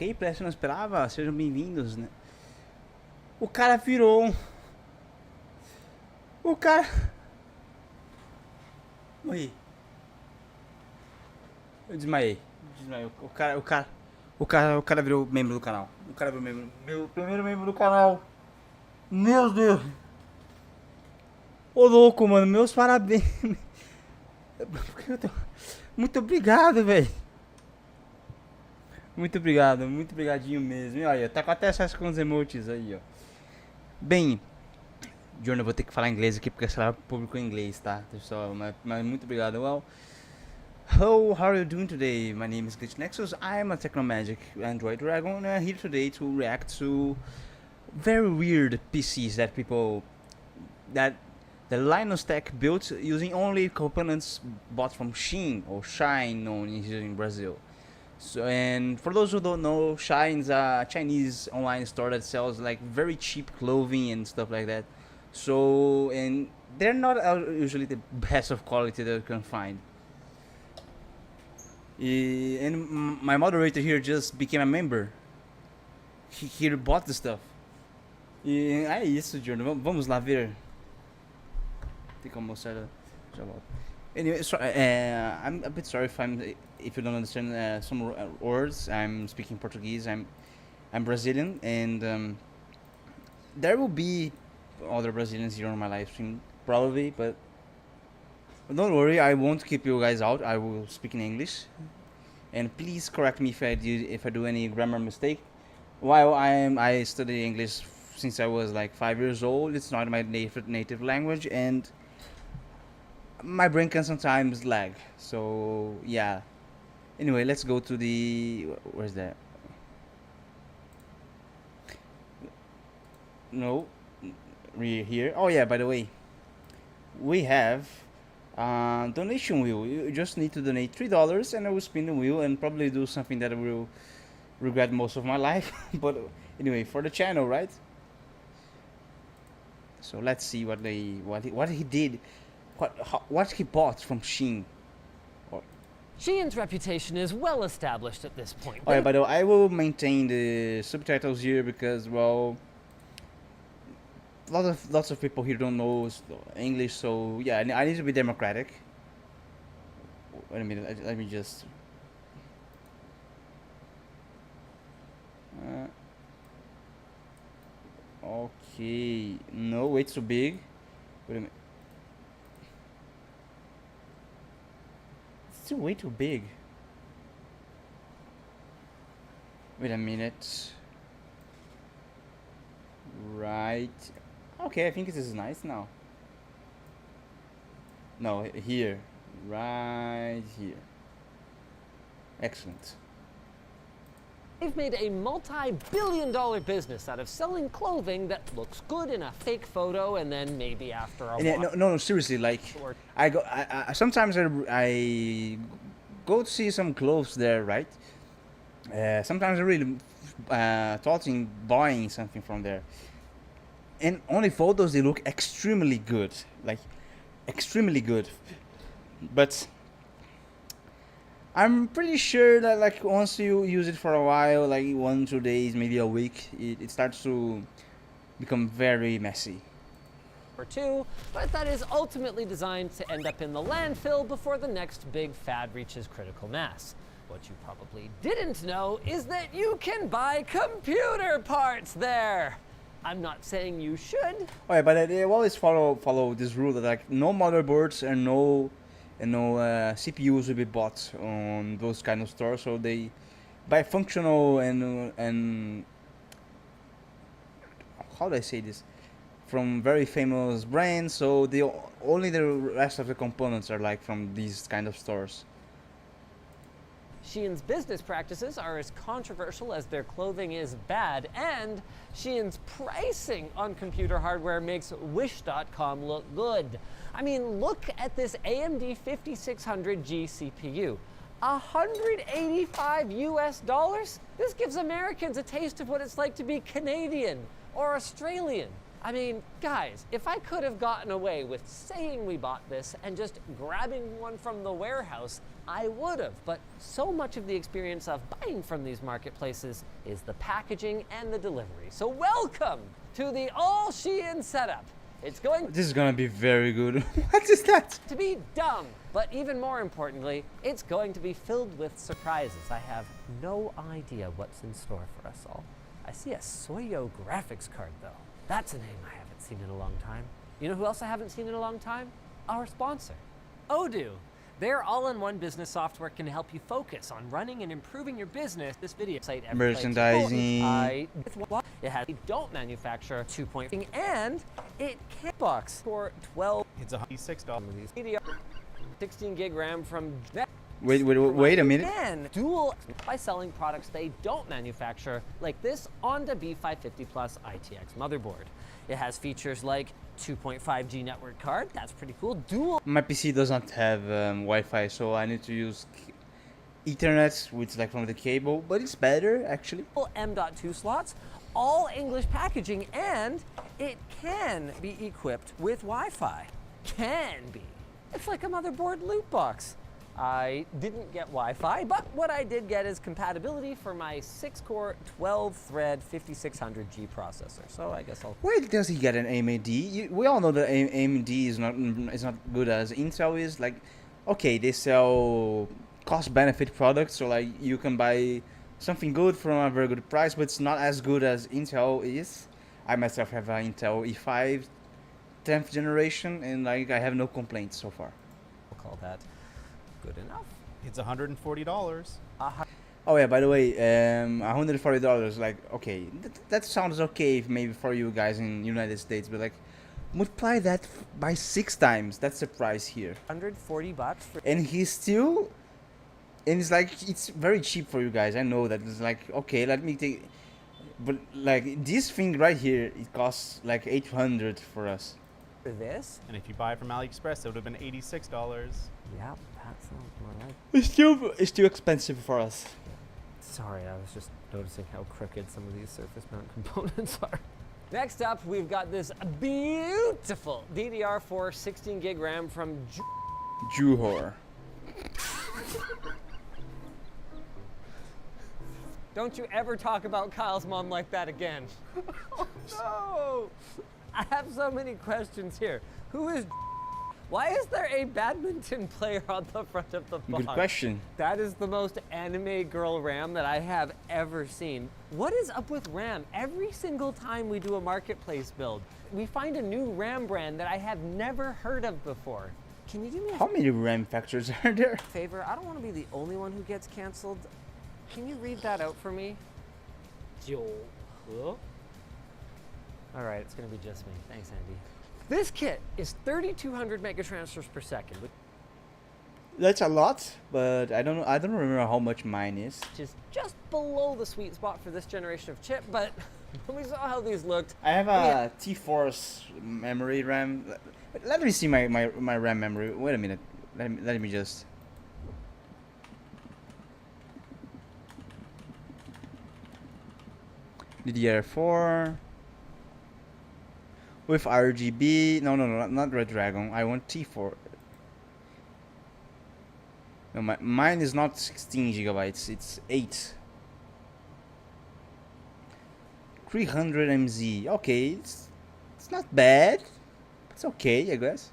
Ok, Play, não esperava. Sejam bem-vindos, né? O cara virou um... O cara... Morri. Eu desmaiei. O cara virou membro do canal. O cara virou membro. Meu primeiro membro do canal. Meu Deus. Ô louco, mano. Meus parabéns. Muito obrigado, velho. Muito obrigado. Muito obrigadinho mesmo. E olha, tá com até acesso com os emotes aí, ó. Bem... Jordan, eu vou ter que falar inglês aqui porque será público em inglês, tá? Pessoal, mas muito obrigado. Well, how are you doing today? My name is Nexus. I'm a Technomagic Android Dragon here today to react to very weird PCs that the Linus Tech built using only components bought from Shein or Shine, known here in Brazil. So, and for those who don't know, Shine's a Chinese online store that sells like very cheap clothing and stuff like that. So, and they're not usually the best of quality that you can find. And my moderator here just became a member. He bought the stuff. E é isso, Jordan. Vamos lá ver. Tem como mostrar. Já volto. Anyway, I'm a bit sorry if you don't understand some words. I'm speaking Portuguese. I'm Brazilian, and there will be other Brazilians here on my live stream probably, but don't worry, I won't keep you guys out. I will speak in English, and please correct me if I do any grammar mistake. While I study English since I was like 5 years old, it's not my native language, and my brain can sometimes lag. So yeah. Anyway, let's go to the... Where's that? No. Here. Oh yeah, by the way, we have donation wheel. You just need to donate $3 and I will spin the wheel and probably do something that I will regret most of my life. But anyway, for the channel, right? So let's see what he did, what he bought from Shein. Shein's reputation is well established at this point. Oh yeah, by the way, I will maintain the subtitles here because, well, lots of people here don't know English, so yeah, I need to be democratic. Wait a minute, let me just... okay, no, way too big. Wait a minute. It's still way too big. Wait a minute. Right. Okay, I think this is nice now. No, here. Right here. Excellent. They've made a multi-billion-dollar business out of selling clothing that looks good in a fake photo, and then maybe after a while. No, seriously. Like, I sometimes I go to see some clothes there, right? Sometimes I really thought in buying something from there. And only photos, they look extremely good, like extremely good. But I'm pretty sure that like once you use it for a while, like 1-2 days, maybe a week, it starts to become very messy. Or two, but that is ultimately designed to end up in the landfill before the next big fad reaches critical mass. What you probably didn't know is that you can buy computer parts there. I'm not saying you should. Oh yeah, but they always follow this rule that like no motherboards and no CPUs will be bought on those kind of stores. So they buy functional and how do I say this, from very famous brands. So only the rest of the components are like from these kind of stores. Shein's business practices are as controversial as their clothing is bad, and Shein's pricing on computer hardware makes Wish.com look good. I mean, look at this AMD 5600G CPU. $185 US? This gives Americans a taste of what it's like to be Canadian or Australian. I mean, guys, if I could have gotten away with saying we bought this and just grabbing one from the warehouse, I would have. But so much of the experience of buying from these marketplaces is the packaging and the delivery. So welcome to the all Shein setup. It's going This is gonna be very good. What is that? to be dumb, but even more importantly, it's going to be filled with surprises. I have no idea what's in store for us all. I see a Soyo graphics card though. That's a name I haven't seen in a long time. You know who else I haven't seen in a long time? Our sponsor, Odoo. Their all-in-one business software can help you focus on running and improving your business. This video site Merchandising. It has don't manufacture 2.0 and it can box for 12. It's $6. Media 16 gig RAM from Wait a minute. and dual by selling products they don't manufacture, like this Honda B550 Plus ITX motherboard. It has features like 2.5G network card, that's pretty cool. Dual My PC does not have Wi-Fi, so I need to use Ethernet, which is like from the cable, but it's better actually. M.2 slots, all English packaging, and it can be equipped with Wi-Fi. Can be. It's like a motherboard loot box. I didn't get Wi-Fi, but what I did get is compatibility for my 6-core, 12-thread 5600G processor. So I guess I'll... Where does he get an AMD? We all know that AMD is not good as Intel is. Like, okay, they sell cost-benefit products, so like you can buy something good from a very good price, but it's not as good as Intel is. I myself have an Intel E5 10th generation, and like I have no complaints so far. We'll call that good enough. It's $140. Oh yeah, by the way, $140. Like, okay, that sounds okay if maybe for you guys in United States, but like, multiply that by 6 times. That's the price here. $140 for... And he's still, and it's like it's very cheap for you guys. I know that. It's like, okay, let me take, but like this thing right here, it costs like 800 for us. For this? And if you buy it from AliExpress, it would have been $86. Yeah, that sounds more like... It's too expensive for us. Sorry, I was just noticing how crooked some of these surface mount components are. Next up, we've got this beautiful DDR4 16 gig RAM from Juhor. Don't you ever talk about Kyle's mom like that again. Oh no! I have so many questions here. Who is... Why is there a badminton player on the front of the box? Good question. That is the most anime girl RAM that I have ever seen. What is up with RAM? Every single time we do a marketplace build, we find a new RAM brand that I have never heard of before. Can you do me How many RAM factors are there? a favor? I don't want to be the only one who gets canceled. Can you read that out for me? All right, it's gonna be just me. Thanks, Andy. This kit is 3,200 megatransfers per second, which That's a lot, but I don't remember how much mine is. is just below the sweet spot for this generation of chip, but when we saw how these looked, I have a T-Force memory RAM. Let me see my RAM memory. Wait a minute. Let me just. DDR4 with RGB. No, not Red Dragon. I want T4. No, mine is not 16 gigabytes. It's 8. 300 MZ. Okay, it's not bad. It's okay, I guess.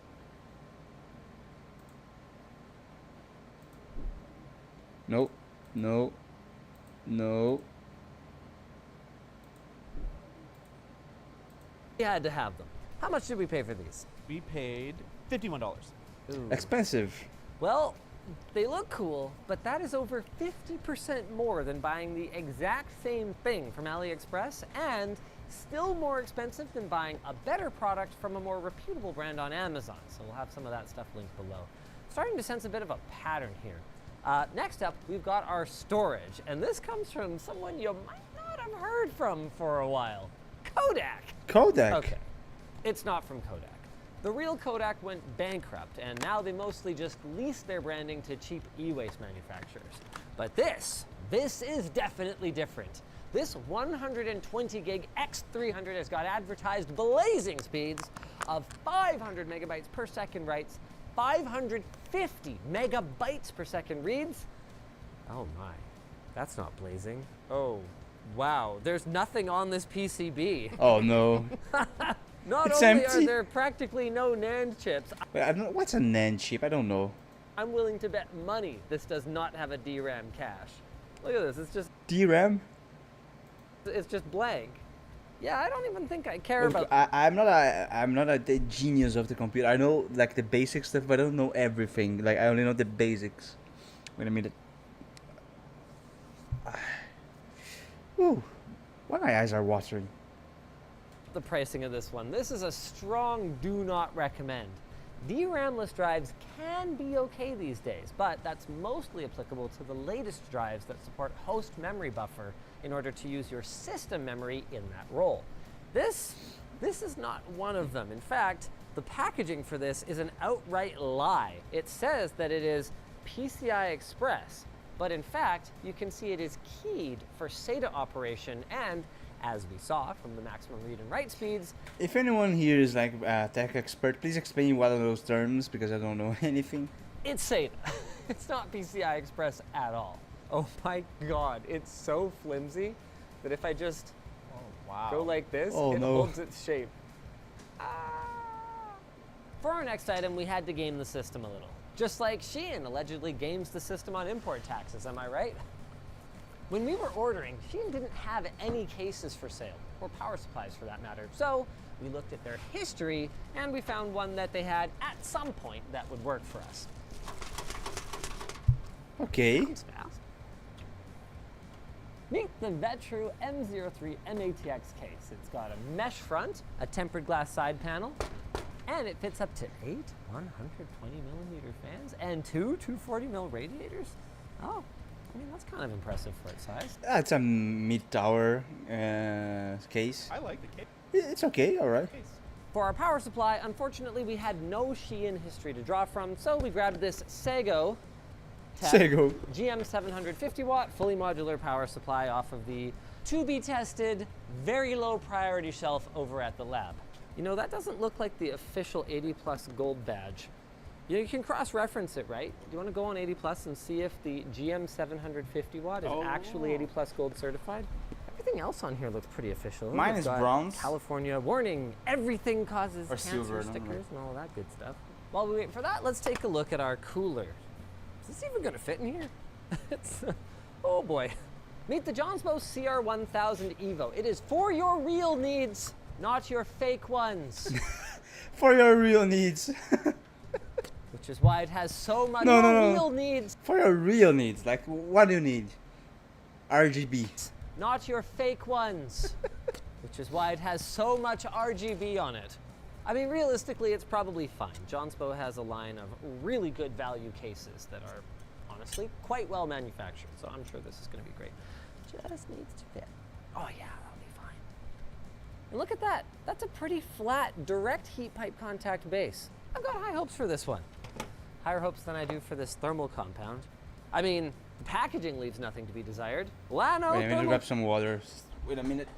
No. we had to have them. How much did we pay for these? We paid $51. Ooh. Expensive. Well, they look cool, but that is over 50% more than buying the exact same thing from AliExpress, and still more expensive than buying a better product from a more reputable brand on Amazon. So we'll have some of that stuff linked below. Starting to sense a bit of a pattern here. Next up, we've got our storage, and this comes from someone you might not have heard from for a while. Kodak. Kodak. Okay, it's not from Kodak. The real Kodak went bankrupt, and now they mostly just lease their branding to cheap e-waste manufacturers. But this this is definitely different. This 120 gig X300 has got advertised blazing speeds of 500 megabytes per second writes, 550 megabytes per second reads. Oh my, that's not blazing. Oh, wow, there's nothing on this PCB. Oh no. Not It's only empty. are there practically no NAND chips, Wait, I don't know, what's a NAND chip? I don't know. I'm willing to bet money this does not have a DRAM cache. Look at this, DRAM? it's just blank. Yeah, I don't even think I care about. I'm not the genius of the computer. I know like the basic stuff, but I don't know everything. Like I only know the basics. Wait a minute. Ooh, why my eyes are watering. The pricing of this one. This is a strong do not recommend. DRAM-less drives can be okay these days, but that's mostly applicable to the latest drives that support host memory buffer in order to use your system memory in that role. This is not one of them. In fact, the packaging for this is an outright lie. It says that it is PCI Express, but in fact, you can see it is keyed for SATA operation and, as we saw from the maximum read and write speeds. If anyone here is like a tech expert, please explain what are those terms because I don't know anything. It's SATA. It's not PCI Express at all. Oh my god, it's so flimsy that if I just go like this, it holds its shape. For our next item, we had to game the system a little. Just like Shein allegedly games the system on import taxes, am I right? When we were ordering, Shein didn't have any cases for sale, or power supplies for that matter. So we looked at their history and we found one that they had at some point that would work for us. Okay. Comes fast. Meet the Vtuber M03 MATX case. It's got a mesh front, a tempered glass side panel, and it fits up to 8 120mm fans and 2 240mm radiators. Oh, I mean, that's kind of impressive for its size. It's a mid-tower case. I like the case. It's okay, alright. For our power supply, unfortunately, we had no Shein history to draw from, so we grabbed this Sego Sego. GM 750 watt fully modular power supply off of the to-be-tested, very low priority shelf over at the lab. You know, that doesn't look like the official 80 plus gold badge. You can cross-reference it, right? Do you want to go on 80 plus and see if the GM 750 watt is actually 80 plus gold certified? Everything else on here looks pretty official. Mine It's is got bronze. California warning, everything causes Or cancer silver, no, stickers and all that good stuff. While we wait for that, let's take a look at our cooler. Is this even gonna fit in here? It's, oh boy. Meet the Johnsbo CR1000 Evo. It is for your real needs, not your fake ones. For your real needs. Which is why it has so much No. real needs. For your real needs. Like, what do you need? RGB. Not your fake ones. Which is why it has so much RGB on it. I mean, realistically, it's probably fine. Johnsbo has a line of really good value cases that are honestly quite well manufactured, so I'm sure this is going to be great. Just needs to fit. Oh yeah, that'll be fine. And look at that. That's a pretty flat, direct heat pipe contact base. I've got high hopes for this one. Higher hopes than I do for this thermal compound. I mean, the packaging leaves nothing to be desired. Lano Wait, I need to thermal. grab some water. Wait a minute.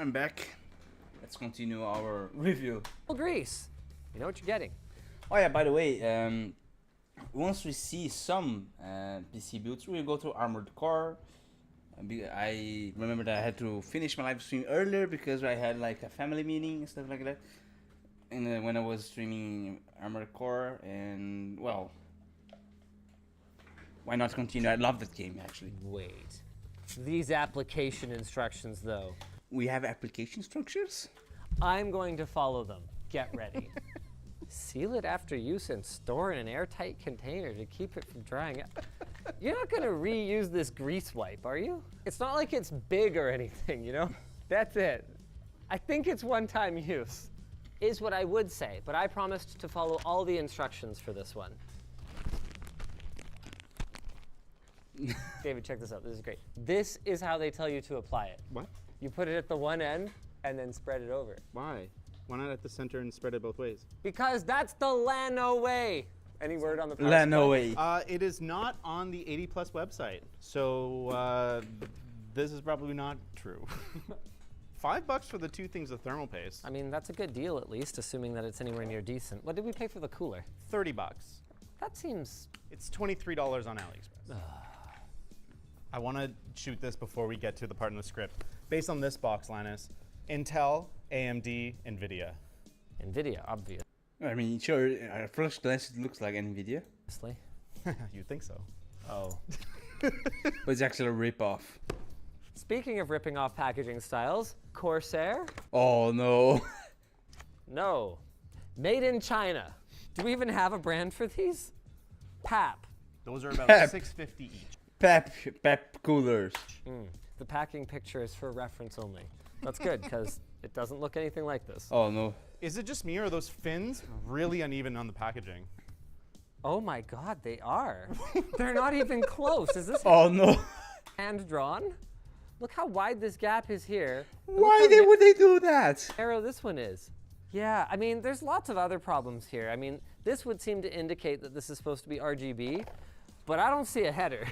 I'm back. Let's continue our review. Grease. You know what you're getting. Oh yeah, by the way, once we see some PC builds, we'll go to Armored Core, I remember that I had to finish my live stream earlier because I had like a family meeting and stuff like that. And when I was streaming Armored Core, and well, why not continue? I love that game actually. Wait. These application instructions, though. We have application structures? I'm going to follow them. Get ready. Seal it after use and store in an airtight container to keep it from drying out. You're not going to reuse this grease wipe, are you? It's not like it's big or anything, you know? That's it. I think it's one-time use, is what I would say, but I promised to follow all the instructions for this one. David, check this out. This is great. This is how they tell you to apply it. What? You put it at the one end and then spread it over. Why? Why not at the center and spread it both ways? Because that's the Lano way. Any word on the power No supply? way. It is not on the 80 Plus website, so this is probably not true. $5 for the 2 things of thermal paste. I mean, that's a good deal at least, assuming that it's anywhere near decent. What did we pay for the cooler? $30. That seems... It's $23 on AliExpress. I want to shoot this before we get to the part in the script. Based on this box, Linus, Intel, AMD, NVIDIA. NVIDIA, obviously. I mean, sure, at first glance it looks like NVIDIA, You'd think so. Oh. but it's actually a rip-off. Speaking of ripping off packaging styles, Corsair? Oh no. No. Made in China. Do we even have a brand for these? PAP. Those are about Pep. $6.50 each. Pep coolers. The packing picture is for reference only. That's good, because it doesn't look anything like this. Oh no. Is it just me or are those fins really uneven on the packaging? Oh my God, they are. They're not even close. Is this Oh no. hand drawn? Look how wide this gap is here. Why would they do that? Narrow this one is. Yeah, I mean, there's lots of other problems here. I mean, this would seem to indicate that this is supposed to be RGB, but I don't see a header.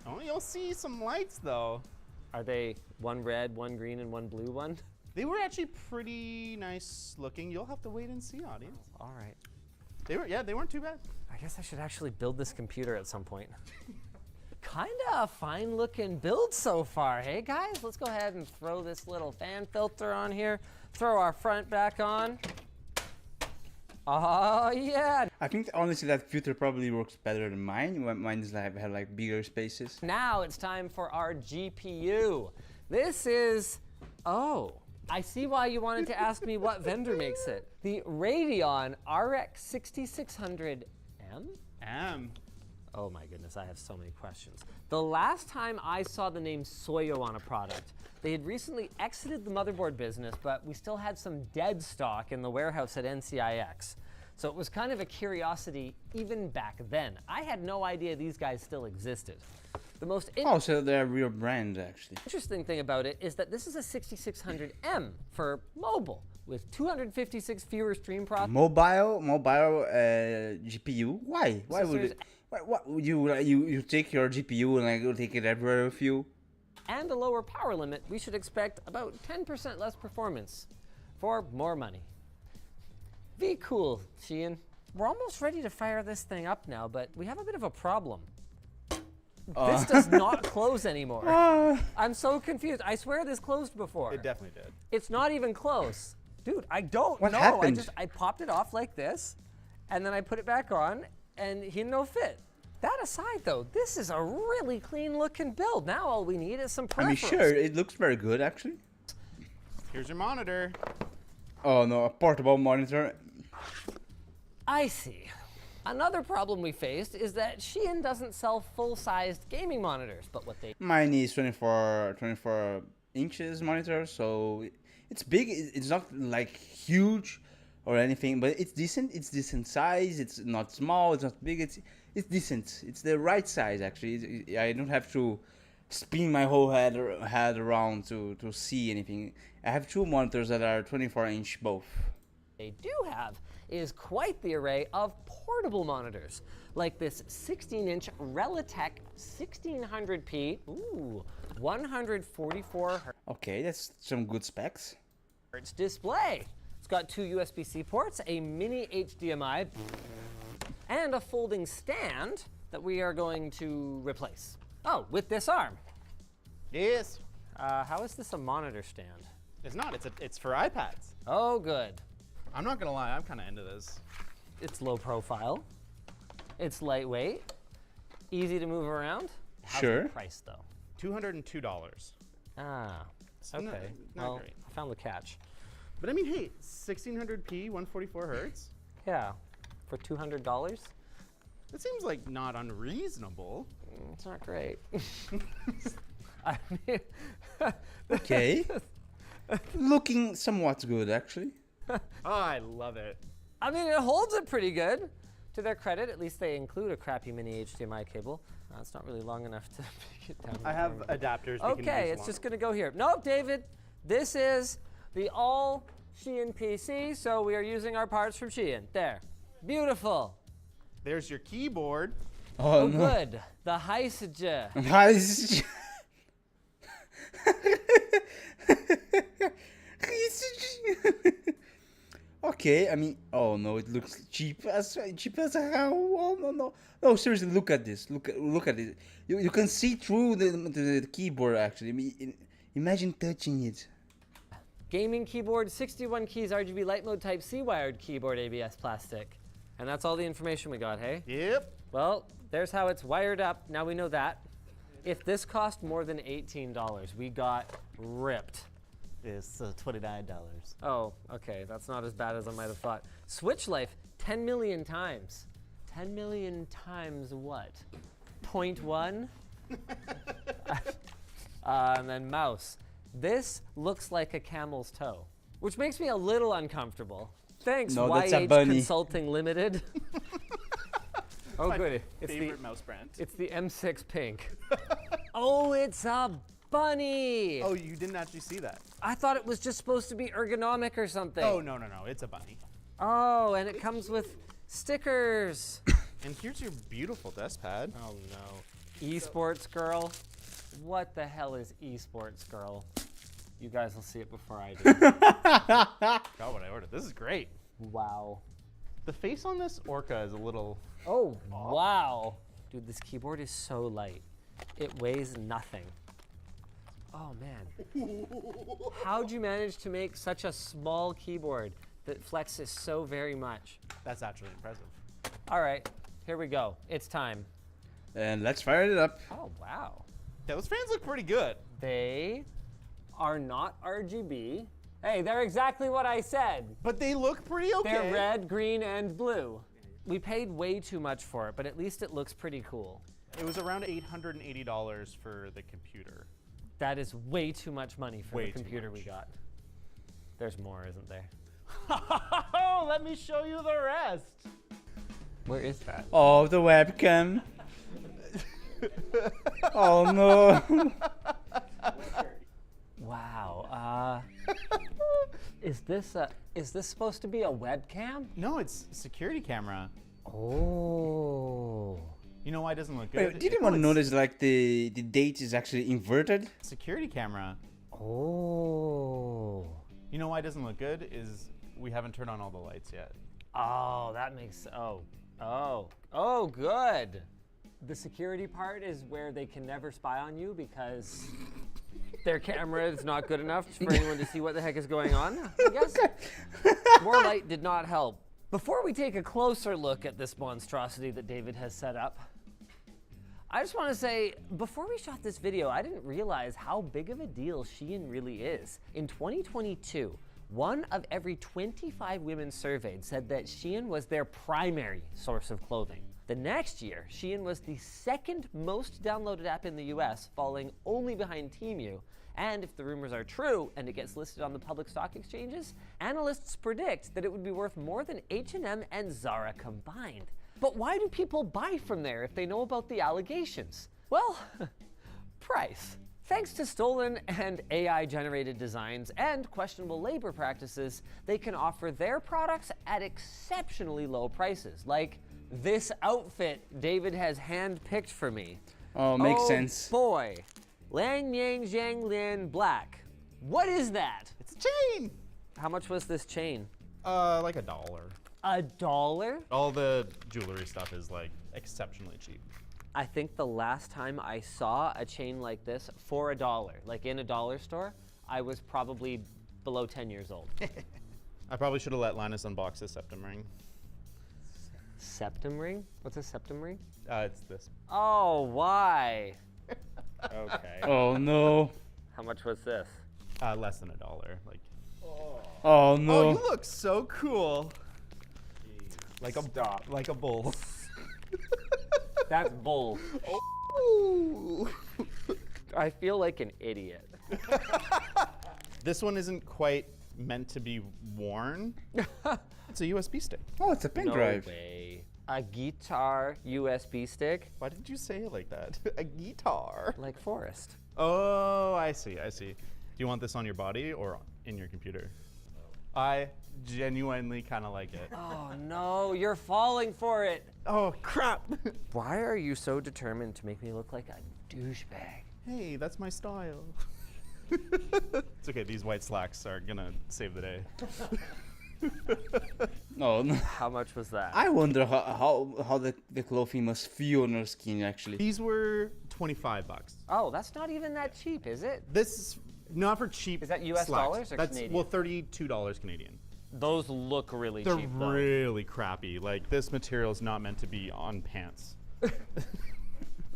Oh, you'll see some lights though. Are they one red, one green, and one blue one? They were actually pretty nice looking. You'll have to wait and see, audience. All right. They weren't too bad. I guess I should actually build this computer at some point. Kinda a fine looking build so far, hey guys? Let's go ahead and throw this little fan filter on here, throw our front back on. Oh yeah. I think honestly that filter probably works better than mine. Mine is like have like bigger spaces. Now it's time for our GPU. This is, oh, I see why you wanted to ask me what vendor makes it. The Radeon RX 6600M? Oh my goodness, I have so many questions. The last time I saw the name Soyo on a product, they had recently exited the motherboard business, but we still had some dead stock in the warehouse at NCIX. So it was kind of a curiosity even back then. I had no idea these guys still existed. The most Oh, so they're a real brand actually. interesting thing about it is that this is a 6600M for mobile with 256 fewer stream processors. Mobile GPU. Why? Why would Processors it? What would you take your GPU and like go take it everywhere with you? And a lower power limit, we should expect about 10% less performance for more money. Be cool, Sheehan. We're almost ready to fire this thing up now, but we have a bit of a problem. This does not close anymore. I'm so confused. I swear this closed before. It definitely did. It's not even close. Dude, I don't What know. happened? I popped it off like this, and then I put it back on, and he no fit. That aside, though, this is a really clean looking build. Now all we need is some peripherals. I mean, sure, it looks very good actually. Here's your monitor. Oh no, a portable monitor. I see. Another problem we faced is that Shein doesn't sell full-sized gaming monitors, but what they Mine is 24 inches monitor, so it's big. It's not like huge or anything, but it's decent. It's decent size. It's not small. It's not big. It's decent. It's the right size actually. I don't have to spin my whole head around to see anything. I have two monitors that are 24-inch both. do have is quite the array of portable monitors, like this 16-inch Realitech 1600p, 144 Okay, that's some good specs. hertz display. It's got two USB-C ports, a mini HDMI, and a folding stand that we are going to replace. Oh, with this arm. Yes. How is this a monitor stand? It's not. It's for iPads. Oh, good. I'm not gonna lie. I'm kind of into this. It's low profile. It's lightweight. Easy to move around. How's Sure. the price though? $202. Ah, So okay. not Well, great. I found the catch. But I mean, hey, 1600p, 144 hertz. Yeah, for $200. That seems like not unreasonable. It's not great. I mean, Okay. Looking somewhat good, actually. Oh, I love it. I mean, it holds it pretty good. To their credit, at least they include a crappy mini HDMI cable. It's not really long enough to make it down. I have adapters. We can Okay, use it's just gonna go here. Nope, David, this is the all Shein PC, so we are using our parts from Shein. There, beautiful. There's your keyboard. Oh, no. good. The Heisage. How is Okay, I mean, oh no, it looks cheap as how? Oh no, no, no! Seriously, look at this. Look at it. You can see through the keyboard actually. I mean, imagine touching it. Gaming keyboard, 61 keys, RGB light mode, Type C wired keyboard, ABS plastic. And that's all the information we got, hey? Yep. Well, there's how it's wired up. Now we know that. If this cost more than $18, we got ripped. It's $29. Oh, okay. That's not as bad as I might have thought. Switch life, 10 million times. 10 million times what? 0.1? And then mouse. This looks like a camel's toe, which makes me a little uncomfortable. Thanks, No, that's a YH bunny. Consulting Limited. Oh, My good. It's favorite mouse brand. It's the M6 Pink. Oh, it's a bunny. Oh, you didn't actually see that? I thought it was just supposed to be ergonomic or something. Oh, no, no, no. It's a bunny. Oh, and it comes with stickers. And here's your beautiful desk pad. Oh no. Esports girl. What the hell is esports girl? You guys will see it before I do. Got what I ordered. This is great. Wow. The face on this Orca is a little... Oh, wow. Dude, this keyboard is so light. It weighs nothing. Oh man. How'd you manage to make such a small keyboard that flexes so very much? That's actually impressive. All right, here we go. It's time. And let's fire it up. Oh, wow. Yeah, those fans look pretty good. They are not RGB. Hey, they're exactly what I said. But they look pretty okay. They're red, green, and blue. We paid way too much for it, but at least it looks pretty cool. It was around $880 for the computer. That is way too much money for Way the too computer we much. got. There's more, isn't there? Oh, let me show you the rest. Where is that? Oh, the webcam. Oh no. Wow. Is this supposed to be a webcam? No, it's a security camera. Oh. You know why it doesn't look good? Wait, did anyone notice like the date is actually inverted? Security camera. Oh. You know why it doesn't look good is we haven't turned on all the lights yet. Oh, that makes, oh, good. The security part is where they can never spy on you because their camera is not good enough for anyone to see what the heck is going on, I guess. More light did not help. Before we take a closer look at this monstrosity that David has set up, I just want to say, before we shot this video, I didn't realize how big of a deal Shein really is. In 2022, 1 of every 25 women surveyed said that Shein was their primary source of clothing. The next year, Shein was the 2nd most downloaded app in the US, falling only behind Temu. And if the rumors are true and it gets listed on the public stock exchanges, analysts predict that it would be worth more than H&M and Zara combined. But why do people buy from there if they know about the allegations? Well, price. Thanks to stolen and AI-generated designs and questionable labor practices, they can offer their products at exceptionally low prices, like this outfit David has hand-picked for me. Oh, makes sense. Boy, Lang Yang Zhang Lin Black. What is that? It's a chain. How much was this chain? Like $1. $1? All the jewelry stuff is like exceptionally cheap. I think the last time I saw a chain like this for $1, like in a dollar store, I was probably below 10 years old. I probably should have let Linus unbox his septum ring. Septum ring? What's a septum ring? It's this. Oh, why? Okay. Oh no. How much was this? Less than $1. Like. Oh no. Oh, you look so cool. Like a bull. That's bull. Ooh. I feel like an idiot. This one isn't quite meant to be worn. It's a USB stick. Oh, it's a pen No drive. way. A guitar USB stick? Why did you say it like that? A guitar. Like Forrest. Oh, I see. Do you want this on your body or in your computer? I genuinely kind of like it. Oh no, you're falling for it. Oh, crap. Why are you so determined to make me look like a douchebag? Hey, that's my style. It's okay, these white slacks are gonna save the day. Oh no. How much was that? I wonder how the clothing must feel on your skin actually. These were $25. Oh, that's not even that cheap, is it? This is not for cheap. Is that US slacks. dollars or That's, Canadian? Well, $32 Canadian. Those look really They're cheap, though. really crappy. Like, this material is not meant to be on pants.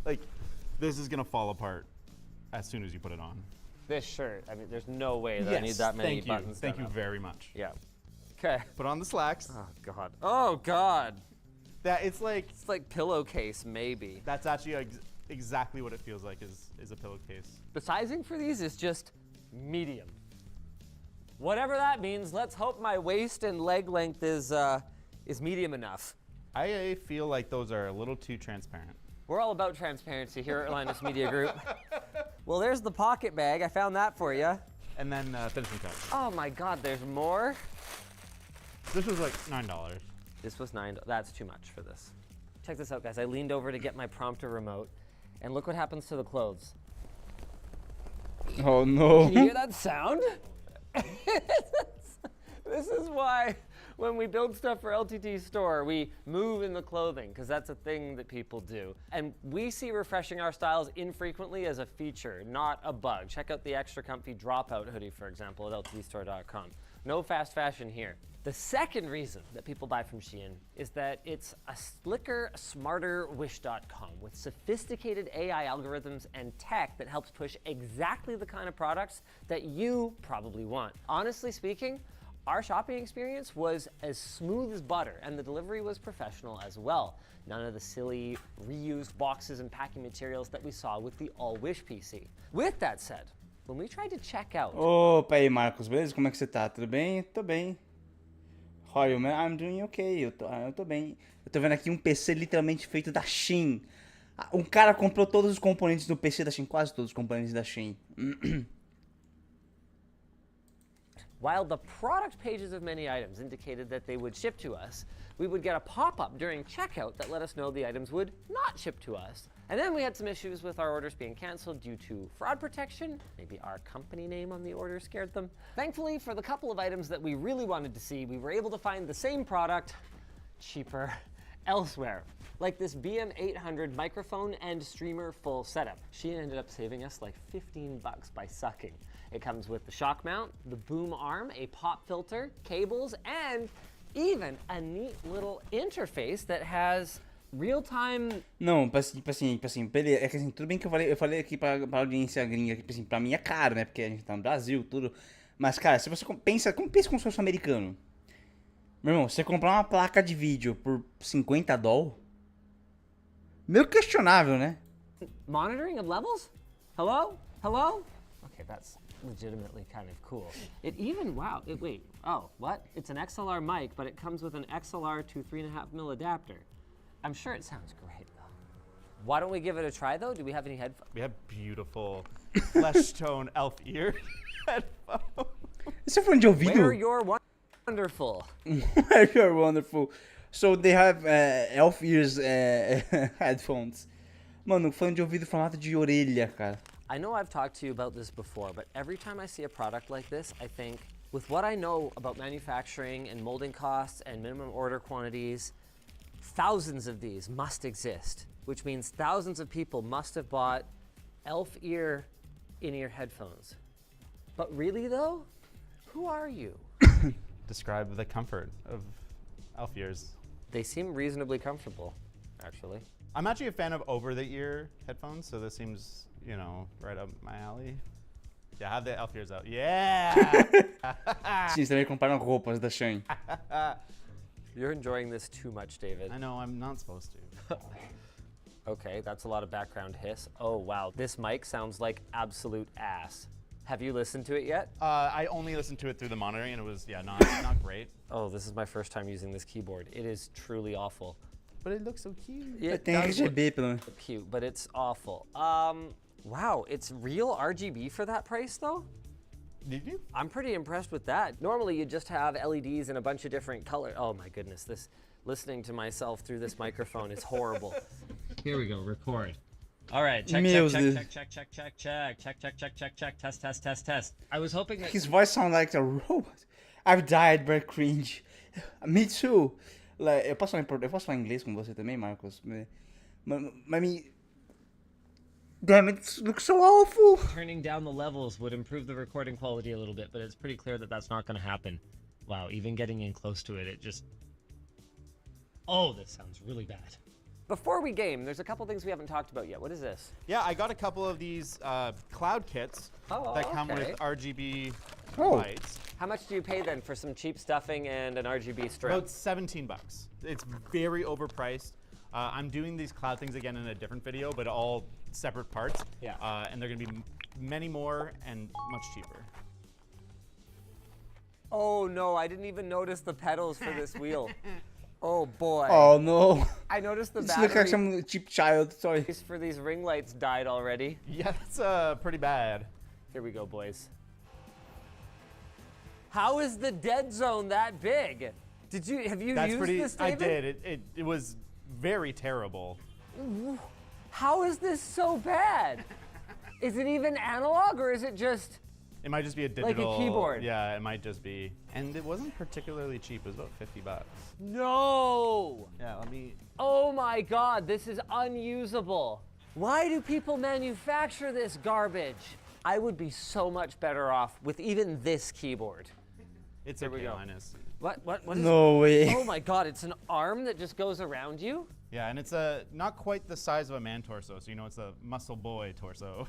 Like, this is gonna fall apart as soon as you put it on. This shirt, I mean, there's no way that I need that many buttons. Thank done you up. very much. Yeah. Okay. Put on the slacks. Oh God. Oh God. It's It's like pillowcase, maybe. that's actually exactly what it feels like is a pillowcase. The sizing for these is just medium. Whatever that means, let's hope my waist and leg length is medium enough. I feel like those are a little too transparent. We're all about transparency here at Linus Media Group. Well, there's the pocket bag. I found that for you. And then finishing touch. Oh my God, there's more? This was like $9. This was $9. That's too much for this. Check this out, guys. I leaned over to get my prompter remote, and look what happens to the clothes. Oh no. Can you hear that sound? This is why when we build stuff for LTT Store, we move in the clothing, because that's a thing that people do. And we see refreshing our styles infrequently as a feature, not a bug. Check out the extra comfy dropout hoodie, for example, at lttstore.com. No fast fashion here. The second reason that people buy from Shein is that it's a slicker, smarter Wish.com with sophisticated AI algorithms and tech that helps push exactly the kind of products that you probably want. Honestly speaking, our shopping experience was as smooth as butter, and the delivery was professional as well. None of the silly reused boxes and packing materials that we saw with the All Wish PC. With that said, when we tried to check out... Opa aí, Marcos, beleza? Como é que você tá? Tudo bem? Tô bem. How are you, man? I'm doing okay. Eu tô bem. Eu tô vendo aqui um PC literalmente feito da Shein. Um cara comprou todos os componentes do PC da Shein, quase todos os componentes da Shein. While the product pages of many items indicated that they would ship to us, we would get a pop-up during checkout that let us know the items would not ship to us. And then we had some issues with our orders being canceled due to fraud protection. Maybe our company name on the order scared them. Thankfully, for the couple of items that we really wanted to see, we were able to find the same product, cheaper, elsewhere. Like this BM800 microphone and streamer full setup. She ended up saving us like 15 bucks by sucking. It comes with the shock mount, the boom arm, a pop filter, cables, and even a neat little interface that has real-time... Não, tipo assim, beleza. É que assim, tudo bem que eu falei aqui pra audiência gringa, que tipo assim, pra mim é caro, né? Porque a gente tá no Brasil, tudo. Mas, cara, se você pensa como se fosse americano. Meu irmão, você comprar uma placa de vídeo por $50, meio questionável, né? Monitoring of levels? Hello? Hello? Okay, that's legitimately kind of cool. It even, wow, wait, oh, what? It's an XLR mic, but it comes with an XLR to 3.5mm adapter. I'm sure it sounds great, though. Why don't we give it a try, though? Do we have any headphones? We have beautiful flesh tone elf ear headphones. Esse é fone de ouvido? Where you're wonderful. Where you're wonderful. So they have elf ears headphones. Mano, fone de ouvido formato de orelha, cara. I know I've talked to you about this before, but every time I see a product like this, I think, with what I know about manufacturing and molding costs and minimum order quantities, thousands of these must exist which means thousands of people must have bought elf ear in-ear headphones. But really though, who are you? Describe the comfort of elf ears. They seem reasonably comfortable, actually. I'm actually a fan of over-the-ear headphones, so this seems, you know, right up my alley. Yeah, have the elf ears out. Yeah! Sim, você também compara roupas da Shane. You're enjoying this too much, David. I know, I'm not supposed to. Okay, that's a lot of background hiss. Oh wow, this mic sounds like absolute ass. Have you listened to it yet? I only listened to it through the monitoring, and it was, yeah, not great. Oh, this is my first time using this keyboard. It is truly awful. But it looks so cute. It Tem does look RGB pelo menos. cute, but it's awful. Wow, it's real RGB for that price though? Did you? I'm pretty impressed with that. Normally you just have LEDs and a bunch of different colors. Oh my goodness, listening to myself through this microphone is horrible. Here we go, record. All right, check. Test. I was hoping that His voice sounds like a robot. I've died by cringe. Me too. Like, eu posso falar em inglês com você também, Marcos? Damn, it looks so awful. turning down the levels would improve the recording quality a little bit, but it's pretty clear that that's not going to happen. Wow, even getting in close to it, it just... Oh, this sounds really bad. Before we game, there's a couple things we haven't talked about yet. What is this? Yeah, I got a couple of these cloud kits that come okay. with RGB Oh. lights. How much do you pay then for some cheap stuffing and an RGB strip? About 17 bucks. It's very overpriced. I'm doing these cloud things again in a different video, but all separate parts. Yeah. And they're gonna be many more and much cheaper. Oh no, I didn't even notice the pedals for this wheel. Oh boy. Oh no. I noticed the This looks like battery some cheap child. Sorry. for these ring lights died already. Yeah, that's pretty bad. Here we go, boys. How is the dead zone that big? Have you That's used pretty. this, I David? did. It was very terrible. How is this so bad? Is it even analog or is it just... It might just be a a digital keyboard. Yeah, it might just be. And it wasn't particularly cheap. It was about 50 bucks. No! Yeah, let me. Oh my God, this is unusable. Why do people manufacture this garbage? I would be so much better off with even this keyboard. It's Here we okay, go. Linus. What is... No way. Oh my God, it's an arm that just goes around you? Yeah, and it's not quite the size of a man torso, so you know it's a muscle boy torso.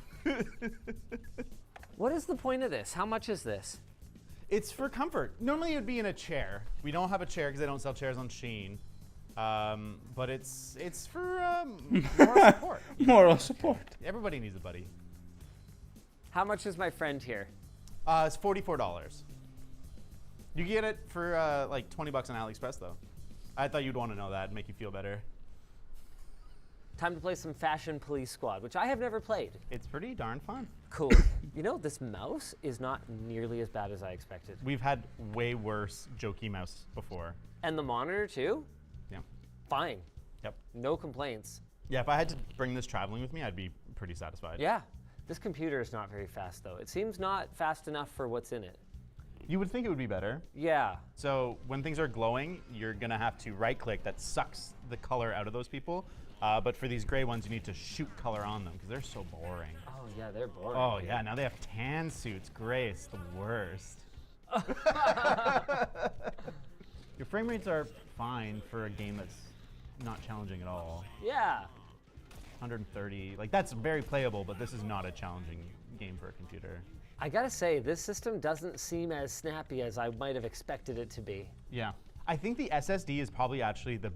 What is the point of this? How much is this? It's for comfort. Normally it would be in a chair. We don't have a chair because they don't sell chairs on Shein. But it's for moral support. Moral support. Everybody needs a buddy. How much is my friend here? It's $44. You can get it for like 20 bucks on AliExpress though. I thought you'd want to know that and make you feel better. Time to play some Fashion Police Squad, which I have never played. It's pretty darn fun. Cool. You know, this mouse is not nearly as bad as I expected. We've had way worse jokey mouse before. And the monitor too? Yeah. Fine. Yep. No complaints. Yeah, if I had to bring this traveling with me, I'd be pretty satisfied. Yeah. This computer is not very fast though. It seems not fast enough for what's in it. You would think it would be better. Yeah. So when things are glowing, you're gonna have to right click. That sucks the color out of those people. But for these gray ones, you need to shoot color on them because they're so boring. Oh yeah, they're boring. Oh yeah, now they have tan suits. Gray is the worst. Your frame rates are fine for a game that's not challenging at all. Yeah. 130, like that's very playable, but this is not a challenging game for a computer. I gotta say, this system doesn't seem as snappy as I might have expected it to be. Yeah, I think the SSD is probably actually the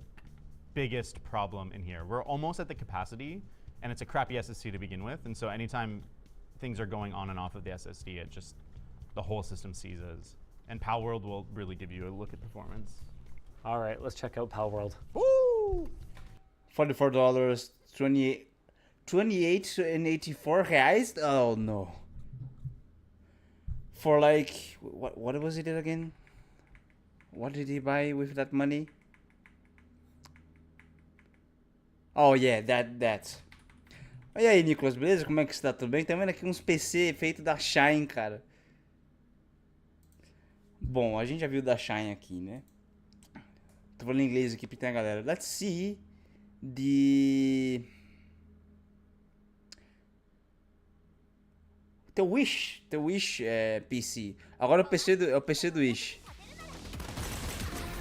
biggest problem in here. We're almost at the capacity, and it's a crappy SSD to begin with, and so anytime things are going on and off of the SSD, it just, the whole system seizes. And Palworld will really give you a look at performance. All right, let's check out Palworld. Woo! $44, 28 and 84 reais? Oh no. For like, what was it again? What did he buy with that money? Oh yeah, that. E aí, Nicolas, beleza? Como é que você tá? Tudo bem? Tá vendo aqui uns PC feito da Shine, cara. Bom, a gente já viu da Shine aqui, né? Tô falando em inglês aqui pra ter a galera. Let's see Teu Wish PC. Agora é o PC do Wish.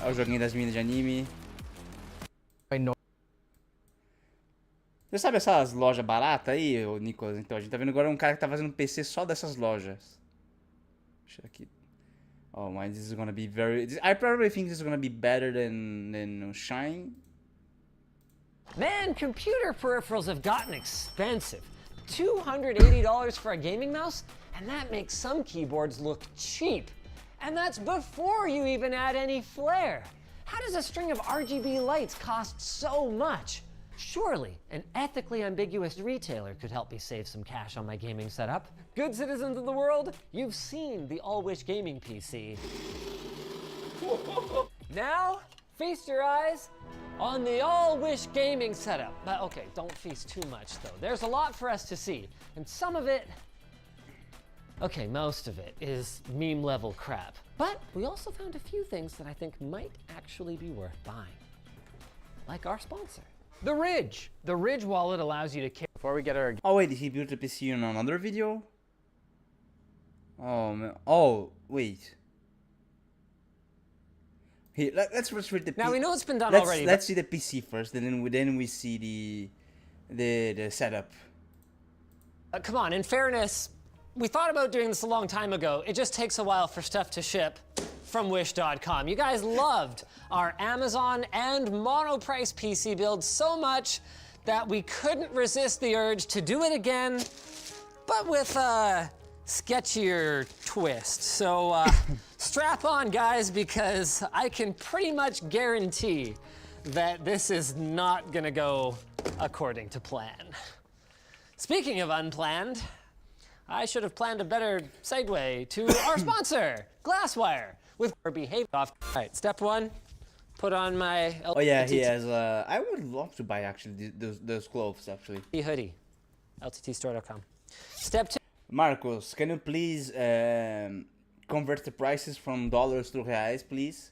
Olha o joguinho das meninas de anime. I know. Você sabe essas lojas baratas aí, ô Nicolas? Então, a gente tá vendo agora um cara que tá fazendo um PC só dessas lojas. Deixa eu aqui. Oh man, this is gonna be I probably think this is gonna be better than Shine. Man, computer peripherals have gotten expensive. $280 for a gaming mouse, and that makes some keyboards look cheap. And that's before you even add any flair. How does a string of RGB lights cost so much? Surely, an ethically ambiguous retailer could help me save some cash on my gaming setup. Good citizens of the world, you've seen the All-Wish gaming PC. Now, feast your eyes on the All-Wish gaming setup. But okay, don't feast too much though. There's a lot for us to see, and some of it, okay, most of it is meme level crap. But we also found a few things that I think might actually be worth buying. Like our sponsor. The Ridge. The Ridge wallet allows you to carry. Before we get our Oh wait, he built a PC in another video? Oh man. Oh, wait. Here, let's first read the PC. Now we know it's been done let's, already. Let's see the PC first, and then we see the setup. Come on, in fairness, we thought about doing this a long time ago. It just takes a while for stuff to ship from Wish.com. You guys loved our Amazon and Monoprice PC build so much that we couldn't resist the urge to do it again, but with a sketchier twist. So strap on, guys, because I can pretty much guarantee that this is not gonna go according to plan. Speaking of unplanned, I should have planned a better segue to our sponsor, Glasswire, with our behavior off. All right, step one, put on my Oh yeah, he has. I would love to buy actually those clothes actually. hoodie, lttstore.com. Step two. Marcos, can you please convert the prices from dollars to reais, please?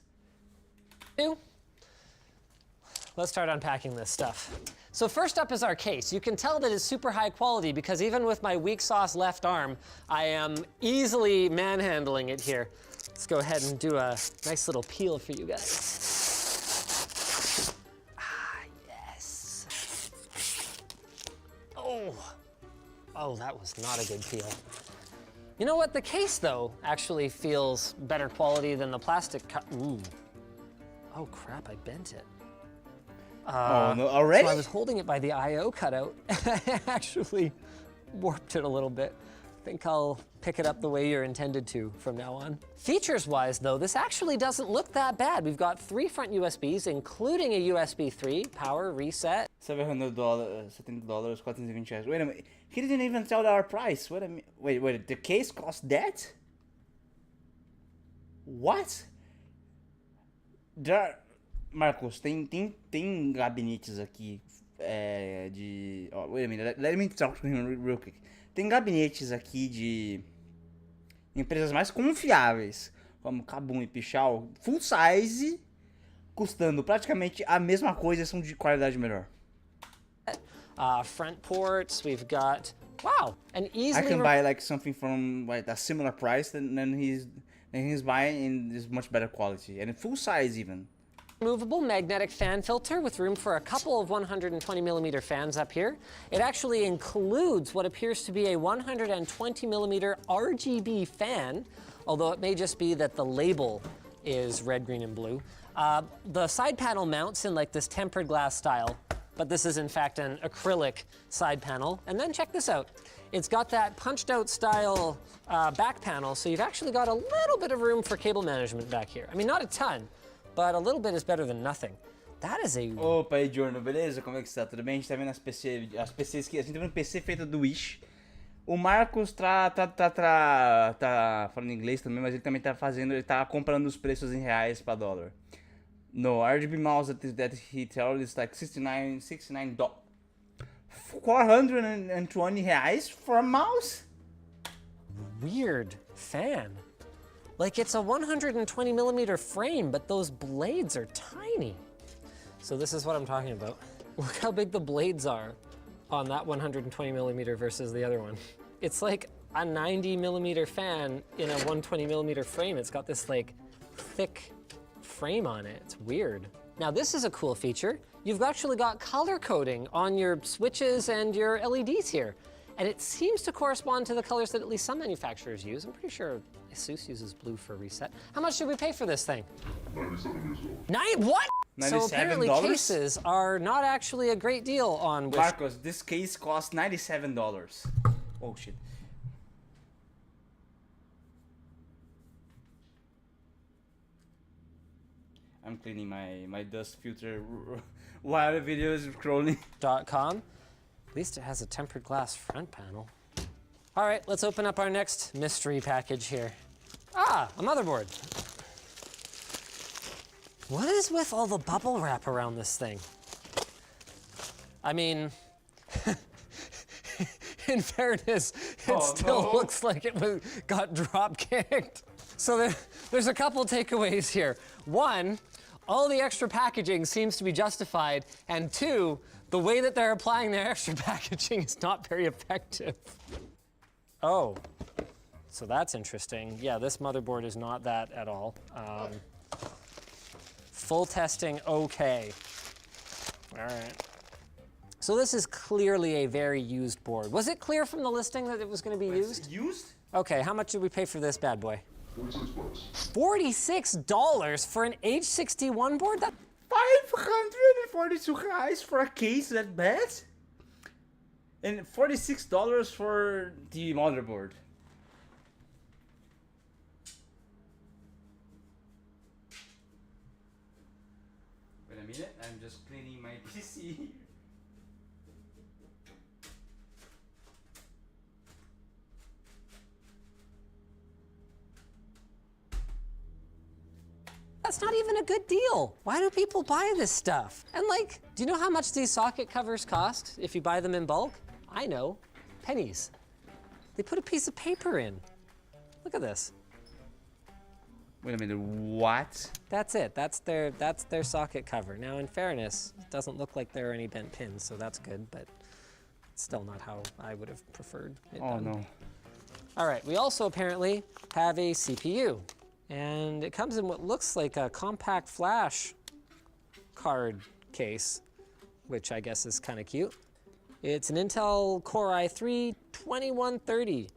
Let's start unpacking this stuff. So first up is our case. You can tell that it's super high quality because even with my weak sauce left arm, I am easily manhandling it here. Let's go ahead and do a nice little peel for you guys. Ah, yes. Oh, that was not a good peel. You know what? The case, though, actually feels better quality than the plastic. Ooh. Oh, crap, I bent it. Oh no, already? So I was holding it by the I/O cutout. I actually warped it a little bit. I think I'll pick it up the way you're intended to from now on. Features-wise, though, this actually doesn't look that bad. We've got 3 front USBs, including a USB 3, power, reset. $700, $70, $420. Wait a minute, he didn't even tell our price. Wait a minute, wait, the case cost that? What? Marcos, tem gabinetes aqui de... Oh, wait a minute, let me talk to him real quick. Tem gabinetes aqui de empresas mais confiáveis, como Kabum e Pichau, full size, custando praticamente a mesma coisa, são de qualidade melhor. Front ports, we've got, wow, an easily... I can buy like something from like a similar price than he's buying in this much better quality, and full size even. Removable magnetic fan filter with room for a couple of 120mm fans up here. It actually includes what appears to be a 120mm RGB fan, although it may just be that the label is red, green, and blue. The side panel mounts in like this tempered glass style, but this is in fact an acrylic side panel. And then check this out. It's got that punched out style back panel, so you've actually got a little bit of room for cable management back here. I mean, not a ton, but a little bit is better than nothing. That is a... Opa, aí, Jorno, beleza? Como é que está? Tudo bem? A gente tá vendo as PCs que... A gente tá vendo PC feita do Wish. O Marcos tá falando inglês também, mas ele também tá fazendo... Ele tá comprando os preços em reais pra dólar. No, RGB mouse that he tells is like 69 420 reais for a mouse? Weird fan. Like, it's a 120mm frame, but those blades are tiny. So this is what I'm talking about. Look how big the blades are on that 120 millimeter versus the other one. It's like a 90 millimeter fan in a 120 millimeter frame. It's got this like thick frame on it. It's weird. Now this is a cool feature. You've actually got color coding on your switches and your LEDs here. And it seems to correspond to the colors that at least some manufacturers use. I'm pretty sure ASUS uses blue for reset. How much did we pay for this thing? What? So apparently $97? cases are not actually a great deal on Wish. Marcos, this case cost $97. Oh shit. I'm cleaning my dust filter while the video is scrolling. .com. At least it has a tempered glass front panel. All right, let's open up our next mystery package here. Ah, a motherboard. What is with all the bubble wrap around this thing? I mean, in fairness, it still looks like it got drop kicked. So there's a couple takeaways here. One, all the extra packaging seems to be justified, and two, the way that they're applying their extra packaging is not very effective. Oh, so that's interesting. Yeah, this motherboard is not that at all. Full testing, okay. All right. So this is clearly a very used board. Was it clear from the listing that it was going to be used? Used? Okay, how much did we pay for this bad boy? $46. $46 for an H61 board? That 542 reais for a case that bad? And $46 for the motherboard. Wait a minute, I'm just cleaning my PC. That's not even a good deal. Why do people buy this stuff? And like, do you know how much these socket covers cost if you buy them in bulk? I know, pennies. They put a piece of paper in. Look at this. Wait a minute, what? That's it, that's their socket cover. Now in fairness, it doesn't look like there are any bent pins, so that's good, but it's still not how I would have preferred it done. No. All right, we also apparently have a CPU. And it comes in what looks like a compact flash card case, which I guess is kind of cute. It's an Intel Core i3 2130.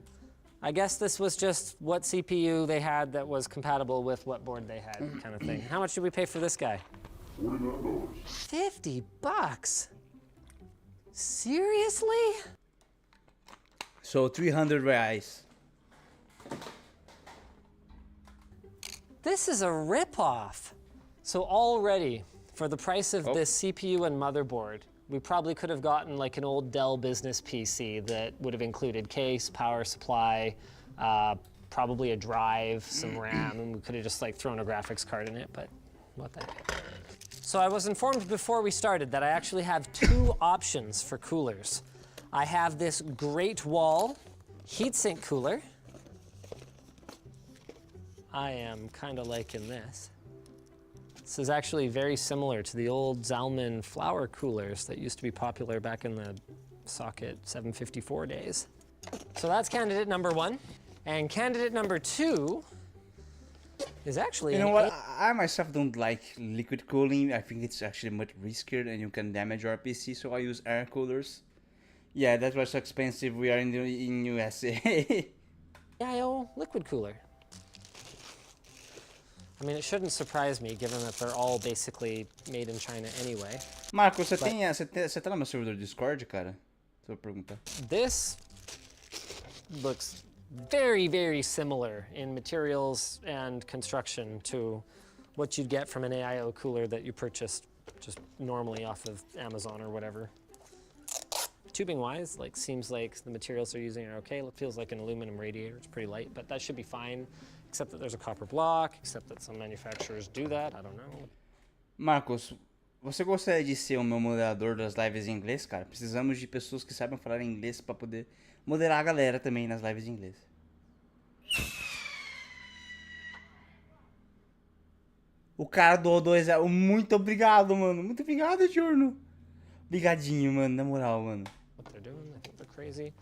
I guess this was just what CPU they had that was compatible with what board they had, kind of thing. How much did we pay for this guy? $49. $50. Seriously? So 300 reais. This is a ripoff. So already, for the price of this CPU and motherboard, we probably could have gotten like an old Dell business PC that would have included case, power supply, probably a drive, some RAM, and we could have just like thrown a graphics card in it, but what the heck. So I was informed before we started that I actually have two options for coolers. I have this Great Wall heatsink cooler. I am kind of liking this. This is actually very similar to the old Zalman flower coolers that used to be popular back in the socket 754 days. So that's candidate number one. And candidate number two is actually You know what? I myself don't like liquid cooling. I think it's actually much riskier and you can damage our PC, so I use air coolers. Yeah, that was so expensive. We are in USA. IO liquid cooler. I mean, it shouldn't surprise me, given that they're all basically made in China anyway. Marco, você tá no meu servidor Discord, cara? Se eu perguntar. This looks very, very similar in materials and construction to what you'd get from an AIO cooler that you purchased just normally off of Amazon or whatever. Tubing-wise, like, seems like the materials they're using are okay. It feels like an aluminum radiator. It's pretty light, but that should be fine. Except that there's a copper block, except that some manufacturers do that, I don't know. Marcos, você gostaria de ser o meu moderador das lives em inglês, cara? Precisamos de pessoas que saibam falar inglês para poder moderar a galera também nas lives em inglês. O cara doou 2 reais. Muito obrigado, mano. Muito obrigado, Diurno. Ligadinho, mano, na moral, mano. What they're doing, I think they're crazy.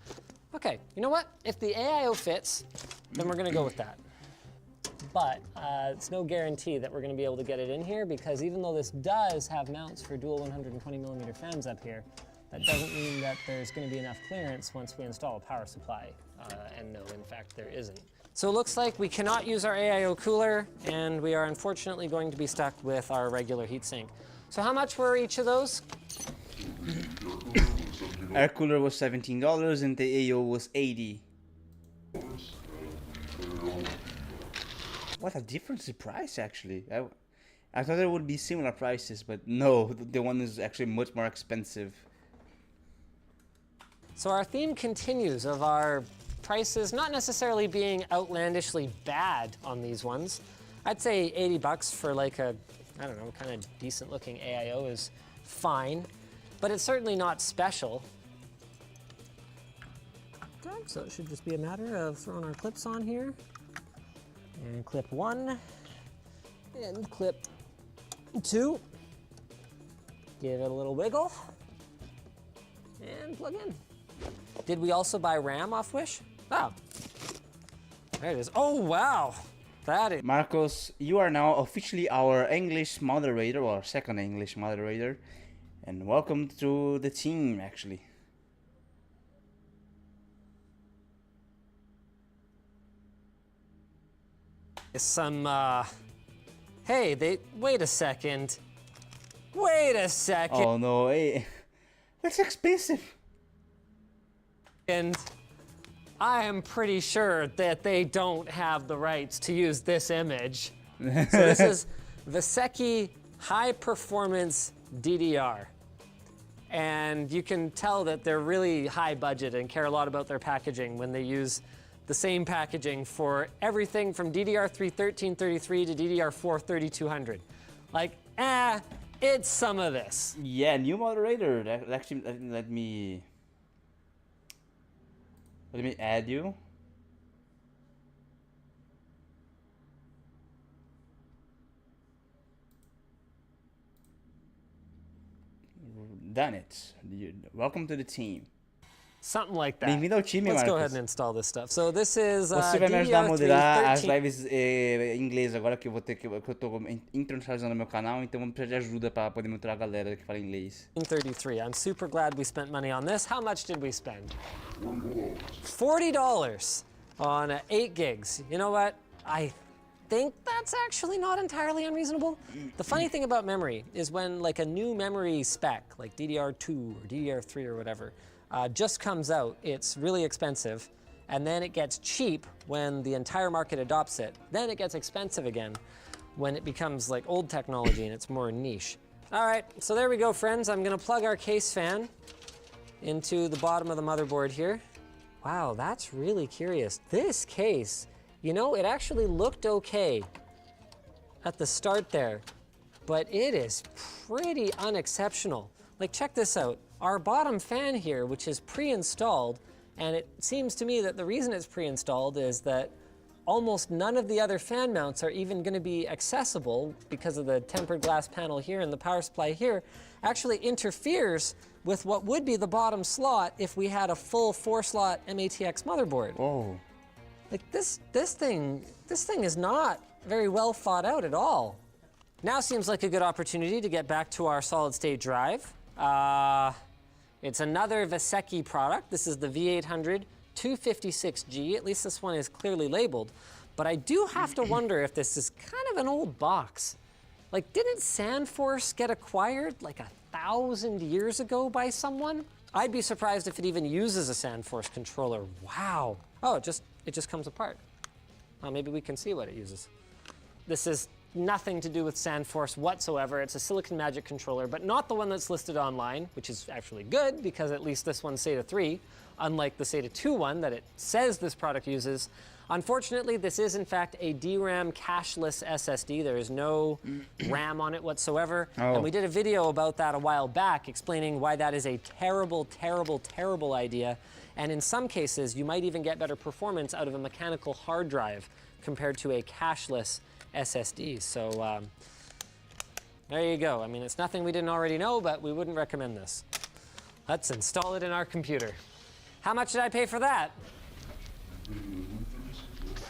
Okay, you know what? If the AIO fits, then we're gonna go with that. But it's no guarantee that we're gonna be able to get it in here, because even though this does have mounts for dual 120mm fans up here, that doesn't mean that there's gonna be enough clearance once we install a power supply. And no, in fact, there isn't. So it looks like we cannot use our AIO cooler, and we are unfortunately going to be stuck with our regular heatsink. So how much were each of those? Air cooler was $17 and the AO was $80. What a difference in price, actually. I thought there would be similar prices, but no, the one is actually much more expensive. So our theme continues of our prices not necessarily being outlandishly bad on these ones. I'd say 80 bucks for like a, I don't know, kind of decent looking AIO is fine, but it's certainly not special. Okay, so it should just be a matter of throwing our clips on here. And clip 1, and clip 2. Give it a little wiggle, and plug in. Did we also buy RAM off Wish? Oh, there it is. Oh, wow. That is. Marcos, you are now officially our English moderator, or second English moderator, and welcome to the team, actually. Some, hey, wait a second. Wait a second. Oh no, hey, that's expensive. And I am pretty sure that they don't have the rights to use this image. So this is Vseki High Performance DDR. And you can tell that they're really high budget and care a lot about their packaging when they use the same packaging for everything from DDR3 1333 to DDR4 3200. Like, it's some of this. Yeah, new moderator. Actually, let me add you. Done it. Welcome to the team. Something like that. Bem-vindo ao time, Let's Marcos. go ahead and install this stuff. So this is Você vai me ajudar a DDR3 moderar as 13. lives em inglês agora que eu tô internacionalizando meu canal, então vamos precisar de ajuda para poder monitorar a galera que fala inglês. 33. I'm super glad we spent money on this. How much did we spend? $40 on 8 gigs. You know what? I think that's actually not entirely unreasonable. The funny thing about memory is when like a new memory spec, like DDR2 or DDR3 or whatever, just comes out, it's really expensive, and then it gets cheap when the entire market adopts it. Then it gets expensive again when it becomes like old technology and it's more niche. All right, so there we go, friends. I'm gonna plug our case fan into the bottom of the motherboard here. Wow, that's really curious. This case, you know, it actually looked okay at the start there, but it is pretty unexceptional. Like, check this out. Our bottom fan here, which is pre-installed, and it seems to me that the reason it's pre-installed is that almost none of the other fan mounts are even going to be accessible because of the tempered glass panel here and the power supply here, actually interferes with what would be the bottom slot if we had a full 4-slot MATX motherboard. Oh. Like this thing is not very well thought out at all. Now seems like a good opportunity to get back to our solid state drive. It's another Vseki product. This is the V800 256G. At least this one is clearly labeled. But I do have to wonder if this is kind of an old box. Like, didn't Sandforce get acquired like 1,000 years ago by someone? I'd be surprised if it even uses a Sandforce controller. Wow. Oh, it just comes apart. Well, maybe we can see what it uses. This is nothing to do with Sandforce whatsoever. It's a Silicon Magic controller, but not the one that's listed online, which is actually good because at least this one's SATA 3, unlike the SATA 2 one that it says this product uses. Unfortunately, this is in fact a DRAM cache-less SSD. There is no RAM on it whatsoever. Oh. And we did a video about that a while back explaining why that is a terrible, terrible, terrible idea. And in some cases, you might even get better performance out of a mechanical hard drive compared to a cache-less SSD. So There you go. I mean, it's nothing we didn't already know, but we wouldn't recommend this. Let's install it in our computer. How much did I pay for that?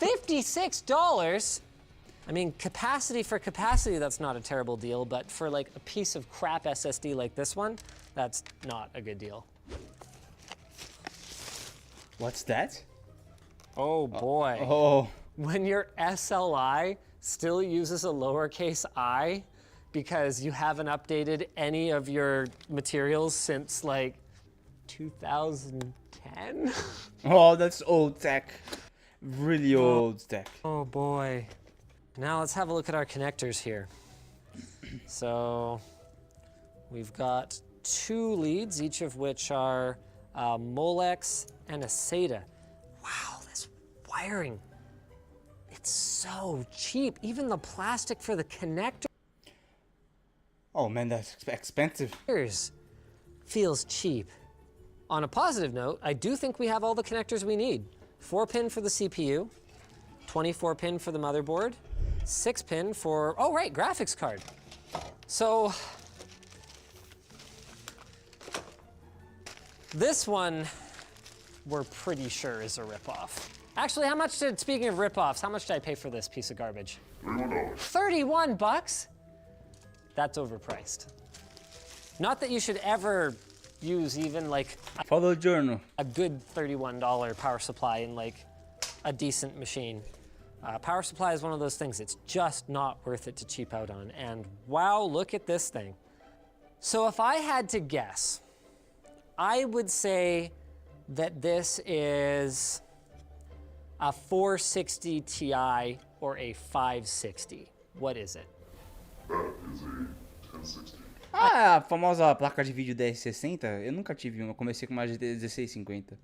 $56? I mean, capacity for capacity, that's not a terrible deal, but for like a piece of crap SSD like this one, that's not a good deal. What's that? Oh boy. Oh. When your SLI still uses a lowercase I because you haven't updated any of your materials since like 2010? Oh, that's old tech. Really old tech. Oh boy. Now let's have a look at our connectors here. So we've got 2 leads, each of which are Molex and a SATA. Wow, this wiring, it's so cheap. Even the plastic for the connector Oh man, that's expensive. feels cheap. On a positive note, I do think we have all the connectors we need. 4-pin for the CPU, 24-pin for the motherboard, 6-pin for, oh right, graphics card. So, this one, we're pretty sure is a ripoff. Actually, speaking of ripoffs, how much did I pay for this piece of garbage? $31. 31 bucks? That's overpriced. Not that you should ever use even like Follow journal. a good $31 power supply in like a decent machine. Power supply is one of those things, it's just not worth it to cheap out on. And wow, look at this thing. So if I had to guess, I would say that this is a 460 Ti or a 560. What is it? That is a 1060. Ah, a famosa placa de vídeo 1060. Eu nunca tive uma. Eu comecei com uma de 1650.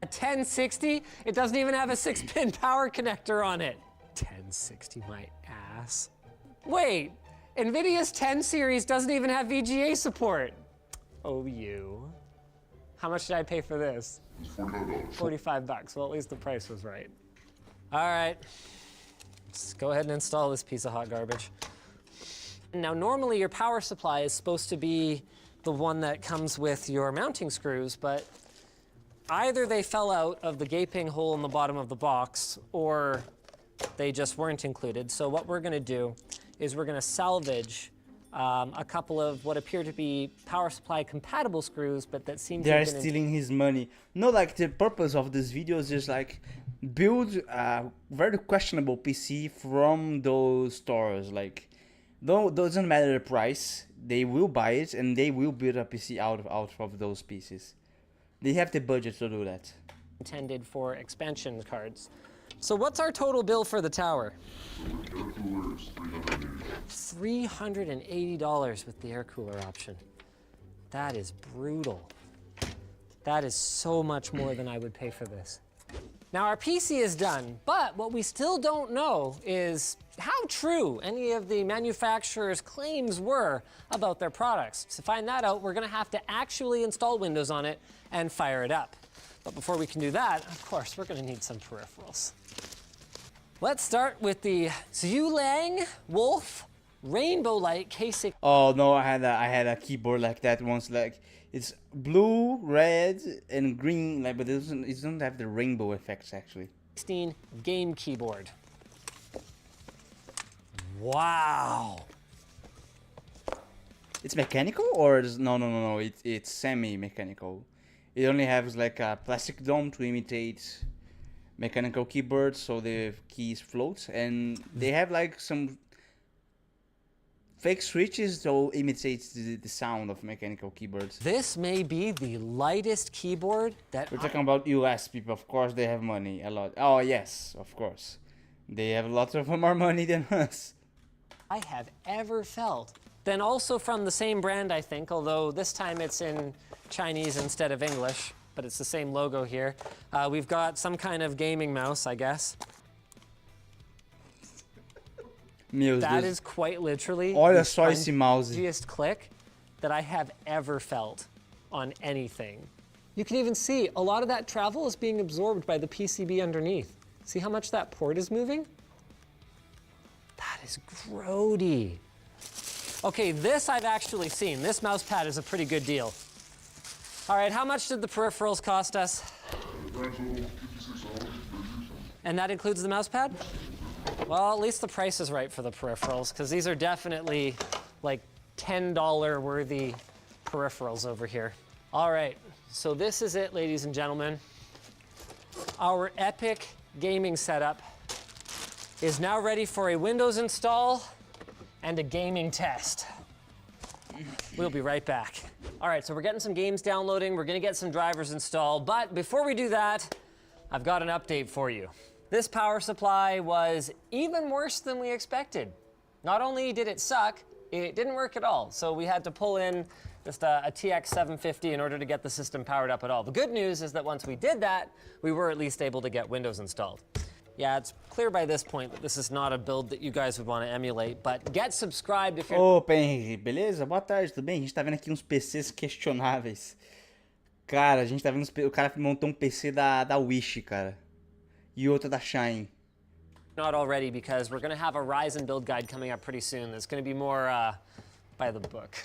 A 1060? It doesn't even have a 6-pin power connector on it. 1060, my ass. Wait, NVIDIA's 10 series doesn't even have VGA support. Oh, you. How much did I pay for this? It's $45. 45 bucks. Well, at least the price was right. All right, let's go ahead and install this piece of hot garbage. Now, normally your power supply is supposed to be the one that comes with your mounting screws, but either they fell out of the gaping hole in the bottom of the box or they just weren't included. So what we're gonna do is we're gonna salvage a couple of what appear to be power supply compatible screws, but that seem to They are have been stealing his money. No, like the purpose of this video is just like build a very questionable PC from those stores. Like, though doesn't matter the price, they will buy it and they will build a PC out of those pieces. They have the budget to do that. intended for expansion cards. So what's our total bill for the tower? The air cooler is $380. $380 with the air cooler option. That is brutal. That is so much more than I would pay for this. Now our PC is done, but what we still don't know is how true any of the manufacturer's claims were about their products. To find that out, we're gonna have to actually install Windows on it and fire it up. But before we can do that, of course, we're gonna need some peripherals. Let's start with the Xulang Wolf Rainbow Light K6. Oh no, I had a keyboard like that once. Like it's blue, red, and green. Like, but it doesn't have the rainbow effects actually. 16 game keyboard. Wow. It's mechanical or no. It's semi-mechanical. It only has like a plastic dome to imitate mechanical keyboards, so the keys float, and they have like some fake switches to imitate the sound of mechanical keyboards. This may be the lightest keyboard that We're talking about US people, of course they have money, a lot. Oh yes, of course. They have lots of more money than us. I have ever felt. Then also from the same brand, I think, although this time it's in Chinese instead of English, but it's the same logo here. We've got some kind of gaming mouse, I guess. That is quite literally Olha the só esse mouse. spongiest click that I have ever felt on anything. You can even see a lot of that travel is being absorbed by the PCB underneath. See how much that port is moving? That is grody. Okay, this I've actually seen. This mouse pad is a pretty good deal. All right, how much did the peripherals cost us? And that includes the mouse pad? Well, at least the price is right for the peripherals, because these are definitely like $10 worthy peripherals over here. All right, so this is it, ladies and gentlemen. Our epic gaming setup is now ready for a Windows install and a gaming test. We'll be right back. All right, so we're getting some games downloading. We're gonna get some drivers installed, but before we do that, I've got an update for you. This power supply was even worse than we expected. Not only did it suck, it didn't work at all. So we had to pull in just a TX 750 in order to get the system powered up at all. The good news is that once we did that, we were at least able to get Windows installed. Yeah, it's clear by this point that this is not a build that you guys would want to emulate, but get subscribed if you're... Opa, Henry, beleza? Boa tarde, tudo bem? A gente tá vendo aqui uns PCs questionáveis. Cara, a gente tá vendo o cara montou um PC da Wish, cara. E outro da Shine. Not already, because we're going to have a Ryzen build guide coming up pretty soon that's going to be more by the book.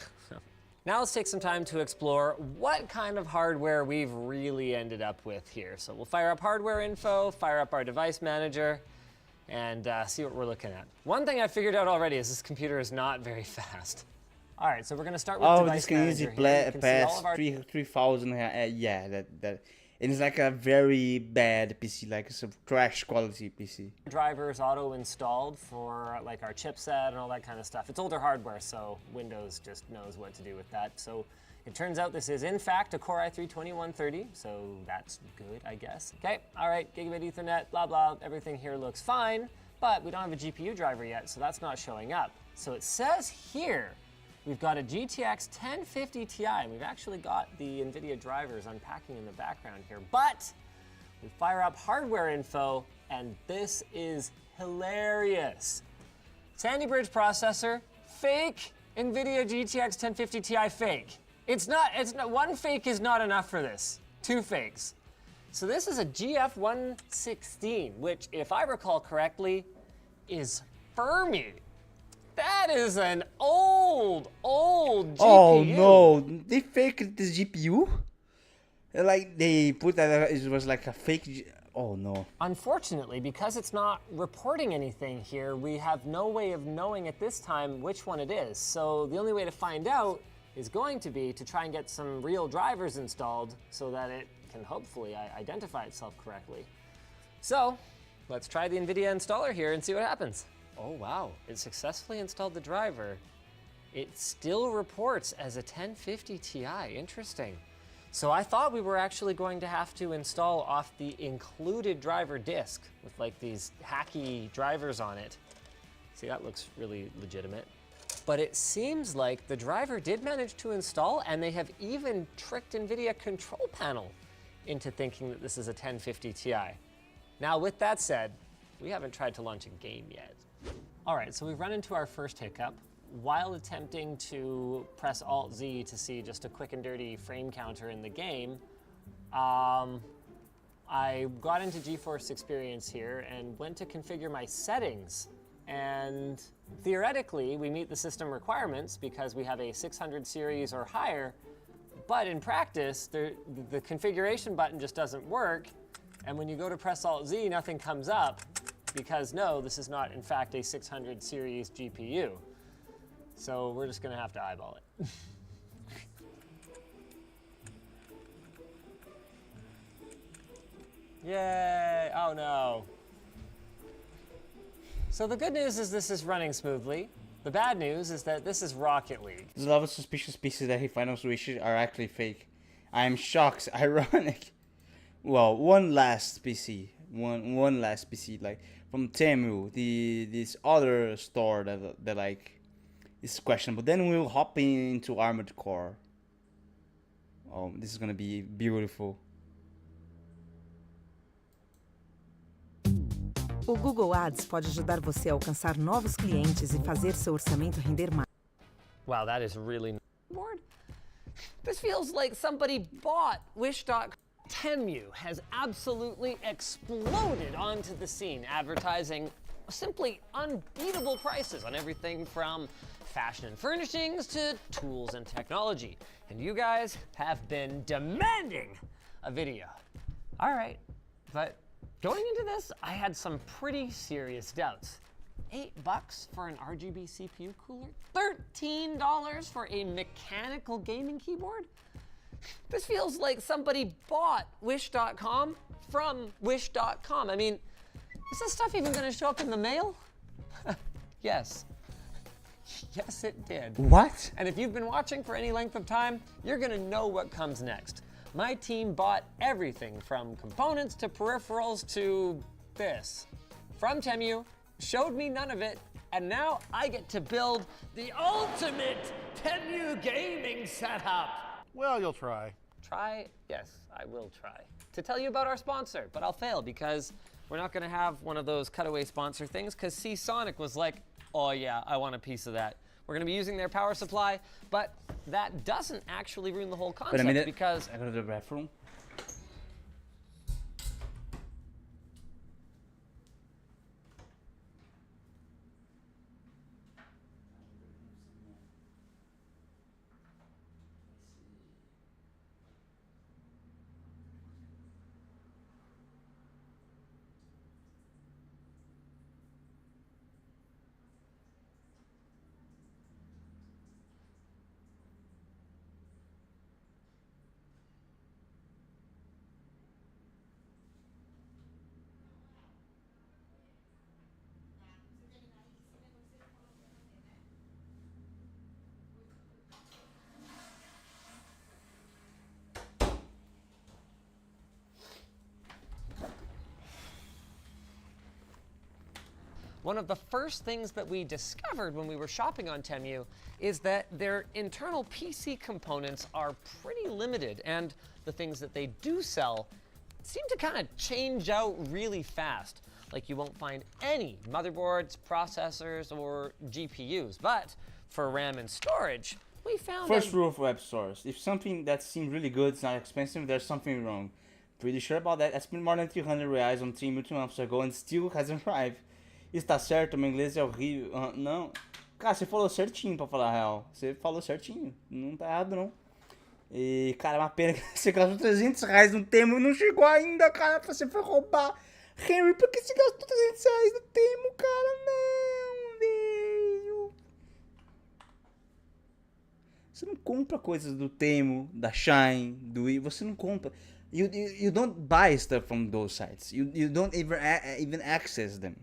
Now let's take some time to explore what kind of hardware we've really ended up with here. So we'll fire up hardware info, fire up our device manager, and see what we're looking at. One thing I figured out already is this computer is not very fast. All right, so we're going to start with device this can easily pass 3,000. Yeah, that. And it's like a very bad PC, like it's a trash quality PC. Drivers auto installed for like our chipset and all that kind of stuff. It's older hardware, so Windows just knows what to do with that. So it turns out this is in fact a Core i3-2130, so that's good, I guess. Okay, all right, gigabit Ethernet, blah, blah, everything here looks fine, but we don't have a GPU driver yet, so that's not showing up. So it says here, we've got a GTX 1050 Ti. We've actually got the NVIDIA drivers unpacking in the background here, but we fire up hardware info, and this is hilarious. Sandy Bridge processor, fake NVIDIA GTX 1050 Ti fake. It's not, one fake is not enough for this. Two fakes. So this is a GF116, which, if I recall correctly, is Fermi. That is an old GPU. Oh no, they faked this GPU? Like they put that it was like a fake. Oh no. Unfortunately, because it's not reporting anything here, we have no way of knowing at this time which one it is. So the only way to find out is going to be to try and get some real drivers installed so that it can hopefully identify itself correctly. So let's try the NVIDIA installer here and see what happens. Oh wow, it successfully installed the driver. It still reports as a 1050 Ti, interesting. So I thought we were actually going to have to install off the included driver disk with like these hacky drivers on it. See, that looks really legitimate. But it seems like the driver did manage to install, and they have even tricked NVIDIA control panel into thinking that this is a 1050 Ti. Now with that said, we haven't tried to launch a game yet. All right, so we've run into our first hiccup. While attempting to press Alt-Z to see just a quick and dirty frame counter in the game, I got into GeForce Experience here and went to configure my settings. And theoretically, we meet the system requirements because we have a 600 series or higher, but in practice, the configuration button just doesn't work. And when you go to press Alt-Z, nothing comes up, because no, this is not in fact a 600 series GPU. So we're just gonna have to eyeball it. Yay, oh no. So the good news is this is running smoothly. The bad news is that this is Rocket League. There's a lot of suspicious pieces that he finds switches are actually fake. I am shocked, ironic. Well, one last PC, like from Temu, this other store that like is questionable. Then we'll hop into Armored Core. Oh, this is gonna be beautiful. O Google Ads pode ajudar você a alcançar novos clientes e fazer seu orçamento render mais. Wow, that is really bored. This feels like somebody bought Wish.com. Temu has absolutely exploded onto the scene, advertising simply unbeatable prices on everything from fashion and furnishings to tools and technology. And you guys have been demanding a video. All right, but going into this, I had some pretty serious doubts. $8 for an RGB CPU cooler? $13 for a mechanical gaming keyboard? This feels like somebody bought Wish.com from Wish.com. I mean, is this stuff even gonna show up in the mail? Yes. Yes, it did. What? And if you've been watching for any length of time, you're gonna know what comes next. My team bought everything from components to peripherals to this. From Temu, showed me none of it, and now I get to build the ultimate Temu gaming setup. Well, you'll try. Try? Yes, I will try. To tell you about our sponsor, but I'll fail because we're not gonna have one of those cutaway sponsor things because Sonic was like, oh yeah, I want a piece of that. We're gonna be using their power supply, but that doesn't actually ruin the whole concept Wait a minute. because I go to the bathroom. one of the first things that we discovered when we were shopping on Temu is that their internal PC components are pretty limited, and the things that they do sell seem to kind of change out really fast. Like you won't find any motherboards, processors, or GPUs, but for RAM and storage, we found First rule of web stores: if something that seems really good is not expensive, there's something wrong. Pretty sure about that. I spent more than 300 reais on Temu 2 months ago and still hasn't arrived. Está certo, meu inglês é horrível. Não. Cara, você falou certinho pra falar a real. Você falou certinho. Não tá errado, não. E, cara, é uma pena que você gastou 300 reais no Temu e não chegou ainda, cara. Você foi roubar. Henry, por que você gastou 300 reais no Temu, cara? Não, velho. Você não compra coisas do Temu, da Shine, do I. Você não compra. You don't buy stuff from those sites. You don't even access them.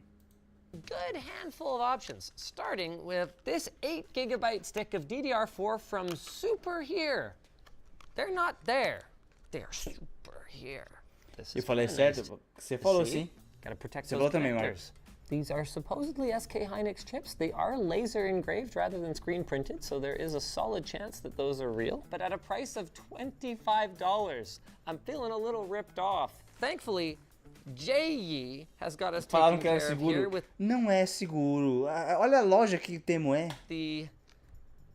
good handful of options, starting with this 8GB stick of DDR4 from Super Here. They're not there. They're super here. This Eu is falei kinda certo? nice. Você falou See? sim. Gotta protect Você those falou também, connectors. These are supposedly SK Hynix chips. They are laser engraved rather than screen printed, so there is a solid chance that those are real. But at a price of $25, I'm feeling a little ripped off. Thankfully, JE has got us Falaram taken que era care of here seguro. with Não é seguro. Olha a loja que o Temu é. the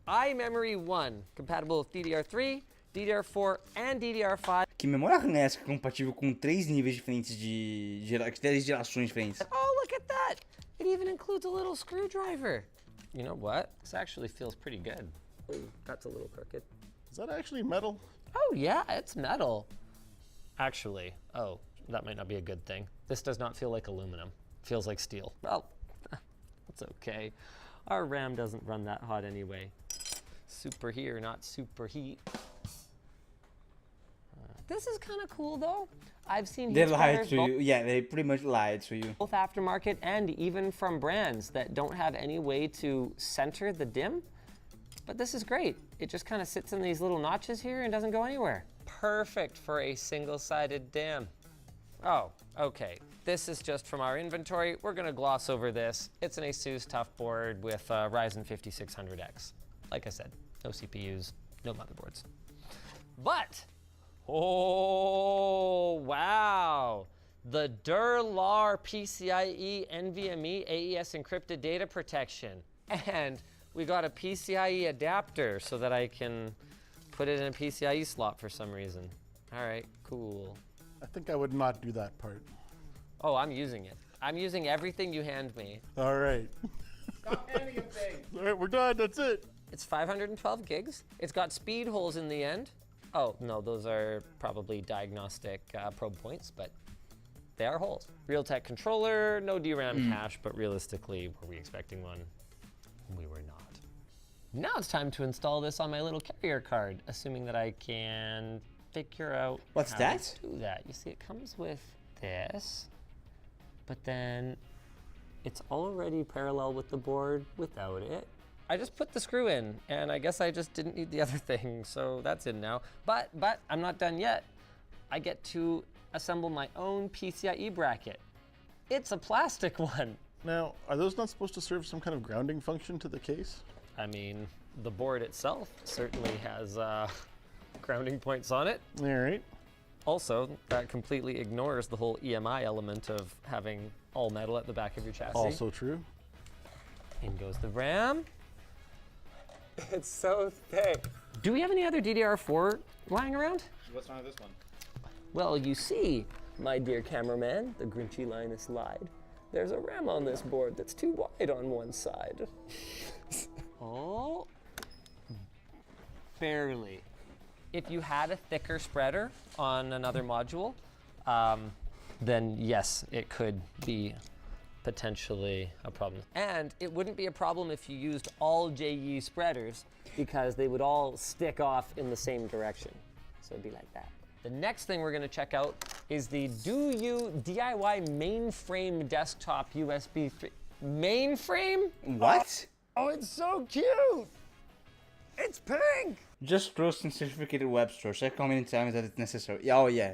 iMemory 1, compatible with DDR3, DDR4, and DDR5. Que memória RAM é essa que é compatível com 3 níveis diferentes três gerações diferentes? Oh, look at that! It even includes a little screwdriver. You know what? This actually feels pretty good. Oh, that's a little crooked. Is that actually metal? Oh yeah, it's metal. Actually, oh, that might not be a good thing. This does not feel like aluminum. It feels like steel. Well, it's okay. Our RAM doesn't run that hot anyway. Super here, not super heat. This is kind of cool though. I've seen They heat lied spreaders to you. Yeah, they pretty much lied to you. both aftermarket and even from brands that don't have any way to center the DIMM. But this is great. It just kind of sits in these little notches here and doesn't go anywhere. Perfect for a single-sided DIMM. Oh, okay. This is just from our inventory. We're gonna gloss over this. It's an Asus TUF board with Ryzen 5600X. Like I said, no CPUs, no motherboards. But, oh, wow. The Durlar PCIe NVMe AES encrypted data protection. And we got a PCIe adapter so that I can put it in a PCIe slot for some reason. All right, cool. I think I would not do that part. Oh, I'm using it. I'm using everything you hand me. All right. Stop handing him things. All right, we're done. That's it. It's 512 gigs. It's got speed holes in the end. Oh, no, those are probably diagnostic probe points, but they are holes. Realtek controller, no DRAM cache, but realistically, were we expecting one? We were not. Now it's time to install this on my little carrier card, assuming that I can figure out What's how that? to do that. You see, it comes with this, but then it's already parallel with the board without it. I just put the screw in, and I guess I just didn't need the other thing, so that's in now. But I'm not done yet. I get to assemble my own PCIe bracket. It's a plastic one. Now, are those not supposed to serve some kind of grounding function to the case? I mean, the board itself certainly has grounding points on it. All right. Also, that completely ignores the whole EMI element of having all metal at the back of your chassis. Also true. In goes the RAM. It's so thick. Do we have any other DDR4 lying around? What's wrong with this one? Well, you see, my dear cameraman, the Grinchy Linus lied. There's a RAM on this board that's too wide on one side. Oh, barely. If you had a thicker spreader on another module, then yes, it could be potentially a problem. And it wouldn't be a problem if you used all JE spreaders because they would all stick off in the same direction. So it'd be like that. The next thing we're gonna check out is the Do You DIY mainframe desktop USB 3. Mainframe? What? Oh, it's so cute! It's pink! Just trust in certificated web store. Check how many times that it's necessary. Oh yeah.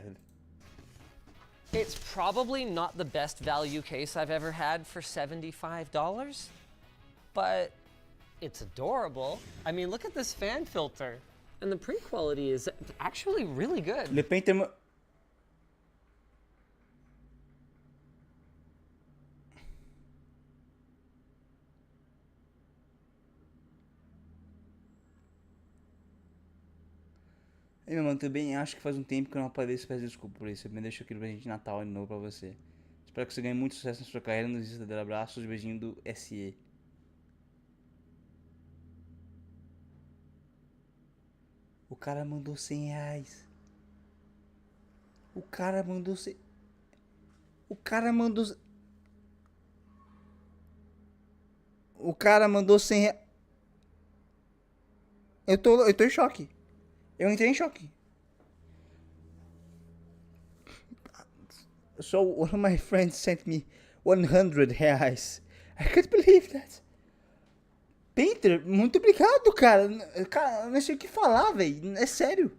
It's probably not the best value case I've ever had for $75, but it's adorable. I mean, look at this fan filter. And the print quality is actually really good. Le painter. Ei, meu mano, também acho que faz um tempo que eu não apareço, peço desculpa por isso. Me deixa aquilo pra gente de Natal de novo pra você. Espero que você ganhe muito sucesso na sua carreira. Não desista dele. Abraços, beijinho do SE. O cara mandou R$100. O cara mandou O cara mandou... O cara mandou R$100. Eu tô em choque. Eu entrei em choque. So one of my friends sent me R$100. I can't believe that. Painter, muito obrigado, cara. Cara, eu não sei o que falar, velho. É sério.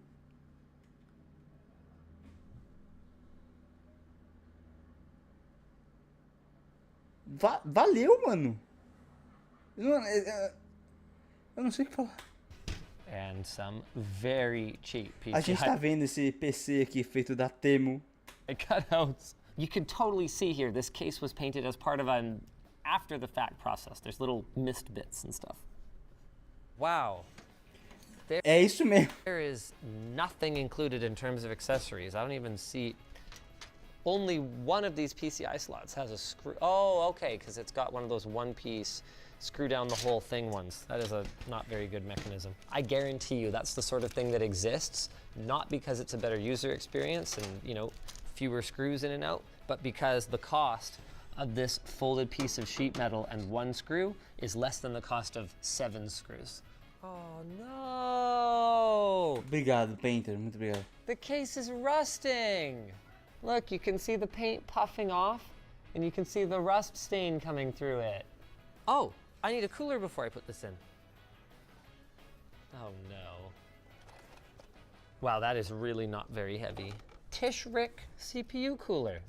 Valeu, mano. Eu não sei o que falar. And some very cheap PCI. A gente tá vendo esse PC aqui feito da Temu. Cutouts. You can totally see here, this case was painted as part of an after the fact process. There's little missed bits and stuff. Wow. É isso mesmo. There is nothing included in terms of accessories. I don't even see. Only one of these PCI slots has a screw. Oh, okay, because it's got one of those one-piece screw down the whole thing ones. That is a not very good mechanism. I guarantee you that's the sort of thing that exists, not because it's a better user experience and, you know, fewer screws in and out, but because the cost of this folded piece of sheet metal and one screw is less than the cost of 7 screws. Oh no! Obrigado, Painter. Muito obrigado. The case is rusting. Look, you can see the paint puffing off and you can see the rust stain coming through it. Oh, I need a cooler before I put this in. Oh no. Wow, that is really not very heavy. Tishrik CPU cooler.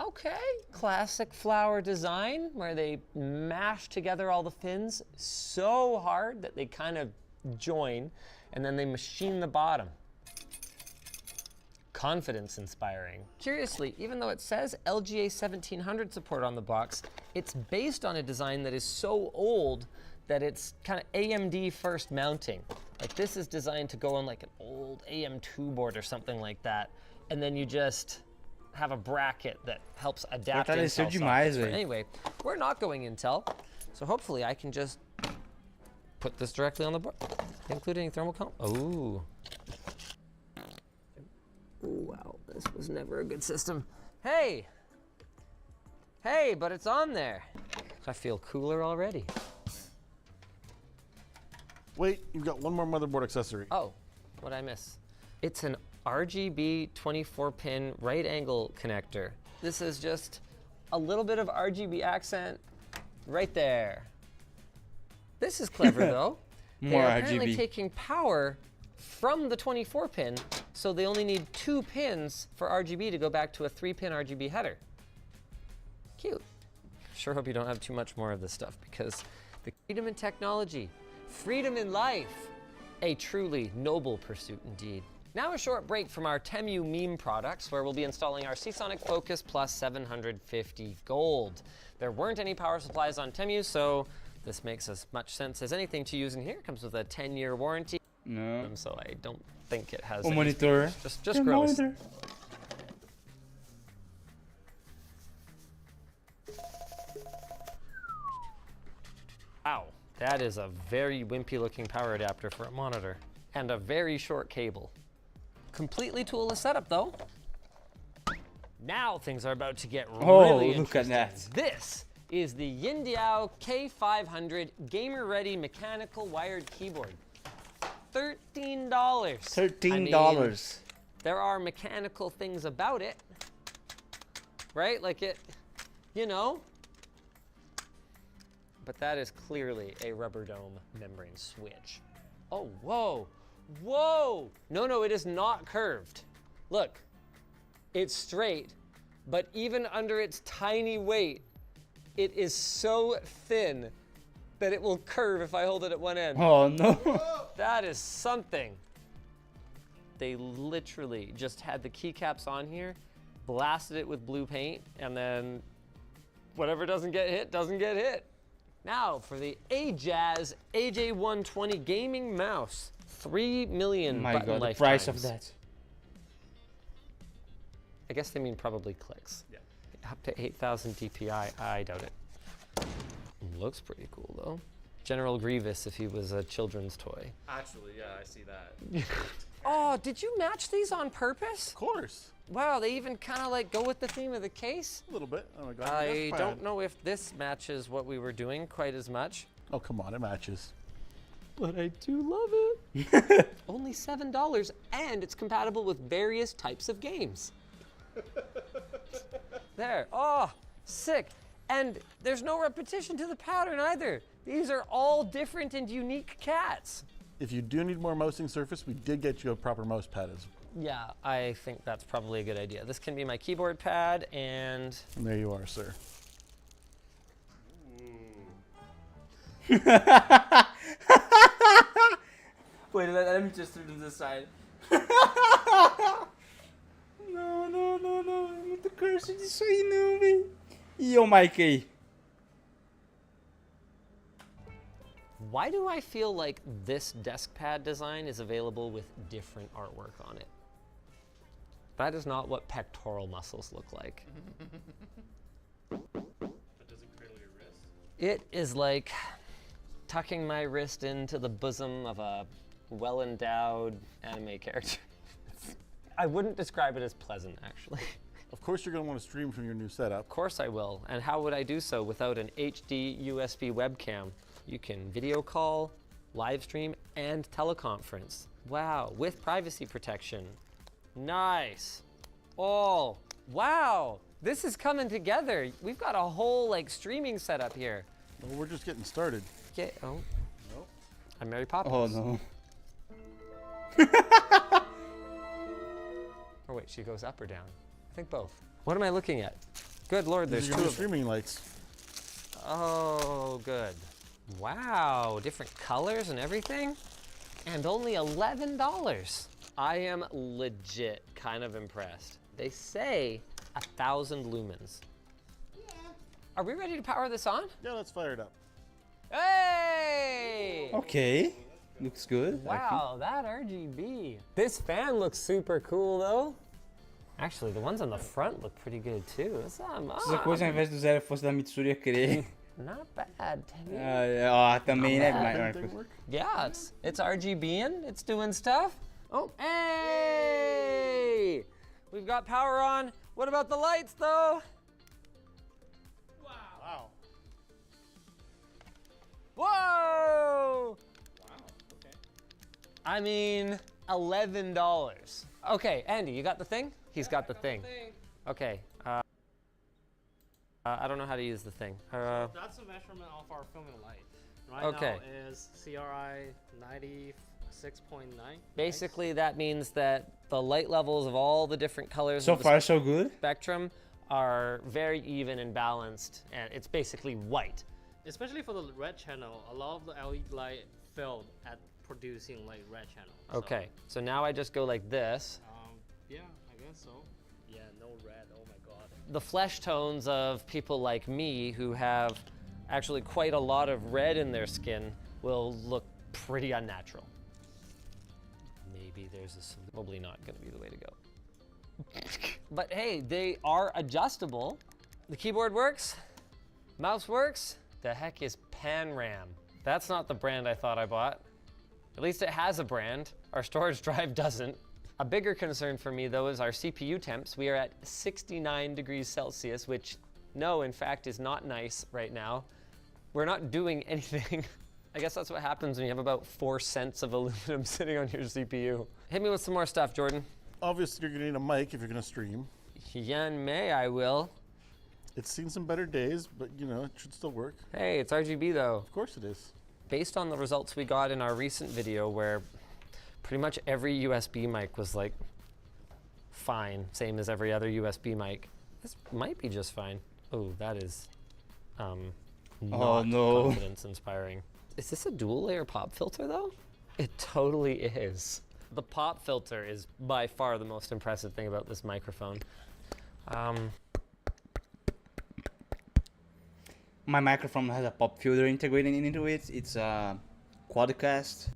Okay, classic flower design where they mash together all the fins so hard that they kind of join and then they machine the bottom. Confidence inspiring. Curiously, even though it says LGA 1700 support on the box, it's based on a design that is so old that it's kind of AMD first mounting. Like this is designed to go on like an old AM2 board or something like that. And then you just have a bracket that helps adapt Intel Fortaleceu demais, sockets. But velho. anyway, we're not going Intel, so hopefully I can just put this directly on the board, including thermal comp. Oh. Wow, this was never a good system. Hey! Hey, but it's on there. I feel cooler already. Wait, you've got one more motherboard accessory. Oh, what'd I miss? It's an RGB 24-pin right angle connector. This is just a little bit of RGB accent right there. This is clever though. More They're apparently RGB. taking power from the 24-pin, so they only need 2 pins for RGB to go back to a 3-pin RGB header. Cute. Sure hope you don't have too much more of this stuff, because the freedom in technology, freedom in life, a truly noble pursuit indeed. Now a short break from our Temu meme products, where we'll be installing our Seasonic Focus Plus 750 Gold. There weren't any power supplies on Temu, so this makes as much sense as anything to use in here. It comes with a 10-year warranty, No. so I don't think it has O any- monitor. Just The gross. monitor. Wow, that is a very wimpy looking power adapter for a monitor, and a very short cable. Completely toolless setup though. Now things are about to get Oh, really look at interesting. that. This is the Yindiao K500 gamer-ready mechanical wired keyboard. $13. $13. There are mechanical things about it, right? Like it, you know. But that is clearly a rubber dome membrane switch. Oh, whoa, whoa. No, it is not curved. Look, it's straight, but even under its tiny weight, it is so thin that it will curve if I hold it at one end. Oh no. That is something. They literally just had the keycaps on here, blasted it with blue paint, and then whatever doesn't get hit, doesn't get hit. Now for the Ajaz AJ120 gaming mouse. 3 million My button god, the lifetimes. price of that. I guess they mean probably clicks. Yeah. Up to 8,000 DPI, I doubt it. Looks pretty cool though. General Grievous if he was a children's toy. Actually, yeah, I see that. Oh, did you match these on purpose? Of course. Wow, they even kind of like go with the theme of the case. A little bit. Oh my god. I that's don't fine. know if this matches what we were doing quite as much. Oh, come on, it matches. But I do love it. Only $7, and it's compatible with various types of games. There. Oh, sick. And there's no repetition to the pattern either. These are all different and unique cats. If you do need more mousing surface, we did get you a proper mouse pad as Yeah, I think that's probably a good idea. This can be my keyboard pad, and And there you are, sir. Wait, let me just turn to the side. Não, é muito cursed disso aí não, velho. E o Mike aí? why do I feel like this desk pad design is available with different artwork on it? That is not what pectoral muscles look like. But does it cradle your wrist? It is like tucking my wrist into the bosom of a well-endowed anime character. I wouldn't describe it as pleasant, actually. Of course, you're going to want to stream from your new setup. Of course I will. And how would I do so without an HD USB webcam? You can video call, live stream, and teleconference. Wow, with privacy protection. Nice. Oh, wow. This is coming together. We've got a whole like streaming setup here. Well, we're just getting started. Yeah, oh. Nope. I'm Mary Poppins. Oh no. Oh wait, she goes up or down? I think both. What am I looking at? Good Lord, there's These are two your of them. streaming lights. Oh, good. Wow, different colors and everything? And only $11. I am legit kind of impressed. They say 1,000 lumens. Yeah. Are we ready to power this on? Yeah, let's fire it up. Hey! Okay. Looks good. I think. Wow, that RGB. This fan looks super cool though. Actually, the ones on the front look pretty good too. Se essa coisa ao invés do zero fosse da Mitsuru, ia querer. Not bad. 10 Também, né, Thing Marcos? work? Yeah, it's RGBing. It's doing stuff. Oh, hey! We've got power on. What about the lights, though? Wow. Whoa! I mean, $11. Okay, Andy, you got the thing? He's got the thing. Okay. I don't know how to use the thing. That's a measurement of our filming light. Right Okay. now is CRI 96.9. Basically, that means that the light levels of all the different colors So of the far, so good. spectrum are very even and balanced, and it's basically white. Especially for the red channel, a lot of the LED light failed at producing like red channel. So, Okay, so now I just go like this. yeah, I guess so. Yeah, no red. Oh my god. The flesh tones of people like me who have actually quite a lot of red in their skin will look pretty unnatural. Maybe there's a probably not going to be the way to go. But hey, they are adjustable. The keyboard works, mouse works. The heck is PanRAM? That's not the brand I thought I bought. At least it has a brand. Our storage drive doesn't. A bigger concern for me though is our CPU temps. We are at 69 degrees Celsius, which no, in fact, is not nice right now. We're not doing anything. I guess that's what happens when you have about 4 cents of aluminum sitting on your CPU. Hit me with some more stuff, Jordan. Obviously, you're gonna need a mic if you're gonna stream. Yan May, I will. It's seen some better days, but you know, it should still work. Hey, it's RGB though. Of course it is. Based on the results we got in our recent video where pretty much every USB mic was like fine, same as every other USB mic. This might be just fine. Oh, that is not no. confidence inspiring. Is this a dual layer pop filter though? It totally is. The pop filter is by far the most impressive thing about this microphone. My microphone has a pop filter integrated into it. It's a Quadcast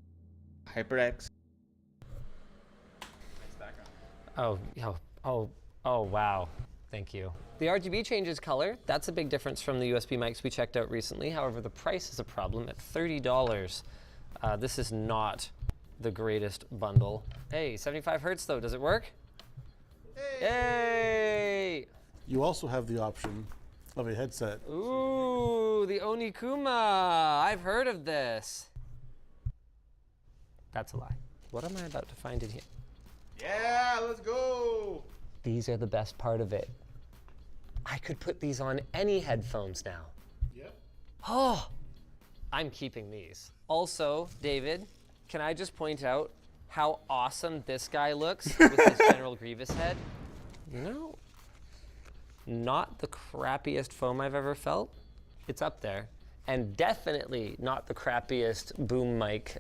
HyperX. Oh, wow. Thank you. The RGB changes color. That's a big difference from the USB mics we checked out recently. However, the price is a problem at $30. This is not the greatest bundle. Hey, 75 Hertz though, does it work? Hey! You also have the option of a headset. Ooh, the Onikuma. I've heard of this. That's a lie. What am I about to find in here? Yeah, let's go. These are the best part of it. I could put these on any headphones now. Yep. Oh, I'm keeping these. Also, David, can I just point out how awesome this guy looks with his General Grievous head? No, not the crappiest foam I've ever felt. It's up there. And definitely not the crappiest boom mic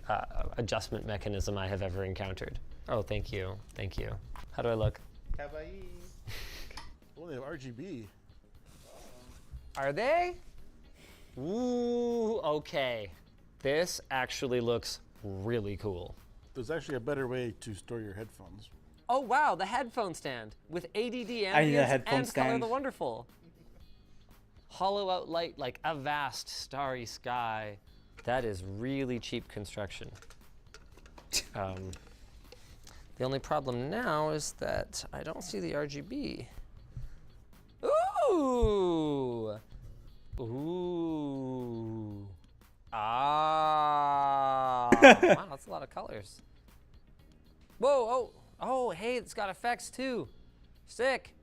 adjustment mechanism I have ever encountered. Oh, thank you. Thank you. How do I look? Kawaii. Oh, they have RGB. Are they? Ooh, okay. This actually looks really cool. There's actually a better way to store your headphones. Oh wow, the headphone stand with ADD need a ambience headphone and Color stand. the Wonderful. Hollow out light like a vast starry sky. That is really cheap construction. The only problem now is that I don't see the RGB. Ooh! Ooh. Ah. Wow, that's a lot of colors. Whoa, oh, hey, it's got effects too. Sick.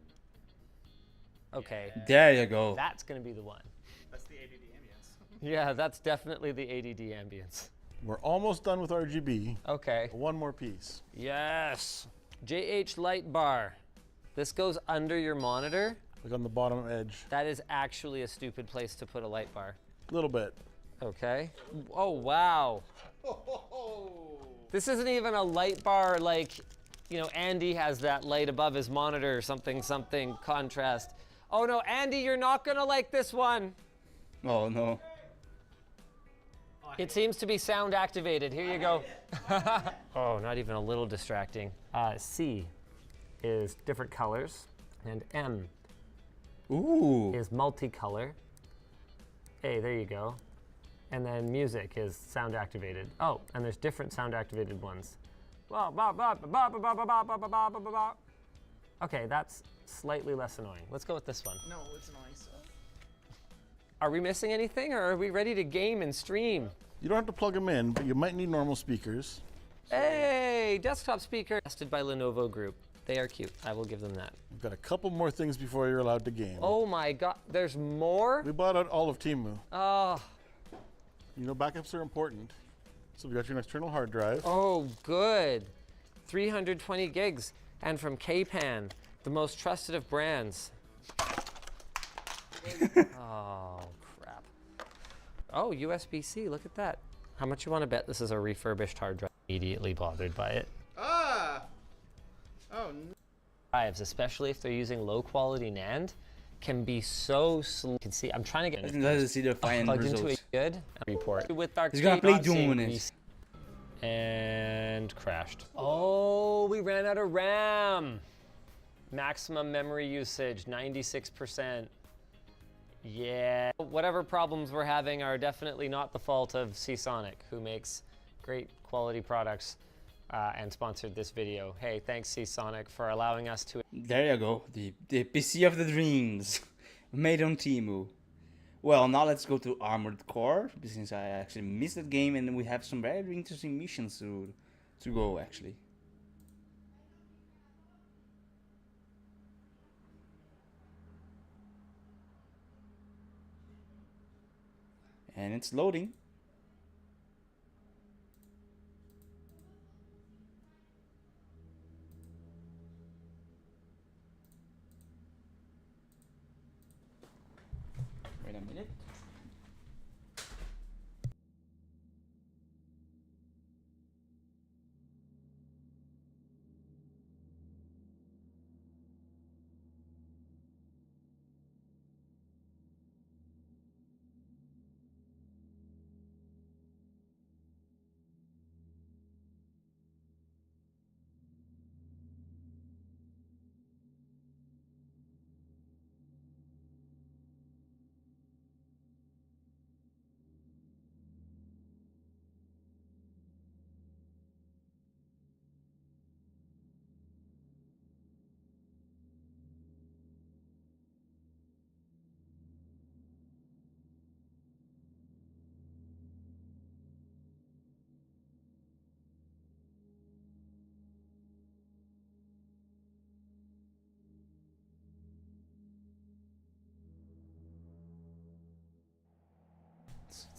Okay, There you go. that's gonna be the one. That's the ADD ambience. Yeah, that's definitely the ADD ambience. We're almost done with RGB. Okay. One more piece. Yes. JH light bar. This goes under your monitor. Like on the bottom edge. That is actually a stupid place to put a light bar. A little bit. Okay. Oh, wow. This isn't even a light bar like, you know, Andy has that light above his monitor, something contrast. Oh no, Andy, you're not gonna like this one. Oh no. It seems to be sound activated. Here you go. Oh, not even a little distracting. C. is different colors, and M Ooh. is multicolor. A, there you go. And then music is sound activated. Oh, and there's different sound activated ones. Okay, that's slightly less annoying. Let's go with this one. No, it's nice. Are we missing anything, or are we ready to game and stream? You don't have to plug them in, but you might need normal speakers. Hey, desktop speaker. Tested by Lenovo Group. They are cute. I will give them that. We've got a couple more things before you're allowed to game. Oh my god, there's more? We bought out all of Temu. Oh, You know backups are important. So we got your external hard drive. oh good. 320 gigs. And from Kpan, the most trusted of brands. Oh, crap. Oh, USB-C, look at that. How much you want to bet this is a refurbished hard drive? Immediately bothered by it. Ah! Oh, no. Drives, especially if they're using low quality NAND, can be so slow. You can see, I'm trying to get Let's see the final plugged results. into a good report. With our He's gonna play Doom on it. And crashed. Oh, we ran out of RAM. Maximum memory usage, 96%. Yeah. Whatever problems we're having are definitely not the fault of Seasonic, who makes great quality products and sponsored this video. Hey, thanks Seasonic for allowing us to. There you go. The PC of the dreams. Made on Temu. Well, now let's go to Armored Core, since I actually missed that game and we have some very interesting missions to go actually. And it's loading. Wait a minute.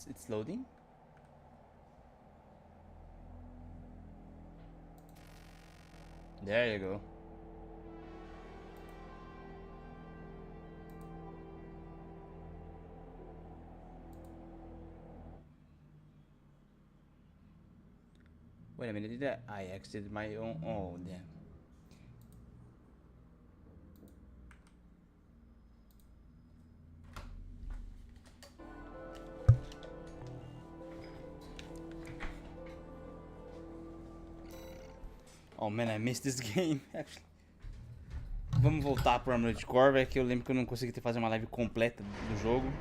It's loading. There you go. Wait a minute, did I exited my own? Oh, damn. Oh man, I missed this game, actually. Vamos voltar pro Armored Core, velho, que eu lembro que eu não consegui fazer uma live completa do jogo.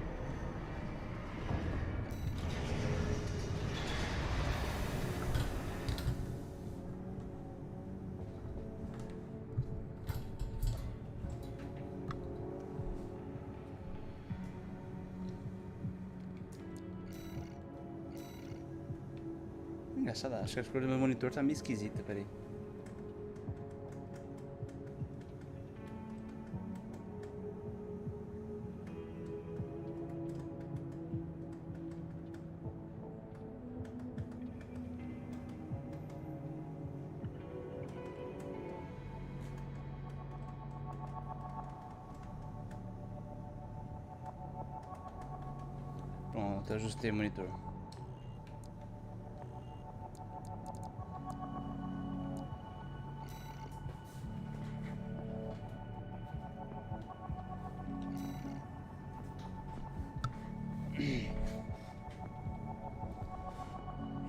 Engraçado, acho que a cor do meu monitor tá meio esquisita, peraí. Pronto, eu ajustei o monitor.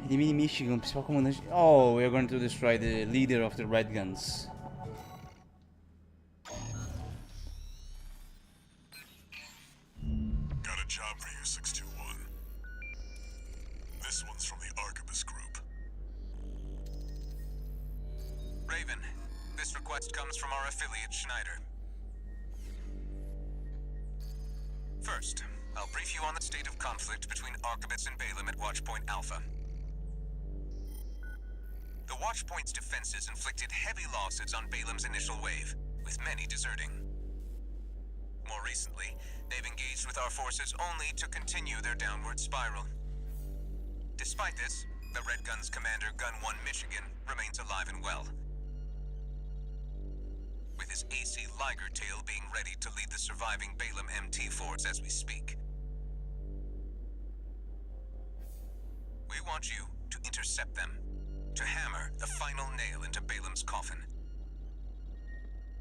Enemy Michigan, principal comandante. Oh, we are going to destroy the leader of the Red Guns. 621. This one's from the Arquebus Group. Raven, this request comes from our affiliate Schneider. First, I'll brief you on the state of conflict between Arquebus and Balaam at Watchpoint Alpha. The Watchpoint's defenses inflicted heavy losses on Balaam's initial wave, with many deserting. More recently, they've engaged with our forces only to continue their downward spiral. Despite this, the Red Gun's commander, Gun 1 Michigan, remains alive and well, with his AC Liger Tail being ready to lead the surviving Balaam MT force as we speak. We want you to intercept them, to hammer the final nail into Balaam's coffin.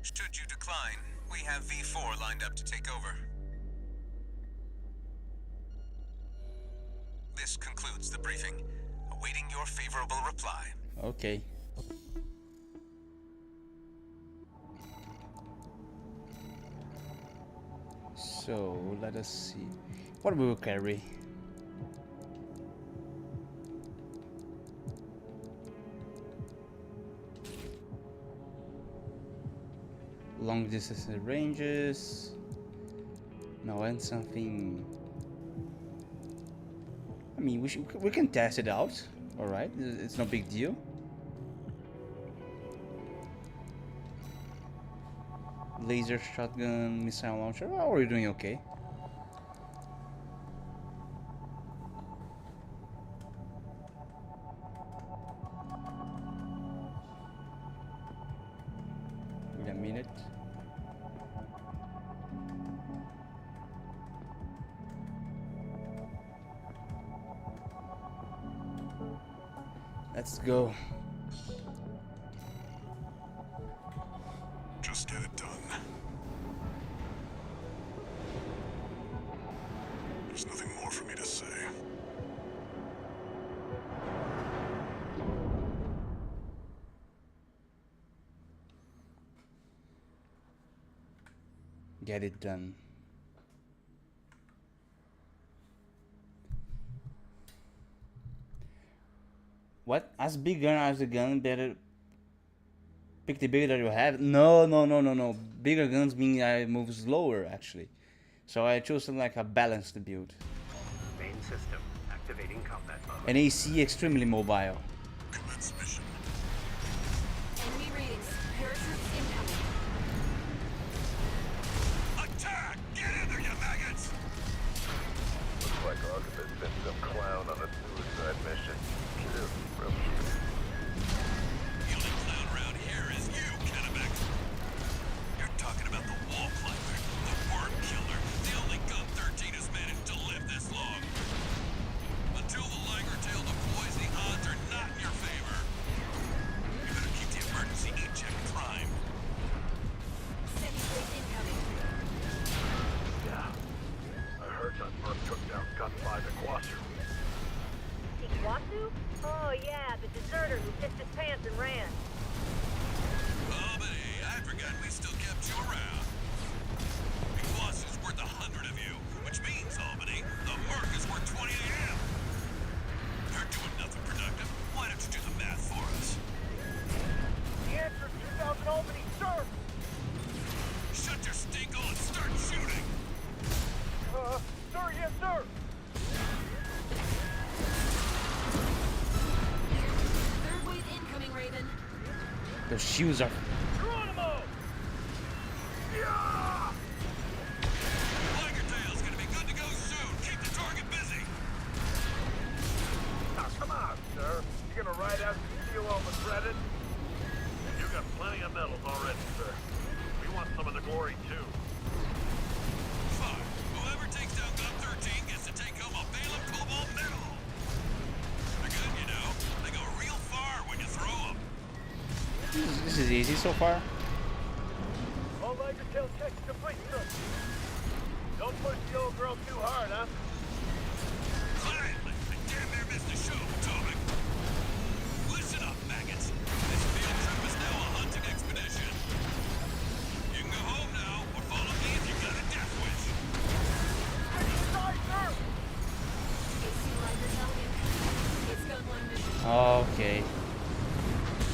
Should you decline, we have V4 lined up to take over. This concludes the briefing, awaiting your favorable reply. Okay. So let us see what we will carry. Long distance ranges. No, and something. I mean, we can test it out. All right, it's no big deal. Laser shotgun, missile launcher. Oh, we're doing okay. Wait a minute. Let's go. Just get it done. There's nothing more for me to say. Get it done. What? As big gun as the gun, better pick the bigger that you have. No. Bigger guns mean I move slower actually. So I chose something like a balanced build. Main system activating combat mode. An AC extremely mobile. Commence mission. Enemy readings. Paratroops incoming. Attack! Get in there, you maggots! Looks like Arquebus sent some clown on a suicide mission. Kill from The only clown around here is you, Kennebec. You're talking about the wall climber, the worm killer, the only Gun 13 has managed to live this long. Until the Liger Tail deploys, the odds are not in your favor. You better keep the emergency eject primed. Sentry incoming. Yeah. I heard that Merc took down Gun 5 at Quasar. Iguazu? Oh yeah, the deserter who pissed his pants and ran. Oh, but hey, I forgot we still kept you around. Iguazu's worth 100 of you, which means, Albany, the Merc is worth 20 of him. You're doing nothing productive. Why don't you do the math for us? The answer is 2,000 Albany, sir! Shut your stinkhole and start shooting! Sir, yes, sir! Third wave incoming, Raven. The shields are. Geronimo! Yeah! Liger Tail's gonna be good to go soon. Keep the target busy. Now, come on, sir. You gonna ride out the steel all shredded? You got plenty of medals already, sir. We want some of the glory, too. Fine. Whoever takes down Gun 13 gets to take home a Balaam Cobalt medal. They're good, you know. They go real far when you throw them. This is easy so far. All Liger Tail checks complete, sir. Don't push the old girl too hard, huh? Finally! I damn near missed the show, Potomac. Listen up, maggots. This field trip is now a hunting expedition. You can go home now, or follow me if you've got a death wish. Side, sir! Okay.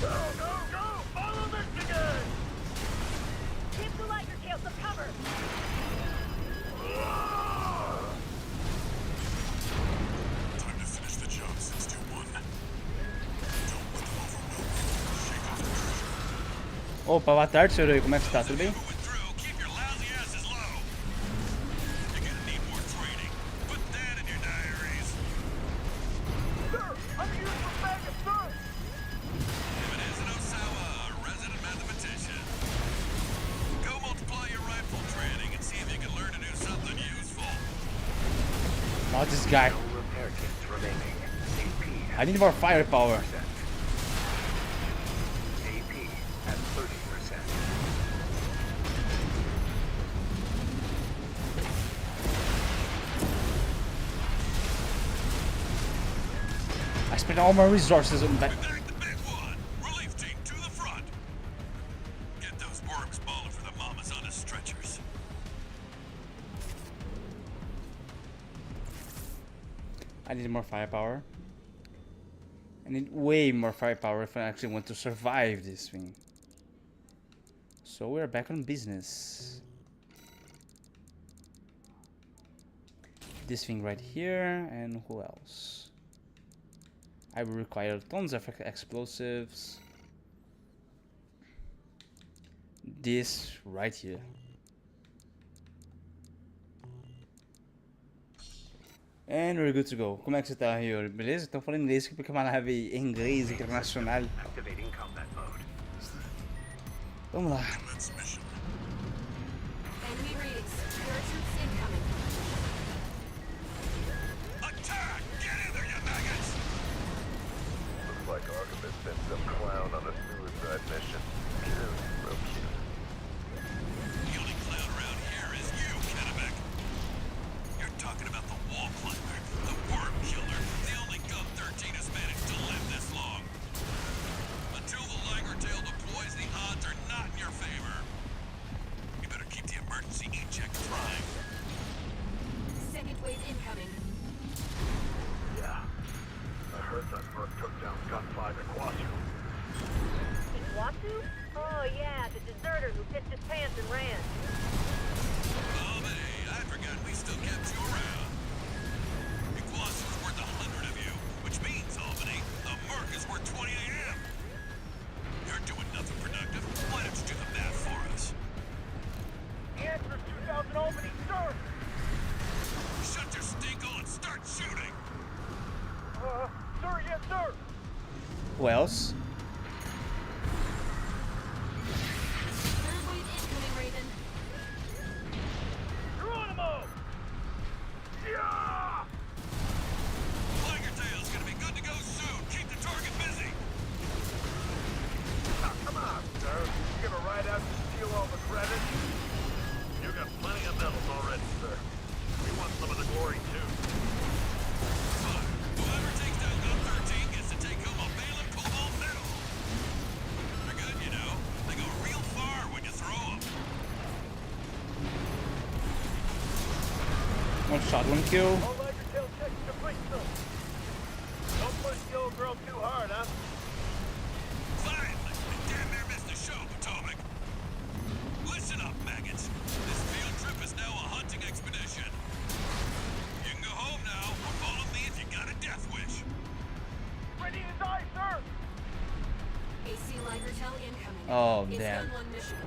Go, go, go! Follow Michigan! Give the lighter tail some cover! Time to finish the job, 621. Don't let them overwhelm you. Shake off the pressure. Opa, boa tarde, senhor aí. Como é que está? Tudo bem? Withdraw, keep your lousy asses low. You're gonna need more training. Put that in your diaries. Sir, I'm used for maggot, sir! Jimenez and Osawa, a resident mathematician. Go multiply your rifle training and see if you can learn to do something useful. Not this guy. Repair kits remaining. AP I need more firepower. AP at 30%. I spent all my resources on that. Back the big one. Relief team to the front. Get those worms balling for the mamas on the stretchers. I need more firepower. I need way more firepower if I actually want to survive this thing. So we're back on business. This thing right here, and who else? I will require tons of explosives. This right here. And we're good to go. Como é que você tá, Rio? Beleza? Então falando inglês aqui porque é uma nave em inglês internacional. Activating combat mode. Vamos lá. Let's mission. Enemy readings. Paratroops incoming. Attack! Get in there, you maggots! Looks like Archibald sent some clown on a suicide mission. Cute, real cute. The only clown around here is you, Kennebec. You're talking about the wall climber, the worm killer, the only Gov 13 has managed to live this long. Until the Liger tail deploys, the odds are not in your favor. You better keep the emergency E-check trying. Second wave incoming. Yeah. I heard that Merc took down Gun 5 at Quasu. Iguazu? Oh yeah, the deserter who pissed his pants and ran. Oh, but hey, I forgot we still kept you around. Iguazu's worth 100 of you, which means, Albany, the Merc is worth 20 AM. You're doing nothing productive. Why don't you do the math for us? The answer is 2,000 Albany, sir! Shut your stingle and start shooting! Sir, yes, sir! Who else? Third wave incoming, Raven. Geronimo! Yeah! Liger tail's gonna be good to go soon. Keep the target busy. Now, come on, sir. You gonna ride out and steal all the credit? You got plenty of medals already, sir. We want some of the glory, too. Fine. Whoever takes down Gov 13 gets to take home a Balin Cobalt medal. They're good, you know. They go real far when you throw them. One shot, one kill. All Liger tail checks complete, sir. Don't push the old girl too hard, huh? Finally! They damn near missed the show, Potomac. Listen up, maggots. This field trip is now a hunting expedition. You can go home now, or follow me if you got a death wish. Ready to die, sir! AC Liger tail incoming. Oh, It's damn. done one mission.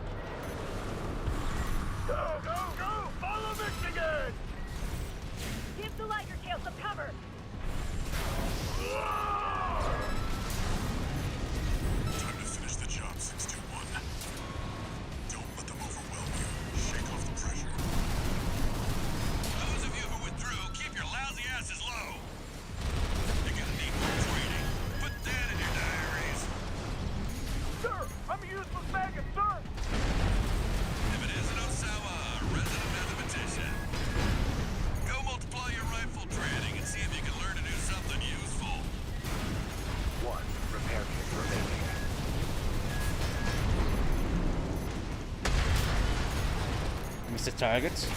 Go, go, go! Follow Michigan! Give the Liger tail some cover. Time to finish the job, 621. Don't let them overwhelm you. Shake off the pressure. Those of you who withdrew, keep your lousy asses low. You're gonna need more training. Put that in your diaries. Sir, I'm a useless maggot, sir! If it isn't Osawa, a resident mathematician. Go multiply your rifle training and see if you can learn to do something useful. One repair kit remaining. Mr. Target.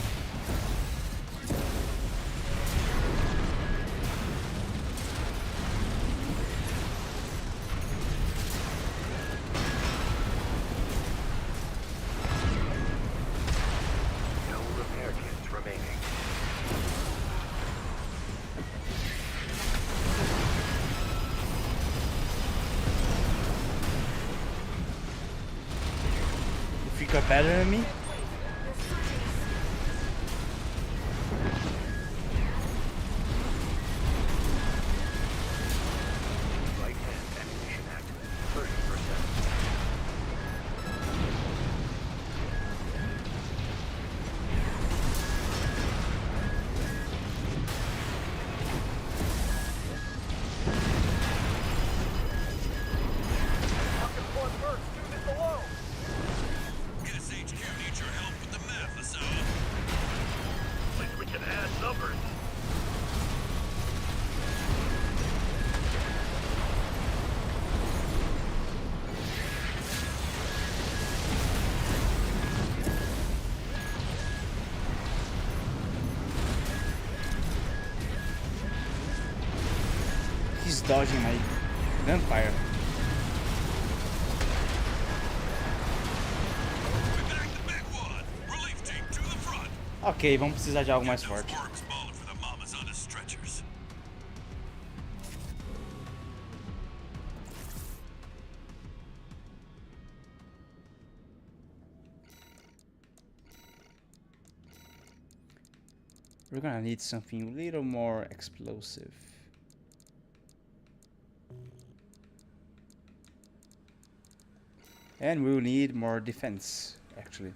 you're better than me? He's dodging my gunfire. Ok, vamos precisar de algo mais forte. We're gonna need something a little more explosive. And we'll need more defense, actually.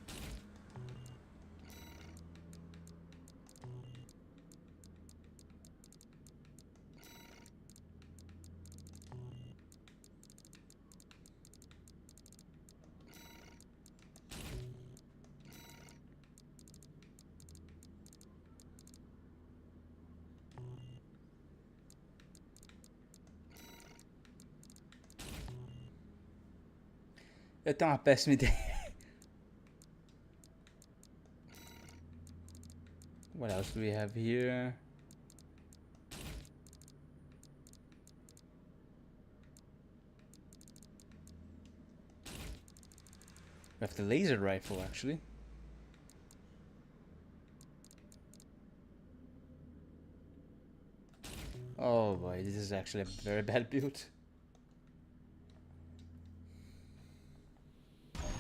Eu tenho uma péssima ideia. What else do we have here? We have the laser rifle, actually. Oh boy, this is actually a very bad build.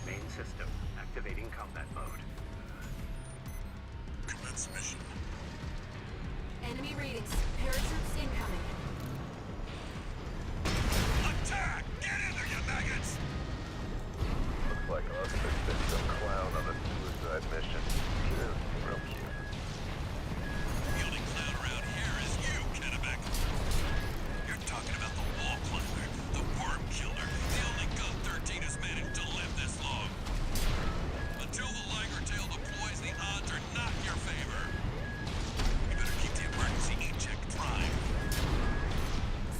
Main system activating combat mode. Commence mission. Enemy readings. Paratroops incoming. Attack! Get in there, you maggots! Looks like us fixed some clown on a suicide mission. Cute, real cute. The only clown around here is you, Kennebec. You're talking about the wall climber, the worm killer, the only gun 13 has managed to live this long. Until the Liger Tail deploys, the odds are not in your favor. You better keep the emergency E-check prime.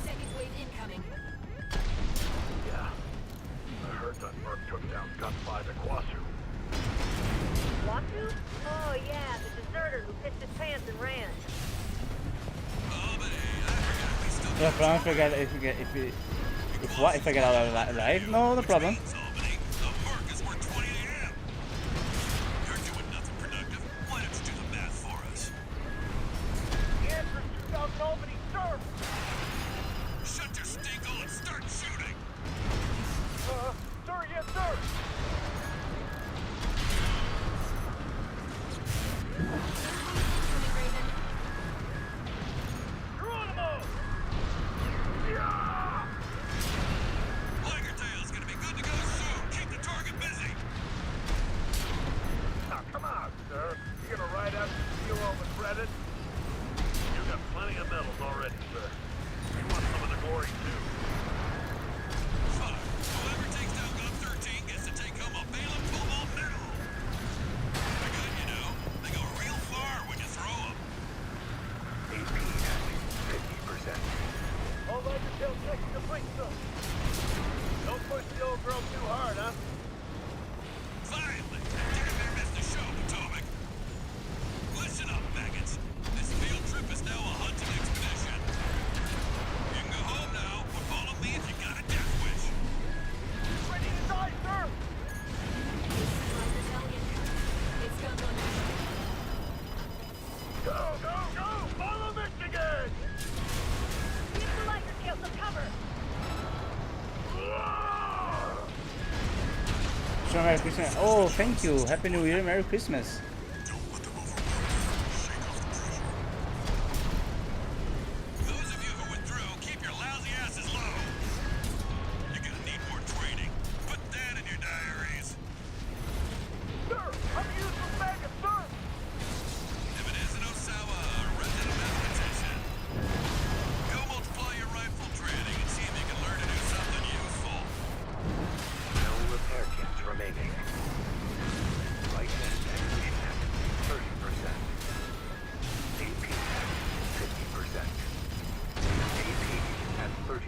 Second wave incoming. Yeah. I heard that Merc took down Gun 5 at Kwasu. Watu? Oh yeah, the deserter who pissed his pants and ran. Oh, but hey, I forgot we still No problem if I get out alive. No problem. Albany. The Merc is worth 20 AM. You're doing nothing productive. Why don't you do the math for us? The answer's 2000 Albany, sir! Shut your stinkle and start shooting! Sir, yes, sir! Geronimo! Yeah! Liger Tail's gonna be good to go So Merry Christmas. Oh, thank you. Happy New Year. Merry Christmas. Those of you who withdrew, keep your lousy asses low. You're gonna need more training. Put that in your diaries. Sir, I'm using the maggot, sir! If it isn't Osawa, a resident mathematician, go multiply your rifle training and see if you can learn to do something useful. No repair kits remaining. Right hand activation at 30%. AP at 50%. AP at 30%.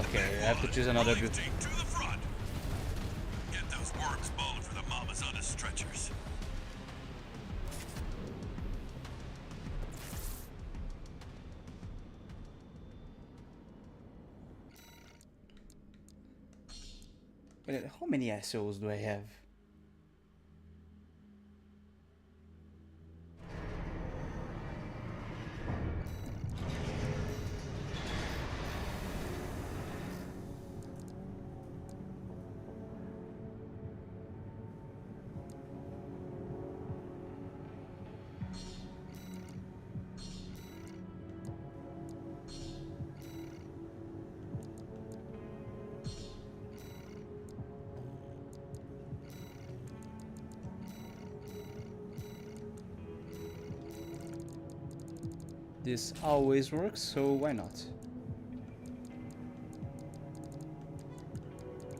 Okay, I have to choose another group. To the front. Get those worms bowling for the mamas on the stretchers. Wait, how many assholes do I have? This always works, so why not?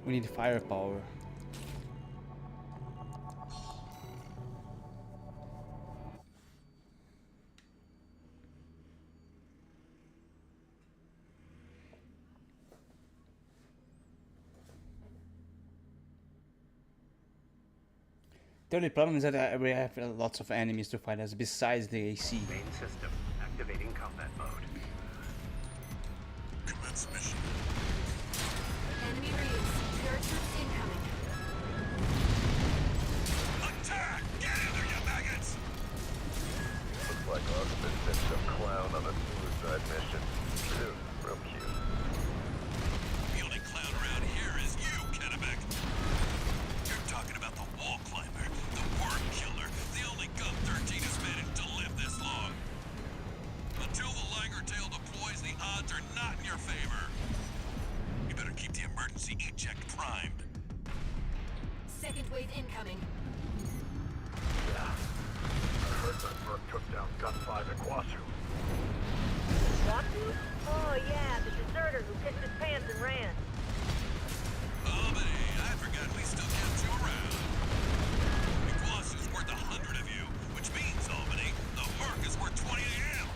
We need firepower. The only problem is that we have lots of enemies to fight us besides the AC. Main system activating combat mode. Commence mission. Enemy raise. There are troops incoming. Attack! Get in there, you maggots! Looks like Osmond sent some clown on a suicide mission. Dude, real cute. The only clown around here is you, Kennebec. You're talking about the wall climber, the worm killer, the only gun 13 has managed to live this long. Until the Liger Tail deploys, the odds are not in your favor. You better keep the emergency eject primed. Second wave incoming. Yeah. I heard that Merc took down Gun 5 at Kwasu. Watu? Oh yeah, the deserter who pissed his pants and ran. Albany, I forgot we still kept you around. Iguasu's worth 100 of you, which means, Albany, the Merc is worth 20 of him.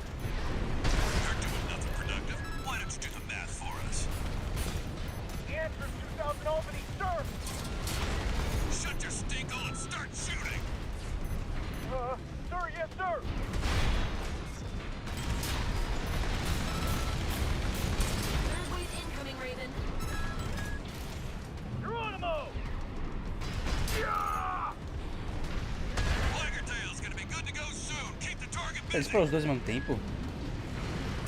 You're doing nothing productive. Why don't you do the math for us? The answer is 2,000 Albany, sir! Shut your stinkhole and start shooting! Sir, yes, sir! Third wave incoming, Raven. Geronimo! Yeah! Liger Tail's gonna be good to go soon. Keep the target Eles busy. foram os dois ao mesmo tempo?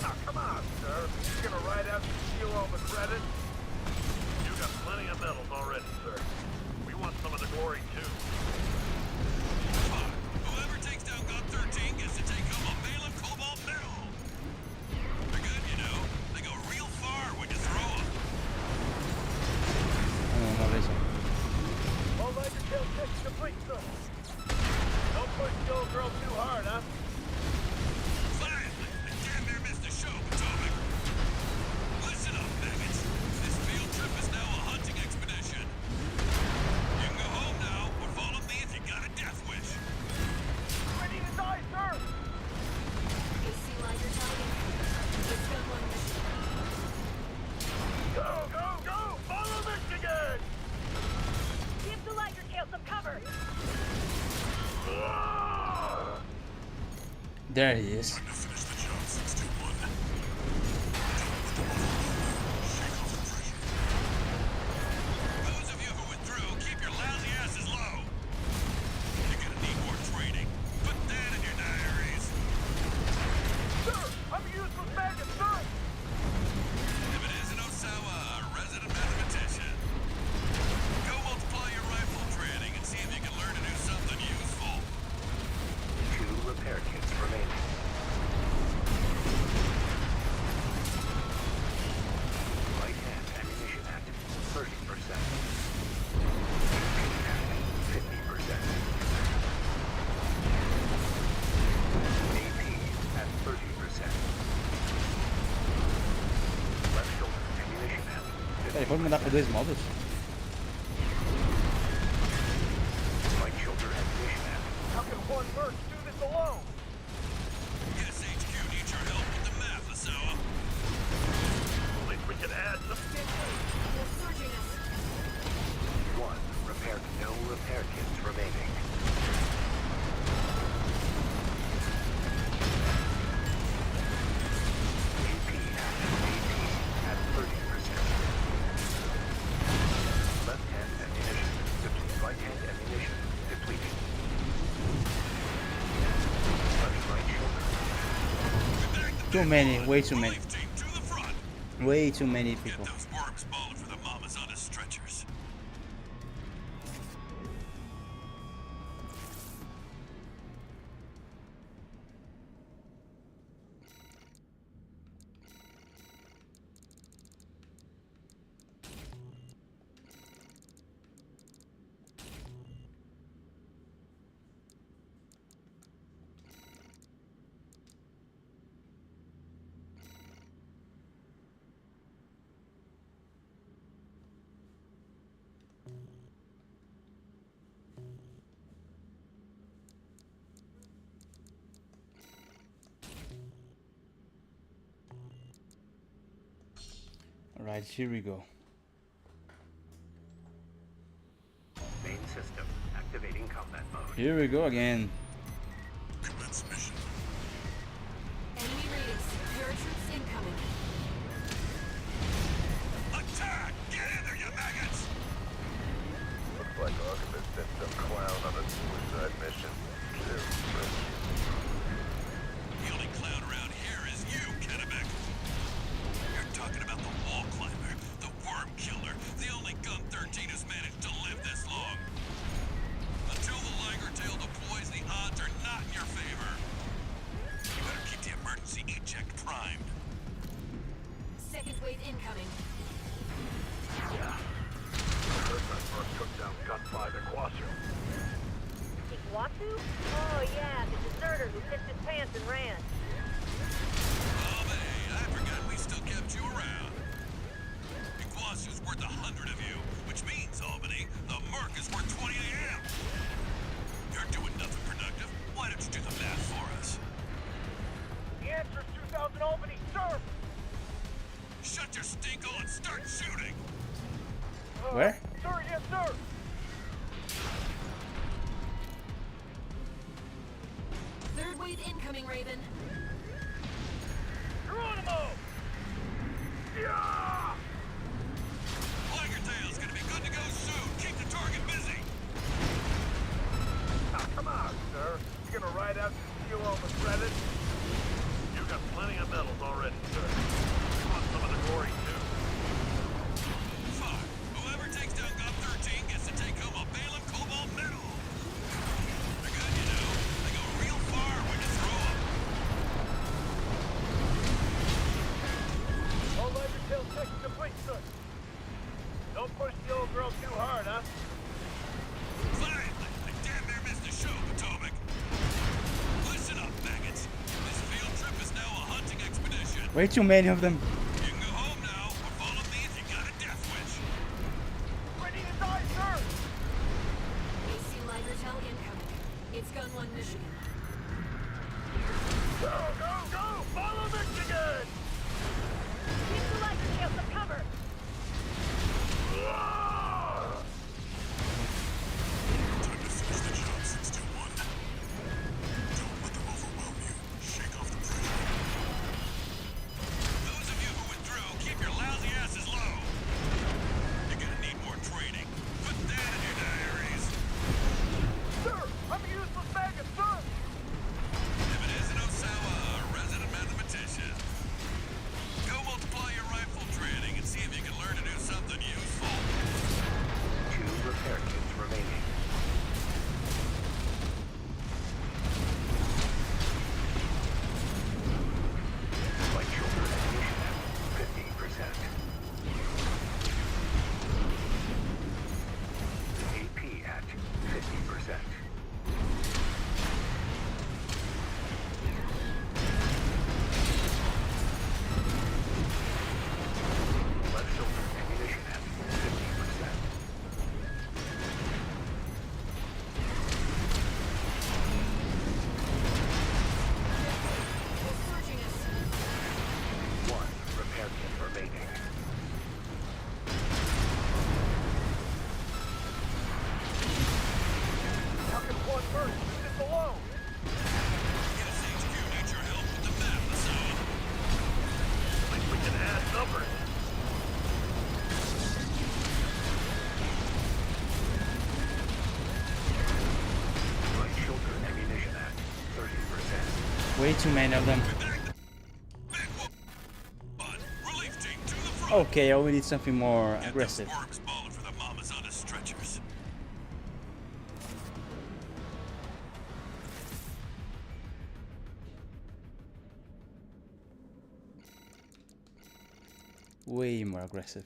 Now, come on, sir. You gonna ride out the kilo with credit? You got plenty of medals already, sir. We want some of the glory, too. Fine. Whoever takes down God 13 gets to take home a Balaam Cobalt medal. They're good, you know. They go real far when you throw them. Uma vez só. All Liger Tail checks complete, sir. Don't push the old girl too hard, huh? Finally! I damn near missed the show, Potomac. Listen up, maggots. This field trip is now a hunting expedition. You can go home now, or follow me if you got a death wish. Ready to die, sir! AC Liger targeting. Let's go one mission. Go, go, go! Follow Michigan! Give the Liger Tail some cover. There he is. Time to finish the job, 621. Those of you who withdrew, keep your lousy asses low. You're gonna need more training. Put that in your diaries. Ele pode mandar por 2 módulos? My children have mission. How can one merc do this alone? Yes, HQ needs your help with the math, Asawa. At least we can add some. One, repair. No repair kits remaining. AP at 30%. Left-hand ammunition depleted. Right-hand ammunition depleted. Left-right shoulder. Too many, way too many. Relief team to the front. Way too many Get people. those worms balling for the mamas on the stretchers. Alright, here we go. Main system activating combat mode. Here we go again. Commence mission. Enemy readings. Paratroops incoming. Attack! Get in there, you maggots! Looks like Archibald sent some clown on a suicide mission. The only clown around here is you, Kennebec. You're talking about the wall climber, the worm killer, the only gun 13 has managed to live this long. Until the Liger Tail deploys, the odds are not in your favor. You better keep the emergency eject primed. Second wave incoming. Yeah. First took down Gunfly the Quashu. Watu? Oh yeah, the deserter who pissed his pants and ran. Oh, but hey, I forgot we still kept you around. Iguasu's worth 100 of you, which means, Albany, the Merc is worth 20 AM. You're doing nothing productive. Why don't you do the math for us? The answer's 2,000 Albany, sir! Shut your stinkhole and start shooting! Where? Sir, yes, sir! Third wave incoming, Raven. Geronimo! Yeah! Liger Tail's gonna be good to go soon. Keep the target busy. Ah, come on, sir. You gonna ride out to steal all the credit? You got plenty of medals already, sir. You want some of the glory, too? Fine. Whoever takes down Gun 13 gets to take home a Balaam Cobalt medal. They're good, you know. They go real far when you throw them. All Liger Tail checks complete, sir. Don't push the old girl too hard, huh? Fine. I damn near missed the show, Potomac. Listen up, maggots. This field trip is now a hunting expedition. Way too many of them. You can go home now, or follow me if you got a death wish. Ready to die, sir! AC Liger Tail incoming. It's Gun 1 Michigan. Go, go, go! Follow Michigan! Keep the Liger Tail some cover. Time to finish the job, 621. Don't let them overwhelm you. Shake off the pressure. Those of you who Way too many of them. Okay, I will need something more aggressive. Way more aggressive.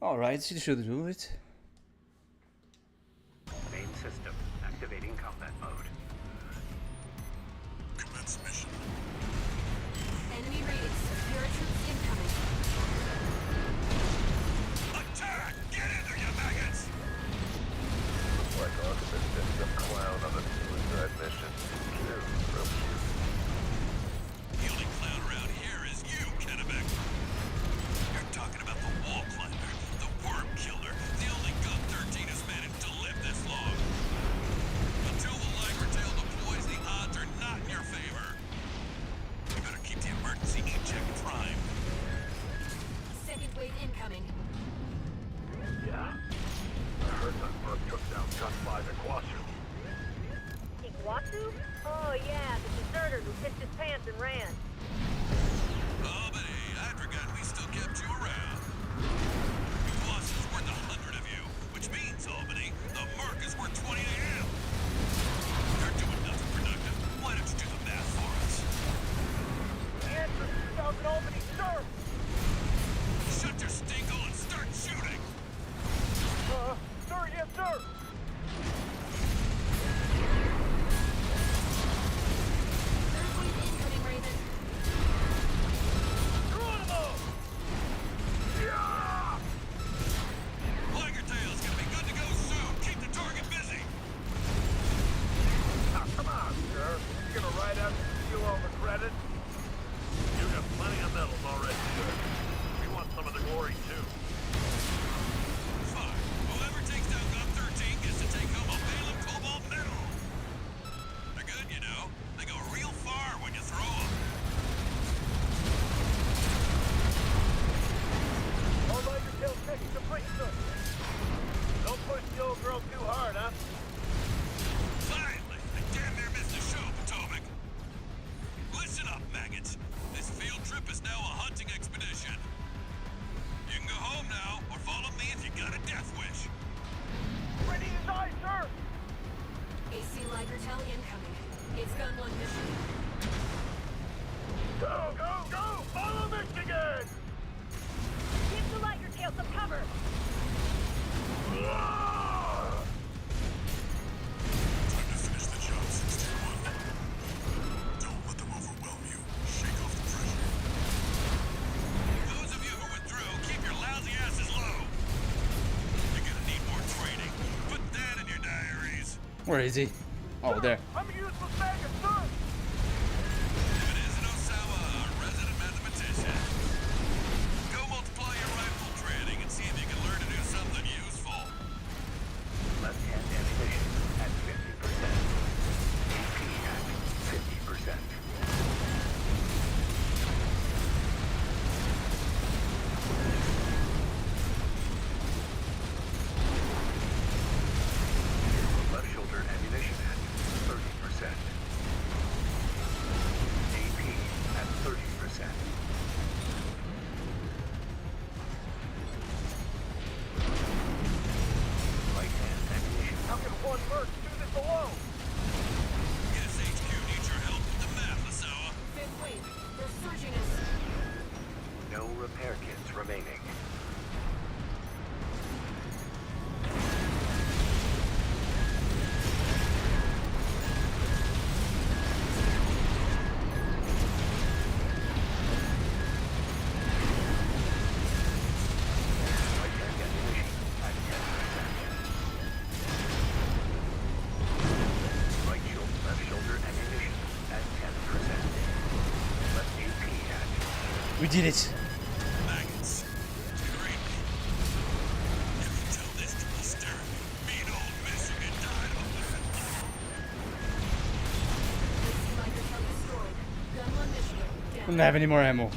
Alright, this should do it. Main system activating combat mode. Commence mission. Enemy raids. Secure troops incoming. Attack! Get in there, you maggots! Looks like Artemis sent some clown on a suicide mission. Cute, real cute. The only clown around here is you, Kennebec. You're talking about the wall climber, the worm killer, the only gun 13 has managed to live this long. Until the Liger Tail deploys, the odds are not in your favor. You better keep the emergency eject primed. Second wave incoming. Yeah. I heard that Merc took down Gun 5 at Guasu. Iguazu? Oh yeah, the deserter who pissed his pants and ran. Oh, but hey, I forgot we still kept you around. Iguazu's worth 100 of you, which means, Albany, the Merc is worth 20 to him. You're doing nothing productive. Why don't you do the math for us? The answer is 2,000 Albany, sir! Shut your stingle and start shooting! Sir, yes, sir! Third wave incoming, Raven. Geronimo! Yeah! Liger Tail's gonna be good to go soon. Keep the target busy. Ah, come on, sir. You gonna ride out and steal all the credit? You got plenty of medals already, sir. We want some of the glory, too. Fine. Whoever takes down Gun 13 gets to take home a Balaam Cobalt medal. They're good, you know. They go real far when you throw them. All Liger Tail checking the break, sir. Don't push the old girl too hard, huh? Finally! I damn near missed the show, Potomac. Listen up, maggots. This field trip is now a hunting expedition. You can go home now, or follow me if you got a death wish. Ready to die, sir! AC Liger Tail incoming. It's gun 1 mission. Go, go, go! Follow Michigan! Give the Liger Tail some cover. Ah! Time to finish the job, 61. Don't let them overwhelm you. Shake off the pressure. Those of you who withdrew, keep your lousy asses low. You're gonna need more training. Put that in your diaries. Where is he? Oh, there. I'm a useless maggot, sir! If it isn't Osawa, a resident mathematician, go multiply your rifle training and see if you can learn to do something useful. Left-hand ammunition at 50%. AP at 50%. Left shoulder ammunition at 30%. AP at 30%. Right hand ammunition. How can one Merc do this alone? SHQ needs your help with the math, Osawa. Fifth wave. They're surging us. No repair kits remaining. Right hand ammunition at 10%. Right shoulder, left shoulder ammunition at 10%. Left AP at We did it. Maggots. Great. Never tell this to posterity. Mean old Michigan. Don't have any more ammo. That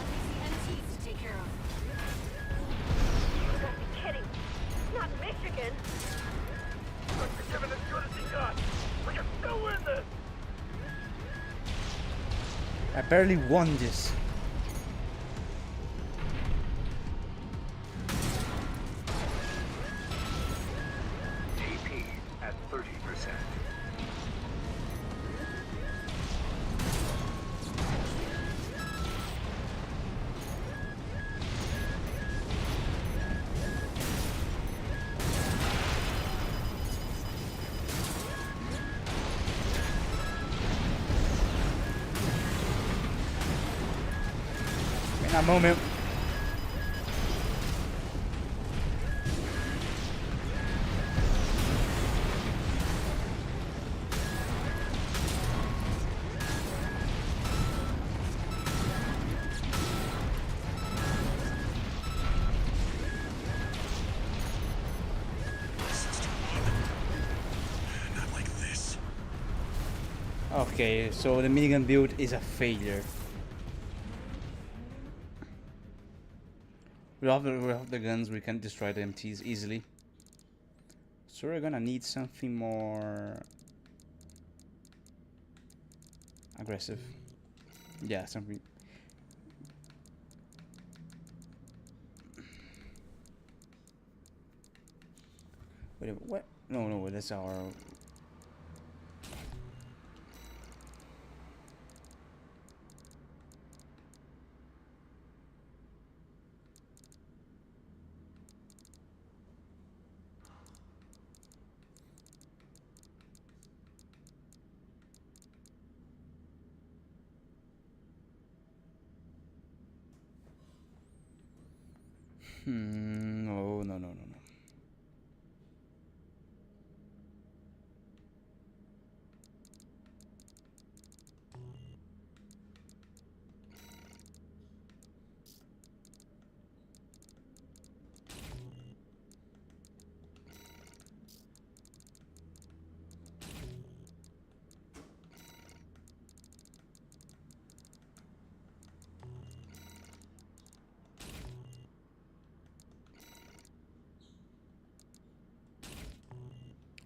leaves the MTs to take care of. You gotta be kidding. It's not Michigan. Let's give it as good as he got. We can still win this. I barely won this. AP at 30%. In that moment. Not like this. Okay, so the minigun build is a failure. Without the guns, we can destroy the MTs easily. So we're gonna need something more aggressive. Yeah, something. Wait, what? No, that's our. No.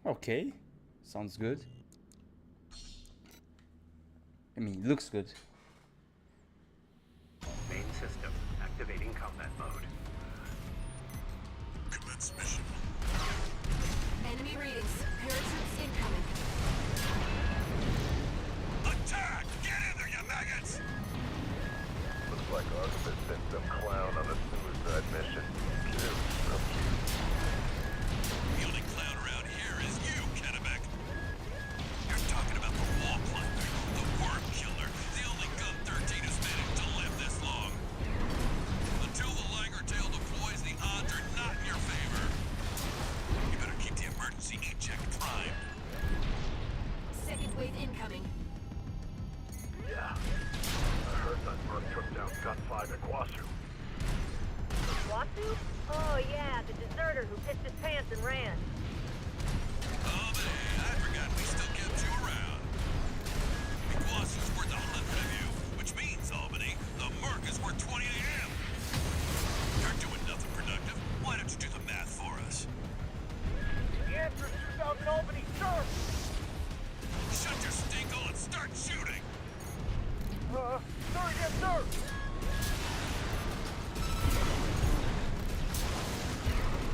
Okay, sounds good. I mean, looks good. Main system activating combat mode. Commence mission. Enemy readings. Paratroops incoming. Attack! Get in there, you maggots! Looks like Artemis sent some clown on a suicide mission. Cute. So cute. The only clown around here is you, Kennebec. You're talking about the wall climber, the worm killer, the only gun 13 has managed to live this long. Until the Liger tail deploys, the odds are not in your favor. You better keep the emergency eject primed. Second wave incoming. Yeah. I heard that Merc took down Gun 5 at Kwasu. Watu? Oh yeah, the deserter who pissed his pants and ran. Oh, man, I forgot we still kept you around. Iguazu's worth 100 of you, which means, Albany, the Merc is worth 20 to him. You're doing nothing productive. Why don't you do the math for us? The answer is 2000 Albany, sir! Shut your stinkhole and start shooting! Sir, yes, sir!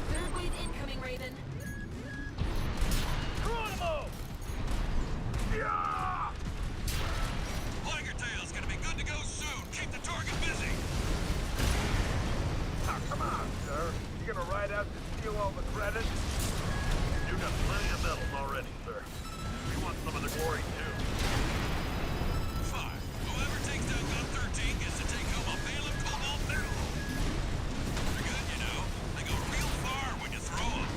Third wave incoming, Raven. Geronimo! Yeah! Liger tail's gonna be good to go soon. Keep the target busy. Now, come on, sir. You gonna ride out to steal all the credit? You got plenty of medals already, sir. We want some of the glory, too. Fine. Whoever takes down Gun 13 gets to take home a bale of cobalt medal. They're good, you know. They go real far when you throw them.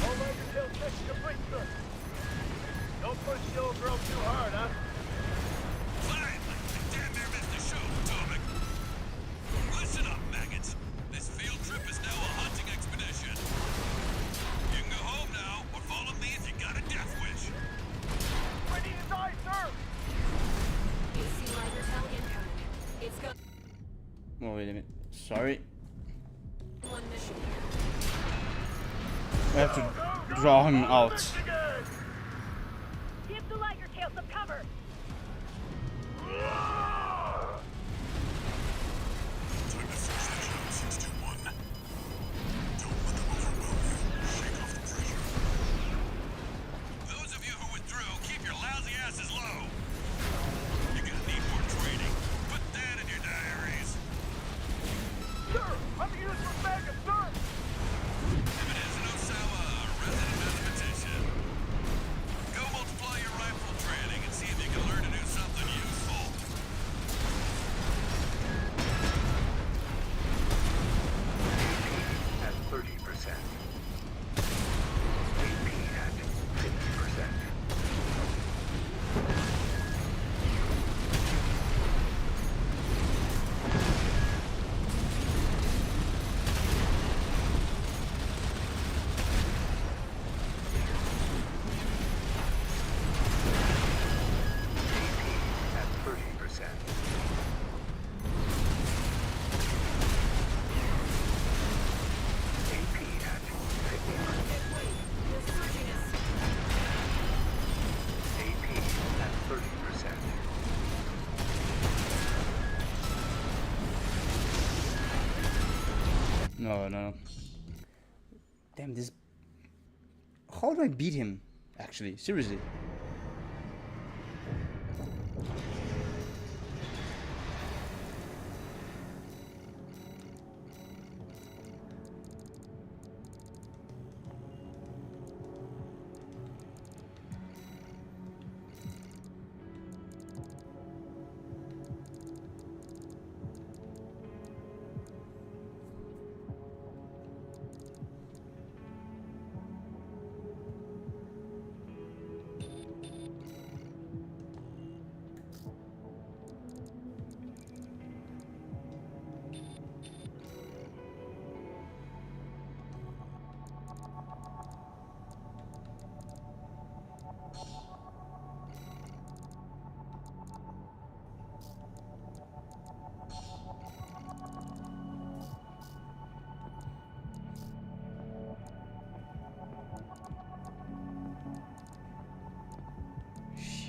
All Liger tail checks complete, sir. Don't push the old girl too hard, huh? Finally! I damn near missed the show, Potomac. Listen up, maggots. This field trip is now a hunting expedition. You can go home now, or follow me if you got a death wish. Ready as I wait a minute. Sorry. One mission. I have to draw him out. Give the lighter tail some cover. Time to finish the job, 621. Don't let them overwhelm you. Shake off the pressure. Those of you who withdrew, keep your lousy asses low. You're gonna need more training. Put that in your diaries. Sir, I'm here for backup, sir. Evidence in Osawa, resident mathematician. Go multiply your rifle training and see if you can learn to do something useful. At 30%. AP at 50%. At 30%. AP at 50%. AP at 30%. No, no. Damn, this... How do I beat him, actually? Seriously.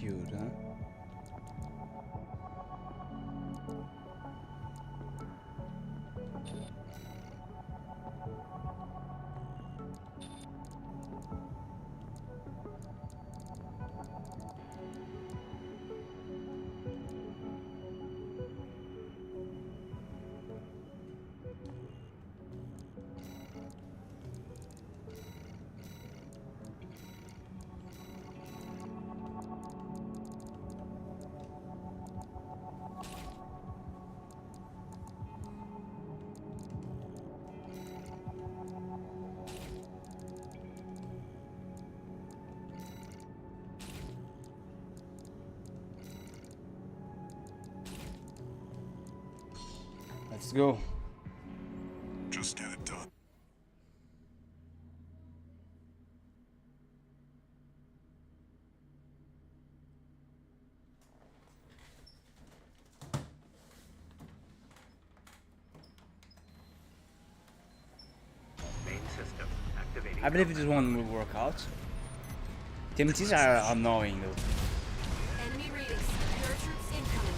Shoot, huh? Let's go. Just get it done. Main system activating. I believe this one will work out. TMTs are annoying though. Enemy readings. Paratroops incoming.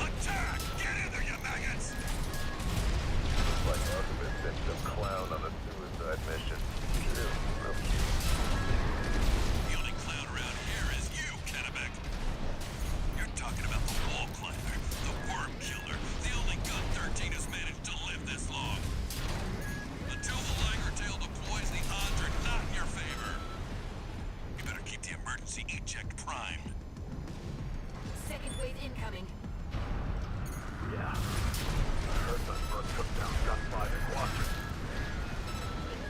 Attack! Get in there, you maggots! Like Artemis sent some clown on a suicide mission. The only clown around here is you, Kennebec. You're talking about the wall climber, the worm killer, the only gun 13 has managed to live this long. Until the Liger Tail deploys, the odds are not in your favor. You better keep the emergency eject primed. Second wave incoming. Yeah. I heard that Bud took down gunfight at Watcher.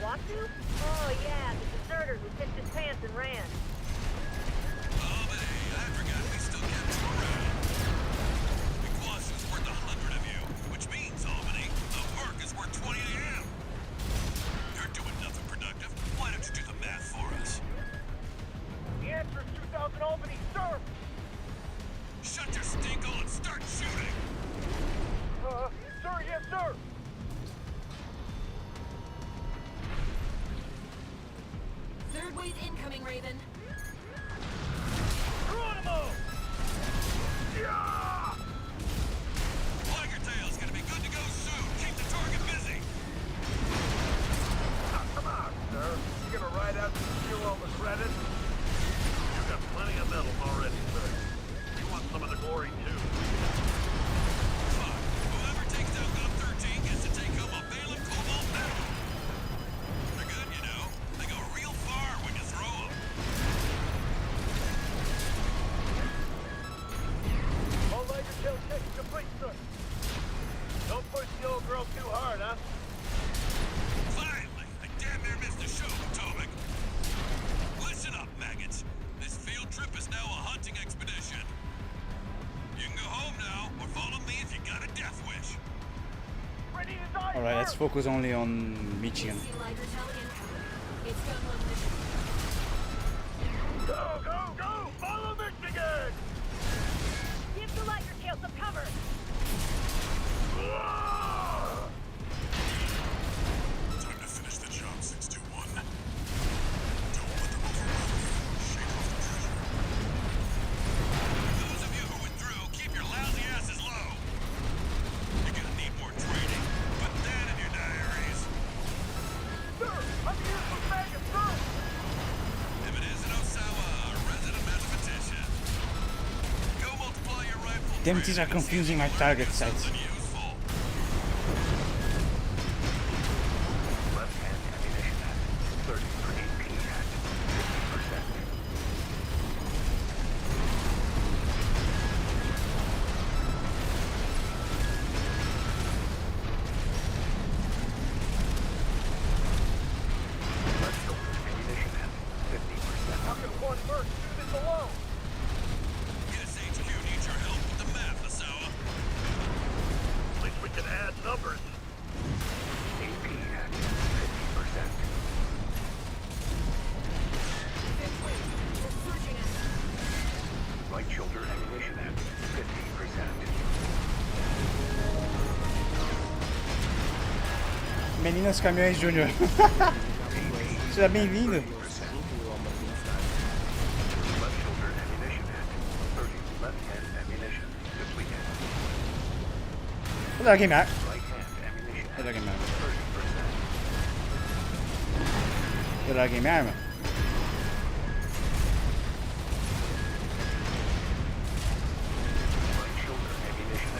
Watu? Oh yeah, the deserter who pissed his pants and ran. Oh, but hey, I forgot we still kept you around. McClawson's worth 100 of you, which means, Albany, the work is worth 20 to him. You're doing nothing productive. Why don't you do the math for us? The answer is 2,000 Albany, sir! Shut your stinkle and start shooting! Squeeze incoming, Raven. Geronimo! Yeah! Tiger Tail's gonna be good to go soon. Keep the target busy. Come on, sir. You gonna ride out to steal all the credit? You got plenty of medals already, sir. You want some of the glory, too. Fuck. Whoever takes down Gun 13 gets to take home a Balaam Cobalt medal. They're good, you know. They go real far when you throw them. All Liger Tail checks complete, sir. Don't push the old girl too hard, huh? Finally! I damn near missed the show, Potomac. Listen up, maggots. This field trip is now a hunting expedition. You can go home now, or follow me if you got a death wish. Ready to die, Alright, let's focus only on Michigan. See Liger Tail incoming. It's gun one mission. Go, go, go! Follow Michigan! Give the Liger Tail some cover. Time to finish the job, 621. Don't let them overwhelm you. Shake off the pressure. Those of you who withdrew, keep your lousy asses low. You're gonna need more training. Put that in your diaries. Sir, I'm here for maggots, sir! If it isn't Osawa, a resident mathematician. Go multiply your rifle. Damn, these are confusing my target sites. Something useful. Left-hand ammunition at 30 for AP at 50%. Left shoulder ammunition at 50%. How can one merc do this alone? SHQ needs your help with the math, Osawa. At least we can add numbers. AP at 50%. Searching us. Right shoulder ammunition at 50%. Meninas Caminhões Júnior. Seja bem-vindo. Left shoulder ammunition at 30. Left-hand ammunition depleted. Vou dar game arma. Right-hand ammunition Vou at dar game arma. 30%. Vou dar game arma. Right shoulder ammunition